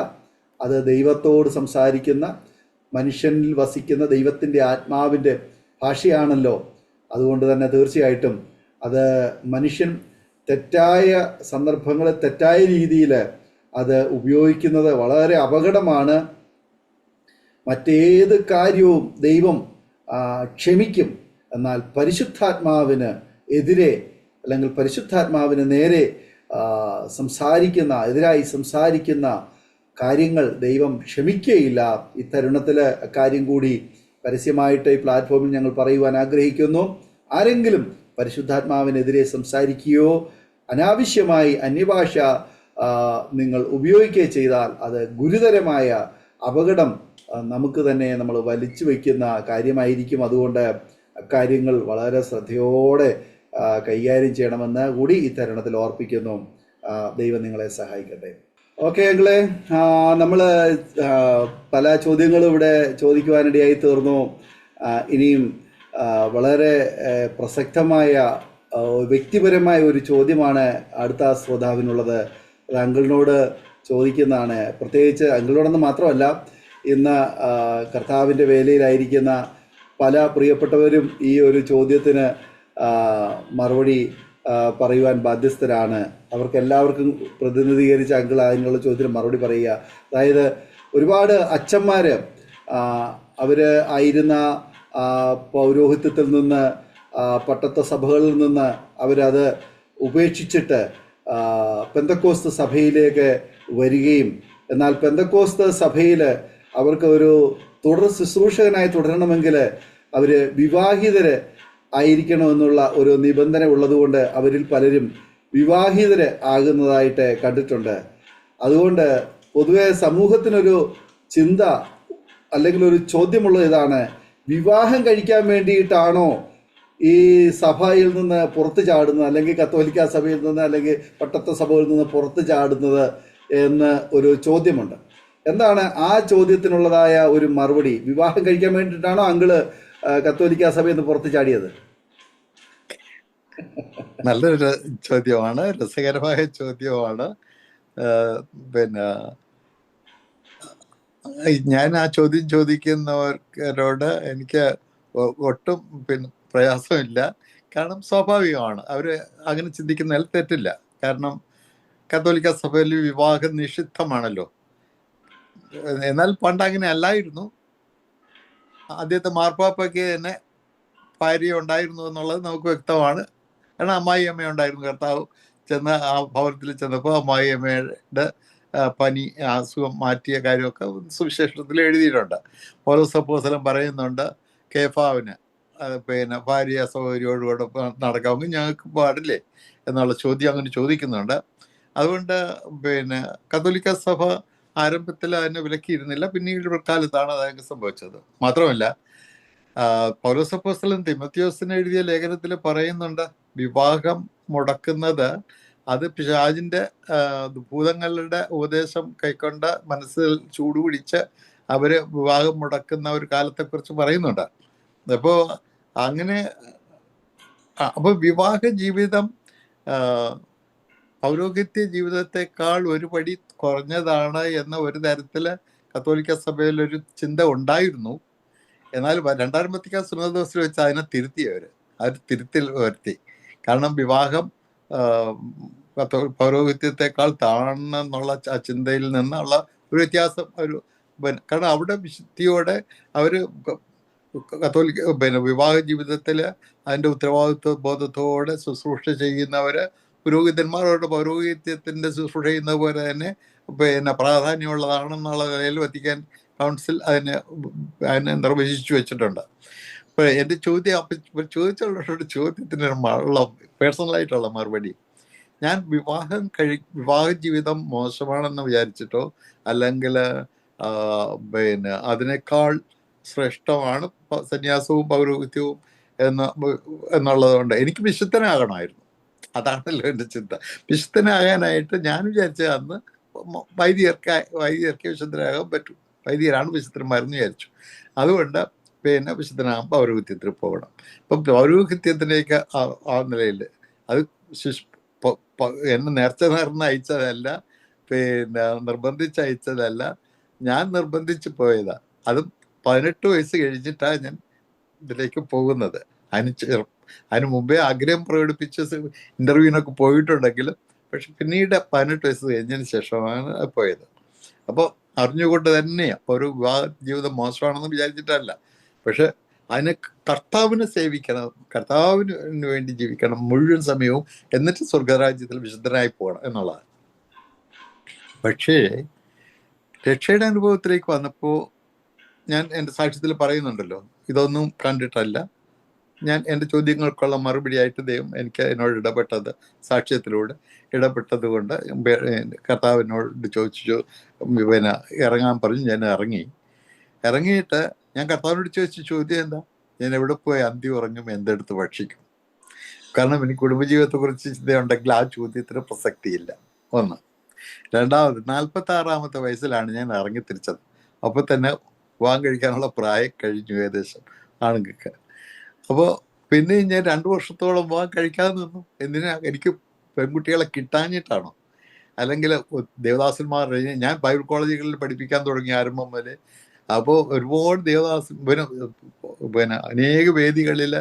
അത് ദൈവത്തോട് സംസാരിക്കുന്ന, മനുഷ്യനിൽ വസിക്കുന്ന ദൈവത്തിൻ്റെ ആത്മാവിൻ്റെ ഭാഷയാണല്ലോ. അതുകൊണ്ട് തന്നെ തീർച്ചയായിട്ടും അത് മനുഷ്യൻ തെറ്റായ സന്ദർഭങ്ങളിൽ തെറ്റായ രീതിയിൽ അത് ഉപയോഗിക്കുന്നത് വളരെ അപകടമാണ്. മറ്റേത് കാര്യവും ദൈവം ക്ഷമിക്കും, എന്നാൽ പരിശുദ്ധാത്മാവിന് എതിരെ അല്ലെങ്കിൽ പരിശുദ്ധാത്മാവിന് നേരെ എതിരായി സംസാരിക്കുന്ന കാര്യങ്ങൾ ദൈവം ക്ഷമിക്കുകയില്ല. ഈ തരുണത്തിൽ കാര്യം കൂടി പരസ്യമായിട്ട് ഈ പ്ലാറ്റ്ഫോമിൽ ഞങ്ങൾ പറയുവാൻ ആഗ്രഹിക്കുന്നു. ആരെങ്കിലും പരിശുദ്ധാത്മാവിനെതിരെ സംസാരിക്കുകയോ അനാവശ്യമായി അന്യഭാഷ നിങ്ങൾ ഉപയോഗിക്കുകയോ ചെയ്താൽ അത് ഗുരുതരമായ അപകടം നമുക്ക് തന്നെ നമ്മൾ വലിച്ചു വയ്ക്കുന്ന കാര്യമായിരിക്കും. അതുകൊണ്ട് കാര്യങ്ങൾ വളരെ ശ്രദ്ധയോടെ കൈകാര്യം ചെയ്യണമെന്ന് കൂടി ഈ തരുണത്തിൽ ഓർപ്പിക്കുന്നു. ദൈവം നിങ്ങളെ സഹായിക്കട്ടെ. ഓക്കെ അങ്കിളെ, നമ്മൾ പല ചോദ്യങ്ങളും ഇവിടെ ചോദിക്കുവാനിടയായി തീർന്നു. ഇനിയും വളരെ പ്രസക്തമായ വ്യക്തിപരമായ ഒരു ചോദ്യമാണ് അടുത്ത ശ്രോതാവിനുള്ളത്. അത് അങ്കിളിനോട് ചോദിക്കുന്നതാണ്. പ്രത്യേകിച്ച് അങ്കിളിനോടൊന്ന് മാത്രമല്ല, ഇന്ന് കർത്താവിൻ്റെ വേലയിലായിരിക്കുന്ന പല പ്രിയപ്പെട്ടവരും ഈ ഒരു ചോദ്യത്തിന് മറുപടി പറയുവാൻ ബാധ്യസ്ഥരാണ്. അവർക്ക് എല്ലാവർക്കും പ്രതിനിധീകരിച്ച് അങ്കിൾ അതിനുള്ള ചോദ്യത്തിന് മറുപടി പറയുക. അതായത് ഒരുപാട് അച്ഛന്മാർ അവർ ആയിരുന്ന പൗരോഹിത്യത്തിൽ നിന്ന്, പട്ടത്ത സഭകളിൽ നിന്ന് അവരത് ഉപേക്ഷിച്ചിട്ട് പെന്തക്കോസ്ത് സഭയിലേക്ക് വരികയും, എന്നാൽ പെന്തക്കോസ്ത് സഭയിൽ അവർക്ക് ഒരു തുടർ ശുശ്രൂഷകനായി തുടരണമെങ്കിൽ അവർ വിവാഹിതര് ആയിരിക്കണമെന്നുള്ള ഒരു നിബന്ധന ഉള്ളതുകൊണ്ട് അവരിൽ പലരും വിവാഹിതര് ആകുന്നതായിട്ട് കണ്ടിട്ടുണ്ട്. അതുകൊണ്ട് പൊതുവെ സമൂഹത്തിനൊരു ചിന്ത അല്ലെങ്കിൽ ഒരു ചോദ്യമുള്ളത് ഇതാണ്: വിവാഹം കഴിക്കാൻ വേണ്ടിയിട്ടാണോ ഈ സഭയിൽ നിന്ന് പുറത്തു ചാടുന്നത്, അല്ലെങ്കിൽ കത്തോലിക്ക സഭയിൽ നിന്ന് അല്ലെങ്കിൽ പട്ടത്ത സഭയിൽ നിന്ന് പുറത്തു ചാടുന്നത് എന്ന് ഒരു ചോദ്യമുണ്ട്. എന്താണ് ആ ചോദ്യത്തിനുള്ളതായ ഒരു മറുപടി? വിവാഹം കഴിക്കാൻ വേണ്ടിയിട്ടാണോ അങ്കിള് കത്തോലിക്ക സഭയിൽ നിന്ന് പുറത്തു ചാടിയത്? നല്ലൊരു ചോദ്യമാണ്, രസകരമായ ചോദ്യമാണ്. പിന്നെ ഞാൻ ആ ചോദ്യം ചോദിക്കുന്നവരോട് എനിക്ക് ഒട്ടും പ്രയാസമില്ല. കാരണം സ്വാഭാവികമാണ്, അവർ അങ്ങനെ ചിന്തിക്കുന്നതിൽ തെറ്റില്ല. കാരണം കത്തോലിക്ക സഭയിൽ വിവാഹം നിഷിദ്ധമാണല്ലോ. എന്നാൽ പണ്ട് അങ്ങനെ അല്ലായിരുന്നു. ആദ്യത്തെ മാർപ്പാപ്പയ്ക്ക് തന്നെ ഭാര്യ ഉണ്ടായിരുന്നു എന്നുള്ളത് നമുക്ക് വ്യക്തമാണ്. കാരണം അമ്മായി അമ്മ ഉണ്ടായിരുന്നു. കർത്താവ് ചെന്ന് ആ ഭവനത്തിൽ ചെന്നപ്പോൾ അമ്മായി അമ്മയുടെ പനി അസുഖം മാറ്റിയ കാര്യമൊക്കെ സുവിശേഷത്തിൽ എഴുതിയിട്ടുണ്ട്. പൗലോസ് അപ്പോസ്തലൻ പറയുന്നുണ്ട്, കേഫാവിന് ഭാര്യ സഹോദരിയോടുകൂടെ നടക്കാമെങ്കിൽ ഞങ്ങൾക്ക് പാടില്ലേ എന്നുള്ള ചോദ്യം അങ്ങനെ ചോദിക്കുന്നുണ്ട്. അതുകൊണ്ട് കത്തോലിക്ക സഭ ആരംഭത്തിൽ അതിനെ വിലക്കിയിരുന്നില്ല. പിന്നീട് കാലത്താണ് അതൊക്കെ സംഭവിച്ചത്. മാത്രമല്ല, പൗലോസ് അപ്പോസ്തലൻ തിമോത്തിയോസിന് എഴുതിയ ലേഖനത്തിൽ പറയുന്നുണ്ട്, വിവാഹം മുടക്കുന്നത് അത് പിശാചിന്റെ ഭൂതങ്ങളുടെ ഉപദേശം കൈക്കൊണ്ട് മനസ്സിൽ ചൂടുപിടിച്ച് അവര് വിവാഹം മുടക്കുന്ന ഒരു കാലത്തെക്കുറിച്ച് പറയുന്നുണ്ട്. അപ്പോ അങ്ങനെ അപ്പൊ വിവാഹ ജീവിതം പൗരോഹിത്യ ജീവിതത്തെക്കാൾ ഒരു പടി കുറഞ്ഞതാണ് എന്ന ഒരു തരത്തില് കത്തോലിക്ക സഭയിൽ ഒരു ചിന്ത ഉണ്ടായിരുന്നു. എന്നാൽ രണ്ടാം വത്തിക്കാൻ സുന്നതദോസിൽ വെച്ച് അതിനെ തിരുത്തി അവർ തിരുത്തിൽ വരുത്തി. കാരണം വിവാഹം പൗരോഹിത്യത്തെക്കാൾ താണെന്നുള്ള ആ ചിന്തയിൽ നിന്നുള്ള ഒരു വ്യത്യാസം കാരണം അവിടെ വിശുദ്ധിയോടെ അവര് കത്തോലിക്ക വിവാഹ ജീവിതത്തിൽ അതിൻ്റെ ഉത്തരവാദിത്വ ബോധത്തോടെ ശുശ്രൂഷ ചെയ്യുന്നവര് പുരോഹിതന്മാരോട് പൗരോഹിത്യത്തിന്റെ ശുശ്രൂഷ ചെയ്യുന്നത് പോലെ തന്നെ പ്രാധാന്യമുള്ളതാണെന്നുള്ള നിലയിൽ വത്തിക്കാൻ കൗൺസിൽ അതിനെ നിർവചിച്ചു വെച്ചിട്ടുണ്ട്. അപ്പൊ എൻ്റെ ചോദിച്ചുള്ള ചോദ്യത്തിന് പേഴ്സണലായിട്ടുള്ള മറുപടി, ഞാൻ വിവാഹ ജീവിതം മോശമാണെന്ന് വിചാരിച്ചിട്ടോ അല്ലെങ്കിൽ അതിനേക്കാൾ ശ്രേഷ്ഠമാണ് സന്യാസവും പൗരോഹിത്യവും എന്നുള്ളതുകൊണ്ട് എനിക്ക് വിശുദ്ധനാകണമായിരുന്നു. അതാണല്ലോ എൻ്റെ ചിന്ത. വിശുദ്ധനാകാനായിട്ട് ഞാൻ വിചാരിച്ച അന്ന് വൈദികർക്ക് വിശുദ്ധരാകാൻ പറ്റും. വൈദികരാണ് വിശുദ്ധന്മാരെന്ന് വിചാരിച്ചു. അതുകൊണ്ട് വിശുദ്ധനാകാൻ പൗരോഹിത്യത്തിൽ പോകണം. ഇപ്പം പൗരോഹിത്യത്തിലേക്ക് ആ നിലയിൽ അത് എന്നെ നേർച്ച നേർന്ന് അയച്ചതല്ല, നിർബന്ധിച്ച് അയച്ചതല്ല, ഞാൻ നിർബന്ധിച്ച് പോയതാ. അതും 18 വയസ്സ് കഴിഞ്ഞിട്ടാണ് ഞാൻ ഇതിലേക്ക് പോകുന്നത്. അതിന് മുമ്പേ ആഗ്രഹം പ്രകടിപ്പിച്ച് ഇന്റർവ്യൂവിനൊക്കെ പോയിട്ടുണ്ടെങ്കിലും പക്ഷെ പിന്നീട് 18 വയസ്സ് കഴിഞ്ഞതിന് ശേഷമാണ് പോയത്. അപ്പോൾ അറിഞ്ഞുകൊണ്ട് തന്നെയാണ്. ഒരു വിവാഹ ജീവിതം മോശമാണെന്ന് വിചാരിച്ചിട്ടല്ല, പക്ഷെ അതിന് കർത്താവിനെ സേവിക്കണം, കർത്താവിന് വേണ്ടി ജീവിക്കണം മുഴുവൻ സമയവും, എന്നിട്ട് സ്വർഗരാജ്യത്തിൽ വിശുദ്ധനായി പോകണം എന്നുള്ളതാണ്. പക്ഷേ രക്ഷയുടെ അനുഭവത്തിലേക്ക് വന്നപ്പോൾ ഞാൻ എൻ്റെ സാക്ഷ്യത്തിൽ പറയുന്നുണ്ടല്ലോ, ഇതൊന്നും കണ്ടിട്ടല്ല ഞാൻ എൻ്റെ ചോദ്യങ്ങൾക്കുള്ള മറുപടിയായിട്ട് ദൈവം എന്നോട് ഇടപെട്ടത്, സാക്ഷ്യത്തിലൂടെ ഇടപെട്ടത് കൊണ്ട് കർത്താവിനോട് ചോദിച്ചു, ഇറങ്ങാൻ പറഞ്ഞു. ഞാൻ ഇറങ്ങിയിട്ട് ഞാൻ കർത്താവിനോട് ചോദിച്ച ചോദ്യം എന്താ, ഞാൻ എവിടെ പോയി അന്തി ഉറങ്ങും, എന്തെടുത്ത് ഭക്ഷിക്കും? കാരണം എനിക്ക് കുടുംബജീവിതത്തെക്കുറിച്ച് ചിന്തയുണ്ടെങ്കിൽ ആ ചോദ്യത്തിന് പ്രസക്തിയില്ല. ഒന്ന്. രണ്ടാമത്, 46-ാമത്തെ വയസ്സിലാണ് ഞാൻ ഇറങ്ങി തിരിച്ചത്. അപ്പോൾ തന്നെ വിവാഹം കഴിക്കാനുള്ള പ്രായം കഴിഞ്ഞു ഏകദേശം ആണുങ്ങൾക്ക്. അപ്പോൾ പിന്നെ ഞാൻ 2 വർഷത്തോളം വിവാഹം കഴിക്കാതെ നിന്നു. എന്തിനാ? എനിക്ക് പെൺകുട്ടികളെ കിട്ടാഞ്ഞിട്ടാണോ? അല്ലെങ്കിൽ ദേവദാസന്മാർ, ഞാൻ ബൈബിൾ കോളേജുകളിൽ പഠിപ്പിക്കാൻ തുടങ്ങിയ ആരംഭം മുതൽ. അപ്പോൾ ഒരുപാട് ദേവദാസൻ പിന്നെ അനേക വേദികളിൽ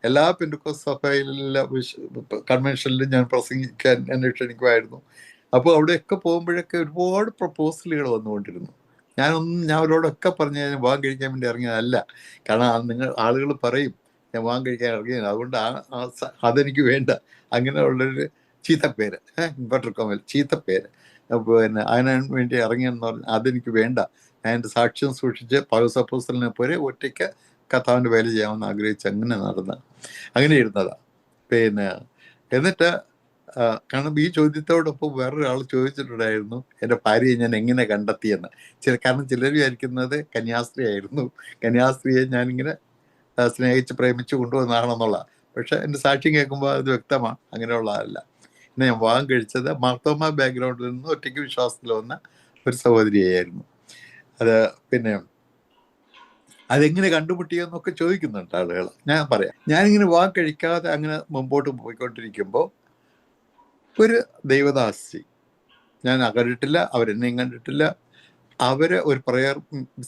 എല്ലാ പെന്തുക്കോസ്ത് സഭയിലെ കൺവെൻഷനിലും ഞാൻ പ്രസംഗിക്കാൻ എന്നെ ക്ഷണിക്കുമായിരുന്നു. അപ്പോൾ അവിടെയൊക്കെ പോകുമ്പോഴൊക്കെ ഒരുപാട് പ്രപ്പോസലുകൾ വന്നുകൊണ്ടിരുന്നു. ഞാൻ അവരോടൊക്കെ പറഞ്ഞ് ഞാൻ വിവാഹം കഴിക്കാൻ വേണ്ടി ഇറങ്ങിയതല്ല. കാരണം ആളുകൾ പറയും ഞാൻ വിവാഹം കഴിക്കാൻ ഇറങ്ങിയത്, അതുകൊണ്ട് അതെനിക്ക് വേണ്ട. അങ്ങനെയുള്ളൊരു ചീത്തപ്പേര്, ബട്ടർകോമൽ ചീത്തപ്പേര്, പിന്നെ അതിനു വേണ്ടി ഇറങ്ങിയെന്ന് പറഞ്ഞാൽ അതെനിക്ക് വേണ്ട. ഞാൻ എൻ്റെ സാക്ഷ്യം സൂക്ഷിച്ച് പൗലോസ് അപ്പോസ്തലനെ പോലെ ഒറ്റയ്ക്ക് കർത്താവിൻ്റെ വേല ചെയ്യാമെന്ന് ആഗ്രഹിച്ച് അങ്ങനെ ഇരുന്നതാ. പിന്നെ എന്നിട്ട് കാരണം ഈ ചോദ്യത്തോടൊപ്പം വേറൊരാൾ ചോദിച്ചിട്ടുണ്ടായിരുന്നു എൻ്റെ ഭാര്യയെ ഞാൻ എങ്ങനെ കണ്ടെത്തിയെന്ന്. കാരണം ചിലർ വിചാരിക്കുന്നത് കന്യാസ്ത്രീ ആയിരുന്നു, കന്യാസ്ത്രീയെ ഞാനിങ്ങനെ സ്നേഹിച്ച് പ്രേമിച്ച് കൊണ്ടുവന്നതാണെന്നുള്ള. പക്ഷെ എൻ്റെ സാക്ഷ്യം കേൾക്കുമ്പോൾ അത് വ്യക്തമാണ്, അങ്ങനെയുള്ള ആളല്ല. പിന്നെ ഞാൻ വിവാഹം കഴിച്ചത് മാർത്തോമ ബാക്ക്ഗ്രൗണ്ടിൽ നിന്ന് ഒറ്റയ്ക്ക് വിശ്വാസത്തിൽ വന്ന ഒരു സഹോദരിയായിരുന്നു. അത് പിന്നെ അതെങ്ങനെ കണ്ടുമുട്ടിയെന്നൊക്കെ ചോദിക്കുന്നുണ്ട് ആളുകൾ. ഞാൻ പറയാം. ഞാനിങ്ങനെ വിവാഹം കഴിക്കാതെ അങ്ങനെ മുമ്പോട്ട് പോയിക്കൊണ്ടിരിക്കുമ്പോൾ ഒരു ദൈവദാസി, ഞാൻ കണ്ടിട്ടില്ല, അവരെന്നെയും കണ്ടിട്ടില്ല, അവര് ഒരു പ്രയർ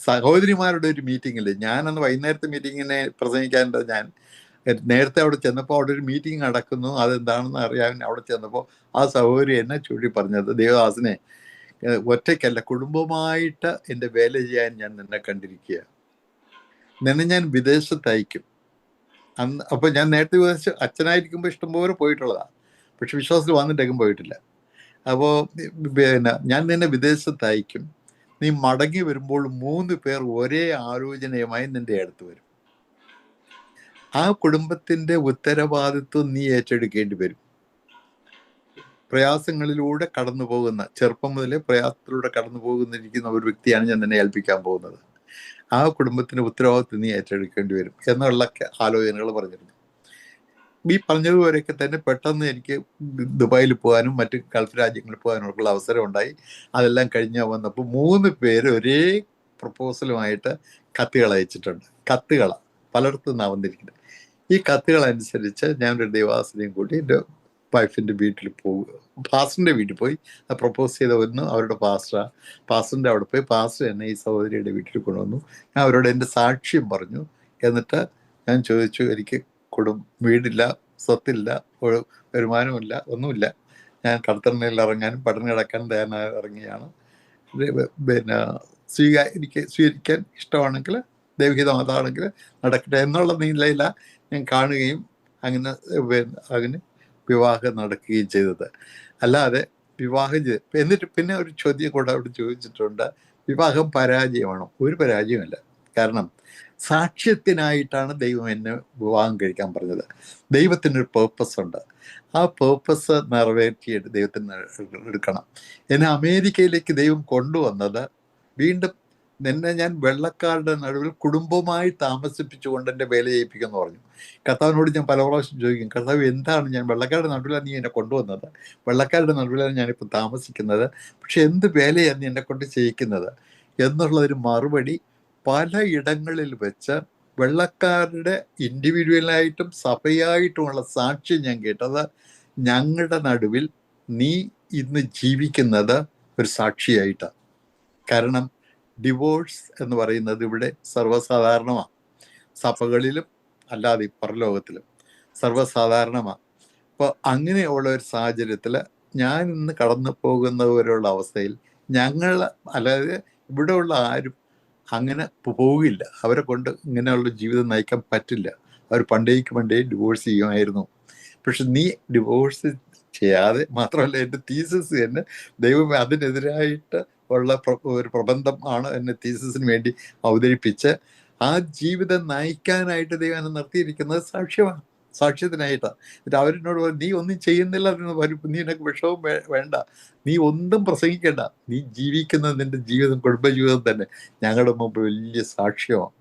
സഹോദരിമാരുടെ ഒരു മീറ്റിങ്ങിൽ, ഞാനന്ന് വൈകുന്നേരത്തെ മീറ്റിങ്ങിനെ പ്രസംഗിക്കാനുണ്ട്. ഞാൻ നേരത്തെ അവിടെ ചെന്നപ്പോൾ അവിടെ ഒരു മീറ്റിംഗ് നടക്കുന്നു, അതെന്താണെന്ന് അറിയാൻ അവിടെ ചെന്നപ്പോൾ ആ സഹോദരി എന്നെ ചൂണ്ടി പറഞ്ഞത്, ദേവദാസിനെ, ഒറ്റയ്ക്കല്ല കുടുംബമായിട്ട് എൻ്റെ വേല ചെയ്യാൻ ഞാൻ നിന്നെ കണ്ടിരിക്കുക, നിന്നെ ഞാൻ വിദേശത്തയക്കും. അപ്പോൾ ഞാൻ നേരത്തെ വിദേശിച്ച് അച്ഛനായിരിക്കുമ്പോൾ ഇഷ്ടംപോലെ പോയിട്ടുള്ളതാണ്, പക്ഷെ വിശ്വാസത്തിൽ വന്നിട്ടേക്കും പോയിട്ടില്ല. അപ്പോൾ പിന്നെ ഞാൻ നിന്നെ വിദേശത്തയക്കും, നീ മടങ്ങി വരുമ്പോൾ 3 പേർ ഒരേ ആലോചനയുമായി നിന്റെ അടുത്ത് വരും. ആ കുടുംബത്തിന്റെ ഉത്തരവാദിത്വം നീ ഏറ്റെടുക്കേണ്ടി വരും. പ്രയാസങ്ങളിലൂടെ കടന്നു പോകുന്ന, ചെറുപ്പം മുതലേ പ്രയാസത്തിലൂടെ കടന്നു പോകുന്നിരിക്കുന്ന ഒരു വ്യക്തിയാണ് ഞാൻ നിന്നെ ഏൽപ്പിക്കാൻ പോകുന്നത്. ആ കുടുംബത്തിന്റെ ഉത്തരവാദിത്വം നീ ഏറ്റെടുക്കേണ്ടി വരും എന്നുള്ള ആലോചനകൾ പറഞ്ഞിരുന്നു. ഈ പറഞ്ഞതുപോലെയൊക്കെ തന്നെ പെട്ടെന്ന് എനിക്ക് ദുബായിൽ പോകാനും മറ്റ് ഗൾഫ് രാജ്യങ്ങളിൽ പോകാനുള്ള അവസരം ഉണ്ടായി. അതെല്ലാം കഴിഞ്ഞ് വന്നപ്പോൾ 3 പേര് ഒരേ പ്രപ്പോസലുമായിട്ട് കത്തുകൾ അയച്ചിട്ടുണ്ട്. കത്തുകളാണ് പലയിടത്തും നിന്നാണ് വന്നിരിക്കുന്നത്. ഈ കത്തുകൾ അനുസരിച്ച് ഞാൻ ഒരു ദേവാസിനെയും കൂടി എൻ്റെ വൈഫിൻ്റെ വീട്ടിൽ പാസ്റ്ററിൻ്റെ വീട്ടിൽ പോയി പ്രപ്പോസ് ചെയ്ത് വന്നു. അവരുടെ പാസ്റ്ററിൻ്റെ അവിടെ പോയി പാസ്റ്റർ എന്നെ ഈ സഹോദരിയുടെ വീട്ടിൽ കൊണ്ടുവന്നു. ഞാൻ അവരോട് എൻ്റെ സാക്ഷ്യം പറഞ്ഞു. എന്നിട്ട് ഞാൻ ചോദിച്ചു, എനിക്ക് വീടില്ല, സ്വത്തില്ല, വരുമാനമില്ല, ഒന്നുമില്ല, ഞാൻ കടത്തണ്ണയിൽ ഇറങ്ങാനും പട്ടിണി കിടക്കാനും തയ്യാറായി ഇറങ്ങിയാണ്. പിന്നെ എനിക്ക് സ്വീകരിക്കാൻ ഇഷ്ടമാണെങ്കിൽ, ദൈവഹിതം അതാണെങ്കിൽ നടക്കട്ടെ എന്നുള്ള നിലയില ഞാൻ കാണുകയും അങ്ങനെ വിവാഹം നടക്കുകയും ചെയ്തത്. അല്ലാതെ വിവാഹം ചെയ്ത് എന്നിട്ട് പിന്നെ ഒരു ചോദ്യം കൂടെ അവിടെ ചോദിച്ചിട്ടുണ്ട്, വിവാഹം പരാജയമാണോ? ഒരു പരാജയമല്ല. കാരണം സാക്ഷ്യത്തിനായിട്ടാണ് ദൈവം എന്നെ വിവാഹം കഴിക്കാൻ പറഞ്ഞത്. ദൈവത്തിനൊരു പേർപ്പസ് ഉണ്ട്. ആ പേർപ്പസ് നിറവേറ്റിയിട്ട് ദൈവത്തിന് എടുക്കണം. എന്നെ അമേരിക്കയിലേക്ക് ദൈവം കൊണ്ടുവന്നത് വീണ്ടും നിന്നെ ഞാൻ വെള്ളക്കാരുടെ നടുവിൽ കുടുംബമായി താമസിപ്പിച്ചുകൊണ്ട് എൻ്റെ വേല ചെയ്യിപ്പിക്കുമെന്ന് പറഞ്ഞു. കർത്താവിനോട് ഞാൻ പല പ്രാവശ്യം ചോദിക്കും, കർത്താവ് എന്താണ്, ഞാൻ വെള്ളക്കാരുടെ നടുവിലാണ് നീ എന്നെ കൊണ്ടുവന്നത്, വെള്ളക്കാരുടെ നടുവിലാണ് ഞാനിപ്പോൾ താമസിക്കുന്നത്, പക്ഷെ എന്ത് വേലയാണ് നീ എന്നെ കൊണ്ട് ചെയ്യിക്കുന്നത് എന്നുള്ളൊരു മറുപടി പല ഇടങ്ങളിൽ വെച്ച് വെള്ളക്കാരുടെ ഇൻഡിവിജ്വലായിട്ടും സഭയായിട്ടുമുള്ള സാക്ഷ്യം ഞാൻ കേട്ടത്, ഞങ്ങളുടെ നടുവിൽ നീ ഇന്ന് ജീവിക്കുന്നത് ഒരു സാക്ഷിയായിട്ടാണ്. കാരണം ഡിവോഴ്സ് എന്ന് പറയുന്നത് ഇവിടെ സർവ്വസാധാരണമാണ്. സഭകളിലും അല്ലാതെ പരലോകത്തിലും സർവ്വസാധാരണമാണ്. അപ്പോൾ അങ്ങനെയുള്ള ഒരു സാഹചര്യത്തിൽ ഞാൻ ഇന്ന് കടന്നു പോകുന്നവരുള്ള അവസ്ഥയിൽ അല്ലാതെ ഇവിടെയുള്ള ആരും അങ്ങനെ പോകില്ല. അവരെ കൊണ്ട് ഇങ്ങനെയുള്ള ജീവിതം നയിക്കാൻ പറ്റില്ല. അവർ പണ്ടേ ഡിവോഴ്സ് ചെയ്യുമായിരുന്നു. പക്ഷെ നീ ഡിവോഴ്സ് ചെയ്യാതെ, മാത്രമല്ല എൻ്റെ തീസിസ് തന്നെ ദൈവം അതിനെതിരായിട്ട് ഉള്ള ഒരു പ്രബന്ധം ആണ് എന്നെ തീസിസിന് വേണ്ടി അവതരിപ്പിച്ച് ആ ജീവിതം നയിക്കാനായിട്ട് ദൈവം എന്നെ നിർത്തിയിരിക്കുന്നത് സാക്ഷ്യമാണ്, സാക്ഷ്യത്തിനായിട്ടാണ്. എന്നിട്ട് അവരെന്നോട് നീ ഒന്നും ചെയ്യുന്നില്ല, നീ എനിക്ക് വിഷമം വേണ്ട, നീ ഒന്നും പ്രസംഗിക്കേണ്ട, നീ ജീവിക്കുന്നത് നിന്റെ ജീവിതം കുടുംബജീവിതം തന്നെ ഞങ്ങളുടെ മുമ്പ് വലിയ സാക്ഷ്യമാണ്.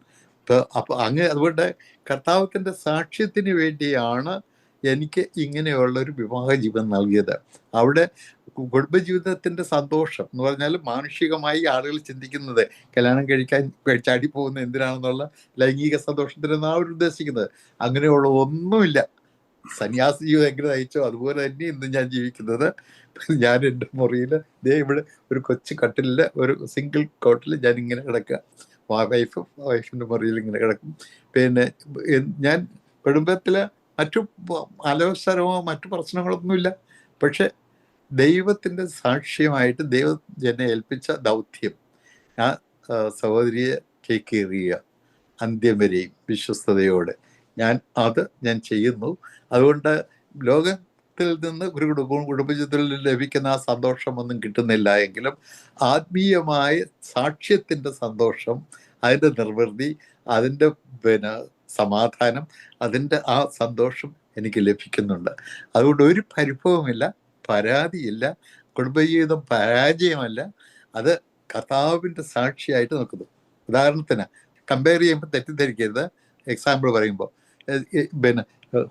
അപ്പൊ അതുകൊണ്ട് കർത്താവത്തിന്റെ സാക്ഷ്യത്തിന് വേണ്ടിയാണ് എനിക്ക് ഇങ്ങനെയുള്ളൊരു വിവാഹ ജീവിതം നൽകിയത്. അവിടെ കുടുംബജീവിതത്തിന്റെ സന്തോഷം എന്ന് പറഞ്ഞാൽ മാനുഷികമായി ആളുകൾ ചിന്തിക്കുന്നത് കല്യാണം ചാടി പോകുന്ന എന്തിനാണെന്നുള്ള ലൈംഗിക സന്തോഷത്തിനാണ് അവർ ഉദ്ദേശിക്കുന്നത്. അങ്ങനെയുള്ള ഒന്നുമില്ല. സന്യാസ ജീവിതം എങ്ങനെ നയിച്ചോ അതുപോലെ തന്നെ ഇന്ന് ഞാൻ ജീവിക്കുന്നത്. ഞാൻ എൻ്റെ മുറിയിൽ ഇവിടെ ഒരു കൊച്ചു കട്ടിലില് ഒരു സിംഗിൾ കോട്ടിൽ ഞാൻ ഇങ്ങനെ കിടക്കുക. വൈഫിന്റെ മുറിയിൽ ഇങ്ങനെ കിടക്കും. പിന്നെ ഞാൻ കുടുംബത്തില് മറ്റു അലോസരമോ മറ്റു പ്രശ്നങ്ങളൊന്നുമില്ല. പക്ഷെ ദൈവത്തിന്റെ സാക്ഷ്യമായിട്ട് ദൈവം എന്നെ ഏൽപ്പിച്ച ദൗത്യം ആ സഹോദരിയെ ടേക്ക് കെയർ ചെയ്യുക അന്ത്യം വരെയും വിശ്വസ്തയോടെ ഞാൻ ചെയ്യുന്നു. അതുകൊണ്ട് ലോകത്തിൽ നിന്ന് ഒരു കുടുംബജീവിതത്തിൽ ലഭിക്കുന്ന ആ സന്തോഷമൊന്നും കിട്ടുന്നില്ല എങ്കിലും ആത്മീയമായ സാക്ഷ്യത്തിന്റെ സന്തോഷം, അതിൻ്റെ നിർവൃത്തി, അതിൻ്റെ സമാധാനം, അതിൻ്റെ ആ സന്തോഷം എനിക്ക് ലഭിക്കുന്നുണ്ട്. അതുകൊണ്ട് ഒരു പരിഭവമില്ല, പരാതിയില്ല. കുടുംബജീവിതം പരാജയമല്ല, അത് കർത്താവിൻ്റെ സാക്ഷിയായിട്ട് നിൽക്കുന്നു. ഉദാഹരണത്തിന് കമ്പയർ ചെയ്യുമ്പോൾ തെറ്റിദ്ധരിക്കരുത്. എക്സാമ്പിൾ പറയുമ്പോൾ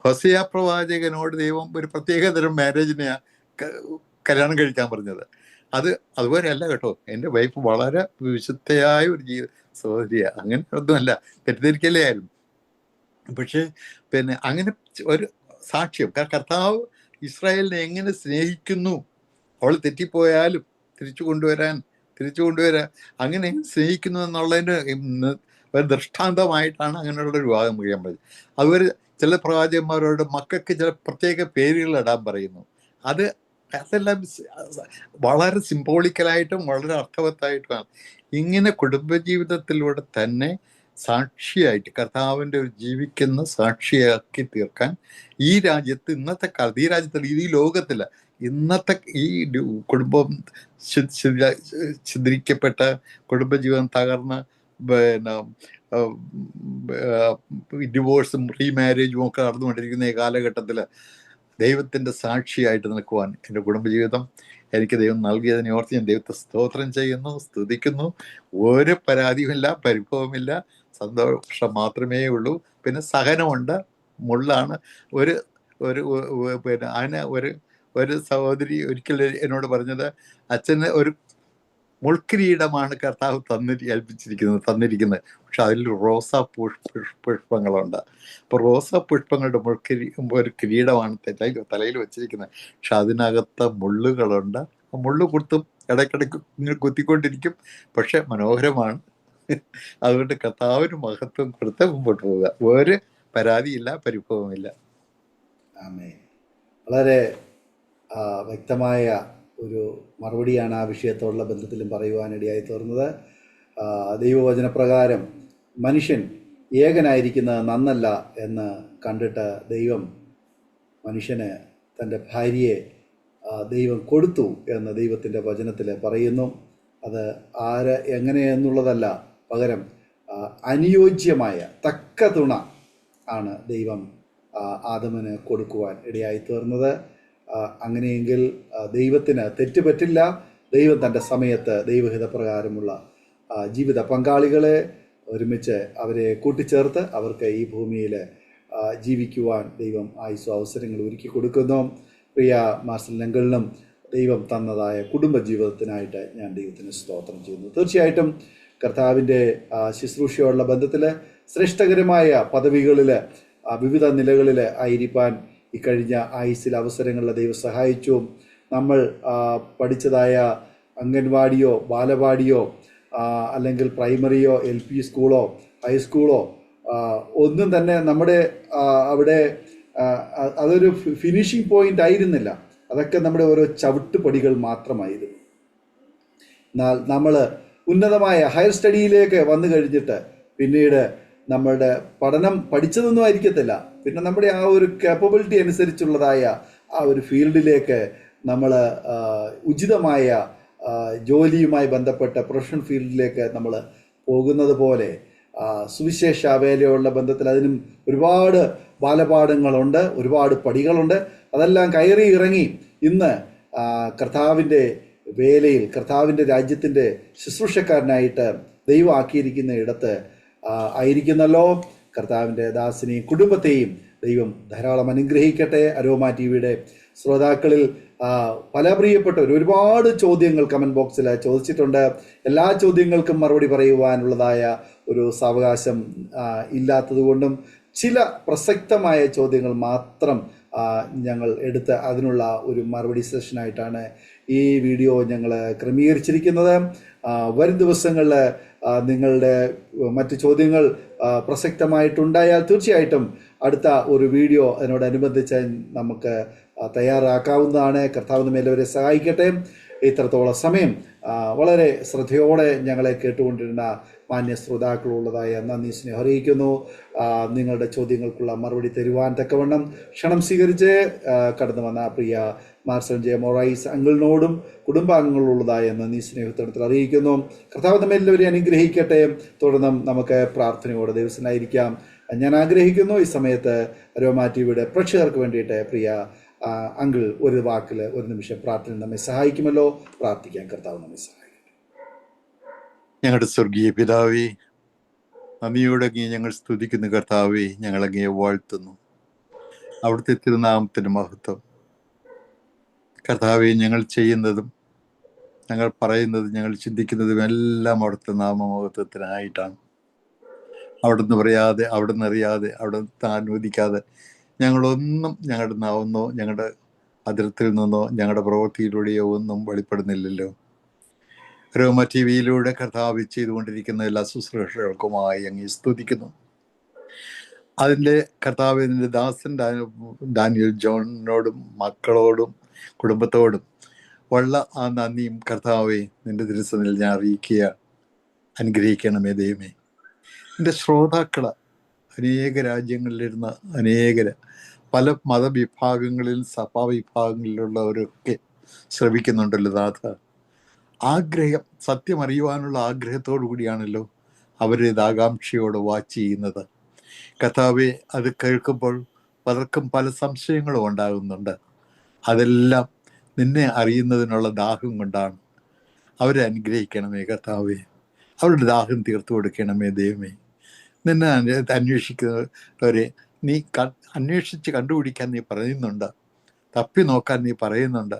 ഹോസിയ പ്രവാചകനോട് ദൈവം ഒരു പ്രത്യേക തരം മാരേജിനെയാ കല്യാണം കഴിക്കാൻ പറഞ്ഞത്. അതുപോലെയല്ല കേട്ടോ. എൻ്റെ വൈഫ് വളരെ വിശുദ്ധയായ ഒരു സഹോദരിയാണ്. അങ്ങനെ ഒന്നുമല്ല, തെറ്റിദ്ധരിക്കലേ ആയിരുന്നു. പക്ഷേ അങ്ങനെ ഒരു സാക്ഷ്യം, കർത്താവ് ഇസ്രായേലിനെ എങ്ങനെ സ്നേഹിക്കുന്നു, അവൾ തെറ്റിപ്പോയാലും തിരിച്ചു കൊണ്ടുവരാൻ അങ്ങനെ സ്നേഹിക്കുന്നു എന്നുള്ളതിൻ്റെ ഒരു ദൃഷ്ടാന്തമായിട്ടാണ് അങ്ങനെയുള്ള ഒരു വിവാഹം കഴിയാൻ പറ്റുന്നത്. അതുപോലെ ചില പ്രവാചകന്മാരോട് മക്കൾക്ക് ചില പ്രത്യേക പേരുകൾ ഇടാൻ പറയുന്നു. അതെല്ലാം വളരെ സിംബോളിക്കലായിട്ടും വളരെ അർത്ഥവത്തായിട്ടുമാണ്. ഇങ്ങനെ കുടുംബജീവിതത്തിലൂടെ തന്നെ സാക്ഷിയായിട്ട് കർത്താവിൻ്റെ ഒരു ജീവിക്കുന്ന സാക്ഷിയാക്കി തീർക്കാൻ ഈ രാജ്യത്ത്, ഇന്നത്തെ കാലത്ത്, ഈ രാജ്യത്തിൽ, ഈ ലോകത്തില്ല, ഇന്നത്തെ ഈ കുടുംബം ഛിദ്രിക്കപ്പെട്ട കുടുംബജീവിതം തകർന്ന് ഡിവോഴ്സും റീമാരേജും ഒക്കെ നടന്നുകൊണ്ടിരിക്കുന്ന ഈ കാലഘട്ടത്തിൽ ദൈവത്തിൻ്റെ സാക്ഷിയായിട്ട് നിൽക്കുവാൻ എൻ്റെ കുടുംബജീവിതം എനിക്ക് ദൈവം നൽകിയതിനെ ഓർത്ത് ഞാൻ ദൈവത്തെ സ്തോത്രം ചെയ്യുന്നു, സ്തുതിക്കുന്നു. ഒരു പരാതിയുമില്ല, പരിഭവമില്ല, സന്തോഷം മാത്രമേ ഉള്ളൂ. പിന്നെ സഹനമുണ്ട്. മുള്ളാണ്. ഒരു സഹോദരി ഒരിക്കൽ എന്നോട് പറഞ്ഞത്, അച്ഛന് ഒരു മുൾക്കിരീടമാണ് കർത്താവ് തന്നിരിക്കുന്നത്, പക്ഷെ അതിൽ റോസാ പുഷ്പങ്ങളുണ്ട്. അപ്പോൾ റോസാ പുഷ്പങ്ങളുടെ ഒരു കിരീടമാണ് തലയിൽ വെച്ചിരിക്കുന്നത്, പക്ഷെ അതിനകത്ത് മുള്ളുകളുണ്ട്. മുള്ളു ഇടയ്ക്കിടയ്ക്ക് കുത്തിക്കൊണ്ടിരിക്കും, പക്ഷെ മനോഹരമാണ്. അതുകൊണ്ട് കർത്താവിന് മഹത്വം കൊടുത്ത് മുമ്പോട്ട് പോവുക. ഒരു പരാതിയില്ല, പരിഭവമില്ല. ആമേൻ. വളരെ വ്യക്തമായ ഒരു മറുപടിയാണ് ആ വിഷയത്തോടുള്ള ബന്ധത്തിലും പറയുവാനിടയായി തീർന്നത്. ദൈവവചനപ്രകാരം മനുഷ്യൻ ഏകനായിരിക്കുന്നത് നന്നല്ല എന്ന് കണ്ടിട്ട് ദൈവം മനുഷ്യന് തൻ്റെ ഭാര്യയെ ദൈവം കൊടുത്തു എന്ന് ദൈവത്തിൻ്റെ വചനത്തിൽ പറയുന്നു. അത് എങ്ങനെയെന്നുള്ളതല്ല, പകരം അനുയോജ്യമായ തക്ക തുണ ആണ് ദൈവം ആദമിന് കൊടുക്കുവാൻ ഇടയായി തീർന്നത്. അങ്ങനെയെങ്കിൽ ദൈവത്തിന് തെറ്റുപറ്റില്ല. ദൈവം തൻ്റെ സമയത്ത് ദൈവഹിതപ്രകാരമുള്ള ജീവിത പങ്കാളികളെ ഒരുമിച്ച് അവരെ കൂട്ടിച്ചേർത്ത് അവർക്ക് ഈ ഭൂമിയിൽ ജീവിക്കുവാൻ ദൈവം ആയുസ്സും അവസരങ്ങൾ ഒരുക്കി കൊടുക്കുന്നു. പ്രിയ മാർസലിനും ദൈവം തന്നതായ കുടുംബജീവിതത്തിനായിട്ട് ഞാൻ ദൈവത്തിന് സ്തോത്രം ചെയ്യുന്നു. തീർച്ചയായിട്ടും കർത്താവിൻ്റെ ശുശ്രൂഷയോടുള്ള ബന്ധത്തിൽ ശ്രേഷ്ഠകരമായ പദവികളിൽ വിവിധ നിലകളിൽ ആയിരിക്കാൻ ഇക്കഴിഞ്ഞ ആയുസ്സിൽ അവസരങ്ങളിൽ ദൈവം സഹായിച്ചു. നമ്മൾ പഠിച്ചതായ അംഗൻവാടിയോ ബാലവാടിയോ അല്ലെങ്കിൽ പ്രൈമറിയോ LP സ്കൂളോ ഹൈസ്കൂളോ ഒന്നും തന്നെ നമ്മുടെ അവിടെ അതൊരു ഫിനിഷിംഗ് പോയിന്റ് ആയിരുന്നില്ല. അതൊക്കെ നമ്മുടെ ഓരോ ചവിട്ടുപടികൾ മാത്രമായിരുന്നു. എന്നാൽ നമ്മൾ ഉന്നതമായ ഹയർ സ്റ്റഡിയിലേക്ക് വന്നു കഴിഞ്ഞിട്ട് പിന്നീട് നമ്മളുടെ പഠനം പഠിച്ചതൊന്നും ആയിരിക്കത്തില്ല, പിന്നെ നമ്മുടെ ആ ഒരു കേപ്പബിലിറ്റി അനുസരിച്ചുള്ളതായ ആ ഒരു ഫീൽഡിലേക്ക് നമ്മൾ ഉചിതമായ ജോലിയുമായി ബന്ധപ്പെട്ട പ്രൊഫഷണൽ ഫീൽഡിലേക്ക് നമ്മൾ പോകുന്നത് പോലെ സുവിശേഷ വേലയുള്ള ബന്ധത്തിൽ അതിനും ഒരുപാട് ബാലപാഠങ്ങളുണ്ട്, ഒരുപാട് പടികളുണ്ട്. അതെല്ലാം കയറി ഇറങ്ങി ഇന്ന് കർത്താവിൻ്റെ വേലയിൽ കർത്താവിൻ്റെ രാജ്യത്തിൻ്റെ ശുശ്രൂഷക്കാരനായിട്ട് ദൈവം ആക്കിയിരിക്കുന്ന ഇടത്ത് ആയിരിക്കുന്നല്ലോ. കർത്താവിൻ്റെ ദാസിനെയും കുടുംബത്തെയും ദൈവം ധാരാളം അനുഗ്രഹിക്കട്ടെ. അരോമ ടി വിയുടെ ശ്രോതാക്കളിൽ പല പ്രിയപ്പെട്ടവർ ഒരുപാട് ചോദ്യങ്ങൾ കമൻറ്റ് ബോക്സിൽ ചോദിച്ചിട്ടുണ്ട്. എല്ലാ ചോദ്യങ്ങൾക്കും മറുപടി പറയുവാനുള്ളതായ ഒരു സാവകാശം ഇല്ലാത്തതുകൊണ്ടും ചില പ്രസക്തമായ ചോദ്യങ്ങൾ മാത്രം ഞങ്ങൾ എടുത്ത് അതിനുള്ള ഒരു മറുപടി സെഷനായിട്ടാണ് ഈ വീഡിയോ ഞങ്ങൾ ക്രമീകരിച്ചിരിക്കുന്നത്. വരും ദിവസങ്ങളിൽ നിങ്ങളുടെ മറ്റ് ചോദ്യങ്ങൾ പ്രസക്തമായിട്ടുണ്ടായാൽ തീർച്ചയായിട്ടും അടുത്ത ഒരു വീഡിയോ അതിനോടനുബന്ധിച്ച് നമുക്ക് തയ്യാറാക്കാവുന്നതാണ്. കർത്താവ് നമ്മെ എല്ലാവരെ സഹായിക്കട്ടെ. ഇത്രത്തോളം സമയം വളരെ ശ്രദ്ധയോടെ ഞങ്ങളെ കേട്ടുകൊണ്ടിരുന്ന മാന്യ ശ്രോതാക്കളുള്ളതായ നന്ദി സ്നേഹം അറിയിക്കുന്നു. നിങ്ങളുടെ ചോദ്യങ്ങൾക്കുള്ള മറുപടി തരുവാൻ തക്കവണ്ണം ക്ഷണം സ്വീകരിച്ച് കടന്നു വന്ന പ്രിയ മാർസൽ ജെ മൊറൈസ് അങ്കിളിനോടും കുടുംബാംഗങ്ങളുള്ളതായ നന്ദി സ്നേഹത്തിൽ അറിയിക്കുന്നു. കർത്താവ് നമ്മെ എല്ലാവരെയും അനുഗ്രഹിക്കട്ടെ. തുടർന്നും നമുക്ക് പ്രാർത്ഥനയോടെ ദിവസനായിരിക്കാം ഞാൻ ആഗ്രഹിക്കുന്നു. ഈ സമയത്ത് അരോമ ടി വിയുടെ പ്രേക്ഷകർക്ക് വേണ്ടിയിട്ട് പ്രിയ അങ്കിൾ ഒരു വാക്കിൽ ഒരു നിമിഷം പ്രാർത്ഥന നമ്മെ സഹായിക്കുമല്ലോ. പ്രാർത്ഥിക്കാൻ കർത്താവ് നമ്മെ സഹായിക്കും. ഞങ്ങളുടെ സ്വർഗീയ പിതാവേ, നന്ദിയോടെ ഞങ്ങൾ സ്തുതിക്കുന്ന കർത്താവേ, ഞങ്ങളങ്ങേ വാഴ്ത്തുന്നു. അവിടുത്തെ തിരുനാമത്തിന് മഹത്വം. കർത്താവെ, ഞങ്ങൾ ചെയ്യുന്നതും ഞങ്ങൾ പറയുന്നതും ഞങ്ങൾ ചിന്തിക്കുന്നതും എല്ലാം അവിടുത്തെ നാമമഹത്വത്തിനായിട്ടാണ്. അവിടുന്ന് പറയാതെ, അവിടുന്ന് അറിയാതെ, അവിടുന്ന് അനുവദിക്കാതെ ഞങ്ങളൊന്നും ഞങ്ങളുടെ നാവെന്നോ ഞങ്ങളുടെ അതിർത്തിയിൽ നിന്നോ ഞങ്ങളുടെ പ്രവൃത്തിയിലൂടെയോ ഒന്നും വെളിപ്പെടുന്നില്ലല്ലോ. രോമ ടി വിയിലൂടെ കർത്താവ് ചെയ്തുകൊണ്ടിരിക്കുന്ന എല്ലാ ശുശ്രൂഷകൾക്കുമായി അങ്ങ് സ്തുതിക്കുന്നു. അതിൻ്റെ കർത്താവിൻ്റെ ദാസൻ ഡാനിയൽ ജോണിനോടും മക്കളോടും കുടുംബത്തോടും ഉള്ള ആ നന്ദിയും കർത്താവെ നിൻ്റെ തിരുസന്നിധിയിൽ ഞാൻ അറിയിക്കുക. അനുഗ്രഹിക്കണമേ ദൈവമേ. എൻ്റെ ശ്രോതാക്കള് അനേക രാജ്യങ്ങളിലിരുന്ന അനേകര് പല മതവിഭാഗങ്ങളിൽ സഭാവിഭാഗങ്ങളിലുള്ളവരൊക്കെ ശ്രമിക്കുന്നുണ്ടല്ലോ നാഥ. ആഗ്രഹം, സത്യം അറിയുവാനുള്ള ആഗ്രഹത്തോടു കൂടിയാണല്ലോ അവരിത് ആകാംക്ഷയോടെ വാച്ച് ചെയ്യുന്നത്. കർത്താവെ, അത് കേൾക്കുമ്പോൾ പലർക്കും പല സംശയങ്ങളും ഉണ്ടാകുന്നുണ്ട്. അതെല്ലാം നിന്നെ അറിയുന്നതിനുള്ള ദാഹം കൊണ്ടാണ്. അവരെ അനുഗ്രഹിക്കണമേ കർത്താവെ. അവരുടെ ദാഹം തീർത്തു കൊടുക്കണമേ ദൈവമേ. നിന്നെ അന്വേഷിക്കുന്നവരെ നീ അന്വേഷിച്ച് കണ്ടുപിടിക്കാൻ നീ പറയുന്നുണ്ട്. തപ്പി നോക്കാൻ നീ പറയുന്നുണ്ട്.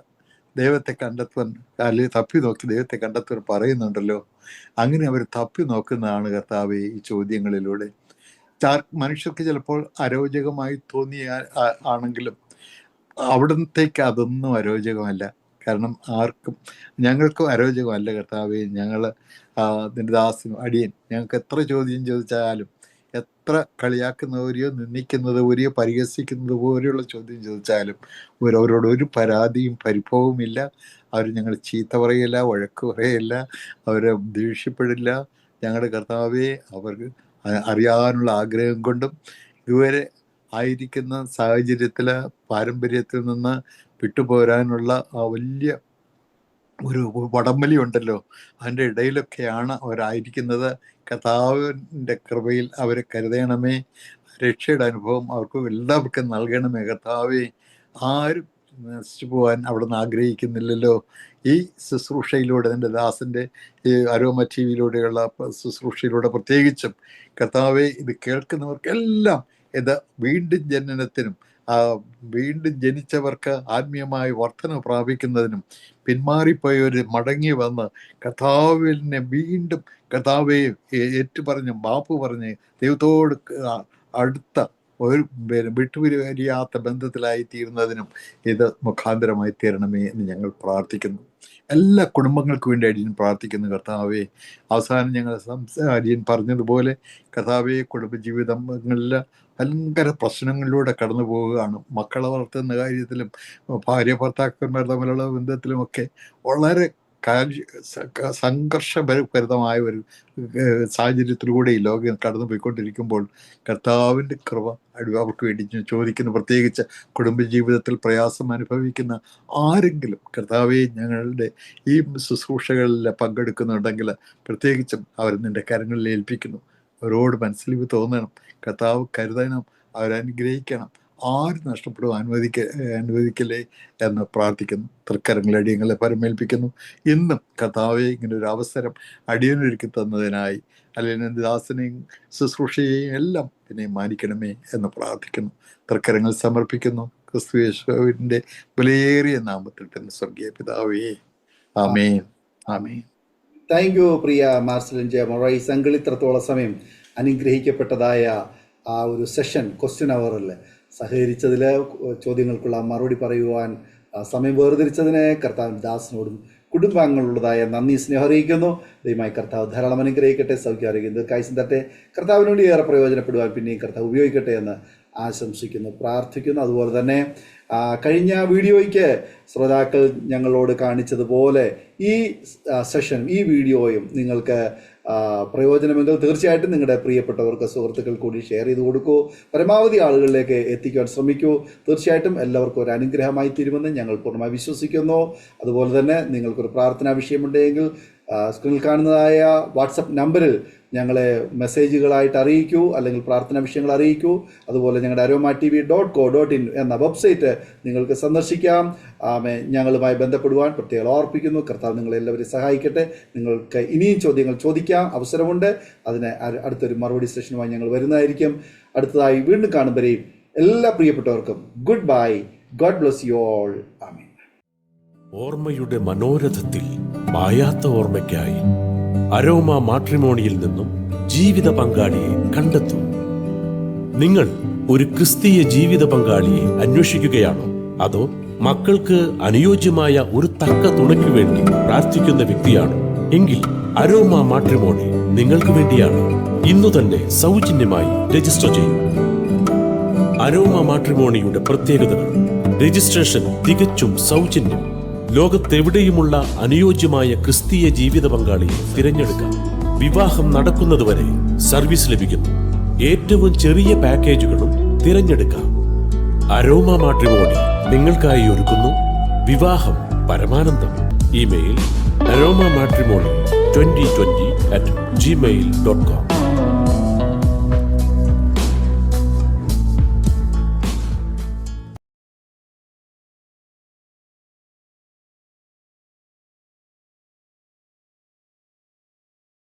ദൈവത്തെ കണ്ടെത്തുവാൻ അല്ലെങ്കിൽ തപ്പി നോക്കി ദൈവത്തെ കണ്ടെത്തുവാൻ പറയുന്നുണ്ടല്ലോ. അങ്ങനെ അവർ തപ്പി നോക്കുന്നതാണ് കർത്താവെ ഈ ചോദ്യങ്ങളിലൂടെ. മനുഷ്യർക്ക് ചിലപ്പോൾ അരോചകമായി തോന്നിയ ആണെങ്കിലും അവിടത്തേക്ക് അതൊന്നും അരോചകമല്ല. കാരണം ഞങ്ങൾക്കും അരോചകമല്ല കർത്താവെ. ഞങ്ങൾ നിന്റെ ദാസനും അടിയൻ ഞങ്ങൾക്ക് എത്ര ചോദ്യം ചോദിച്ചാലും, എത്ര കളിയാക്കുന്നവരെയോ നിന്ദിക്കുന്നവരെയോ പരിഹസിക്കുന്നത് പോലെയുള്ള ചോദ്യം ചോദിച്ചാലും അവരോട് ഒരു പരാതിയും പരിഭവവുമില്ല. അവർ ഞങ്ങൾ ചീത്ത പറയില്ല, വഴക്ക് പറയില്ല, അവരെ ദേഷ്യപ്പെടില്ല. ഞങ്ങളുടെ കർത്താവെ അവർക്ക് അറിയാനുള്ള ആഗ്രഹം കൊണ്ടും ഇതുവരെ ആയിരിക്കുന്ന സാഹചര്യത്തിൽ പാരമ്പര്യത്തിൽ നിന്ന് വിട്ടുപോരാനുള്ള ആ വലിയ ഒരു വടംവലി ഉണ്ടല്ലോ, അതിൻ്റെ ഇടയിലൊക്കെയാണ് അവരായിരിക്കുന്നത്. കർത്താവിൻ്റെ കൃപയിൽ അവരെ കരുതണമേ. രക്ഷയുടെ അനുഭവം അവർക്ക് എല്ലാവർക്കും നൽകണമേ കർത്താവേ. ആരും നശിച്ചു പോകാൻ അവിടെ നിന്ന് ആഗ്രഹിക്കുന്നില്ലല്ലോ. ഈ ശുശ്രൂഷയിലൂടെ എൻ്റെ ദാസൻ്റെ ഈ അരോമ ടി വിയിലൂടെയുള്ള ശുശ്രൂഷയിലൂടെ പ്രത്യേകിച്ചും കർത്താവെ, ഇത് കേൾക്കുന്നവർക്കെല്ലാം ഇത് വീണ്ടും ജനനത്തിനും വീണ്ടും ജനിച്ചവർക്ക് ആത്മീയമായ വർധന പ്രാപിക്കുന്നതിനും പിന്മാറിപ്പോയവർ മടങ്ങി വന്ന് കർത്താവിനെ വീണ്ടും കർത്താവെ ഏറ്റുപറഞ്ഞ് മാപ്പ് പറഞ്ഞ് ദൈവത്തോട് അടുത്ത ഒരു വിട്ടുപിരിയാത്ത ബന്ധത്തിലായി തീരുന്നതിനും ഇത് മുഖാന്തരമായി തീരണമേ എന്ന് ഞങ്ങൾ പ്രാർത്ഥിക്കുന്നു. എല്ലാ കുടുംബങ്ങൾക്കും വേണ്ടി അടിയൻ പ്രാർത്ഥിക്കുന്നു കർത്താവെ. അവസാനം ഞങ്ങൾ അടിയൻ പറഞ്ഞതുപോലെ കർത്താവെ, കുടുംബജീവിതങ്ങളിൽ ഭയങ്കര പ്രശ്നങ്ങളിലൂടെ കടന്നു പോവുകയാണ്. മക്കളെ വളർത്തുന്ന കാര്യത്തിലും ഭാര്യ ഭർത്താക്കന്മാർ തമ്മിലുള്ള ബന്ധത്തിലുമൊക്കെ വളരെ സംഘർഷഭരിതമായ ഒരു സാഹചര്യത്തിലൂടെ ഈ ലോകം കടന്നു പോയിക്കൊണ്ടിരിക്കുമ്പോൾ കർത്താവിൻ്റെ കൃപ അവർക്ക് വേണ്ടി ചോദിക്കുന്നു. പ്രത്യേകിച്ച് കുടുംബജീവിതത്തിൽ പ്രയാസം അനുഭവിക്കുന്ന ആരെങ്കിലും കർത്താവെ ഞങ്ങളുടെ ഈ ശുശ്രൂഷകളിൽ പങ്കെടുക്കുന്നുണ്ടെങ്കിൽ പ്രത്യേകിച്ചും അവർ നിൻ്റെ കരങ്ങളിൽ ഏൽപ്പിക്കുന്നു. അവരോട് മനസ്സിലിവ് തോന്നണം, കർത്താവ് കരുതണം, അവരനുഗ്രഹിക്കണം, ആരും നഷ്ടപ്പെടുവാൻ അനുവദിക്കലേ എന്ന് പ്രാർത്ഥിക്കുന്നു. തൃക്കരങ്ങളടിയങ്ങളെ പരമേൽപ്പിക്കുന്നു. ഇന്നും കർത്താവെ ഇങ്ങനെ ഒരു അവസരം അടിയനൊരുക്കി തന്നതിനായി അല്ലെങ്കിൽ ദാസനെയും ശുശ്രൂഷയെയും എല്ലാം പിന്നെ മാനിക്കണമേ എന്ന് പ്രാർത്ഥിക്കുന്നു. തൃക്കരങ്ങൾ സമർപ്പിക്കുന്നു. ക്രിസ്തു യേശുവിൻ്റെ വിലയേറിയ നാമത്തിൽ തന്നെ സ്വർഗീയ പിതാവേ, ആമേൻ, ആമേൻ. താങ്ക് യു പ്രിയ മാർസലിൻ ജെ മൊറൈസ് അങ്കിൾ. ഇത്രത്തോളം സമയം അനുഗ്രഹിക്കപ്പെട്ടതായ ആ ഒരു സെഷൻ ക്വസ്റ്റ്യൻ അവറിൽ സഹകരിച്ചതിൽ ചോദ്യങ്ങൾക്കുള്ള മറുപടി പറയുവാൻ സമയം വേർതിരിച്ചതിന് കർത്താവ് ദാസിനോടും കുടുംബാംഗങ്ങളുള്ളതായ നന്ദി സ്നേഹം അറിയിക്കുന്നു. ദൈവമായി കർത്താവ് ധാരാളം അനുഗ്രഹിക്കട്ടെ, സൗഖ്യം അറിയിക്കുന്നത് ദീർഘായുസ്സും തരട്ടെ. കർത്താവിന് വേണ്ടി ഏറെ പ്രയോജനപ്പെടുവാൻ പിന്നെയും കർത്താവ് ഉപയോഗിക്കട്ടെ എന്ന് ആശംസിക്കുന്നു, പ്രാർത്ഥിക്കുന്നു. അതുപോലെ തന്നെ കഴിഞ്ഞ വീഡിയോയ്ക്ക് ശ്രോതാക്കൾ ഞങ്ങളോട് കാണിച്ചതുപോലെ ഈ സെഷൻ, ഈ വീഡിയോയും നിങ്ങൾക്ക് പ്രയോജനമെങ്കിൽ തീർച്ചയായിട്ടും നിങ്ങളുടെ പ്രിയപ്പെട്ടവർക്ക്, സുഹൃത്തുക്കൾ കൂടി ഷെയർ ചെയ്ത് കൊടുക്കൂ. പരമാവധി ആളുകളിലേക്ക് എത്തിക്കാൻ ശ്രമിക്കൂ. തീർച്ചയായിട്ടും എല്ലാവർക്കും ഒരു അനുഗ്രഹമായി തീരുമെന്ന് ഞങ്ങൾ പൂർണ്ണമായി വിശ്വസിക്കുന്നു. അതുപോലെ തന്നെ നിങ്ങൾക്കൊരു പ്രാർത്ഥനാ വിഷയമുണ്ടെങ്കിൽ സ്ക്രീനിൽ കാണുന്നതായ വാട്സപ്പ് നമ്പറിൽ ഞങ്ങളെ മെസ്സേജുകളായിട്ട് അറിയിക്കൂ, അല്ലെങ്കിൽ പ്രാർത്ഥനാ വിഷയങ്ങൾ അറിയിക്കൂ. അതുപോലെ ഞങ്ങളുടെ aroma.tv.co.in എന്ന വെബ്സൈറ്റ് നിങ്ങൾക്ക് സന്ദർശിക്കാം. ഞങ്ങളുമായി ബന്ധപ്പെടുവാൻ പ്രത്യേകം ഓർപ്പിക്കുന്നു. കർത്താവ് നിങ്ങളെല്ലാവരെയും സഹായിക്കട്ടെ. നിങ്ങൾക്ക് ഇനിയും ചോദ്യങ്ങൾ ചോദിക്കാം, അവസരമുണ്ട്. അതിന് അടുത്തൊരു മറുപടി സെഷനുമായി ഞങ്ങൾ വരുന്നതായിരിക്കും. അടുത്തതായി വീണ്ടും കാണുമ്പോഴേയും എല്ലാ പ്രിയപ്പെട്ടവർക്കും good bye. God bless you all. ആമേൻ. ഓർമ്മയുടെ മനോരഥത്തിൽ മായാത്ത ഓർമ്മയ്ക്കായി അരോമ മാട്രിമോണിയിൽ നിന്നും ജീവിത പങ്കാളിയെ കണ്ടെത്തൂ. നിങ്ങൾ ഒരു ക്രിസ്തീയ ജീവിത പങ്കാളിയെ അന്വേഷിക്കുകയാണോ? അതോ മക്കൾക്ക് അനുയോജ്യമായ ഒരു തക്ക തുണയ്ക്ക് വേണ്ടി പ്രാർത്ഥിക്കുന്ന വ്യക്തിയാണോ? എങ്കിൽ അരോമ മാട്രിമോണി നിങ്ങൾക്ക് വേണ്ടിയാണ്. ഇന്നു തന്നെ സൗജന്യമായി രജിസ്റ്റർ ചെയ്യൂ. അരോമ മാട്രിമോണിയുടെ പ്രത്യേകതകൾ: രജിസ്ട്രേഷൻ തികച്ചും സൗജന്യം. ലോകത്തെവിടെയുമുള്ള അനുയോജ്യമായ ക്രിസ്തീയ ജീവിത പങ്കാളിയെ തിരഞ്ഞെടുക്കാം. വിവാഹം നടക്കുന്നതുവരെ സർവീസ് ലഭിക്കുന്നു. ഏറ്റവും ചെറിയ പാക്കേജുകളും തിരഞ്ഞെടുക്കാം. അരോമ മാട്രിമോണി നിങ്ങൾക്കായി ഒരുക്കുന്നു വിവാഹം പരമാനന്ദം. Email aroma matrimony2020@gmail.com.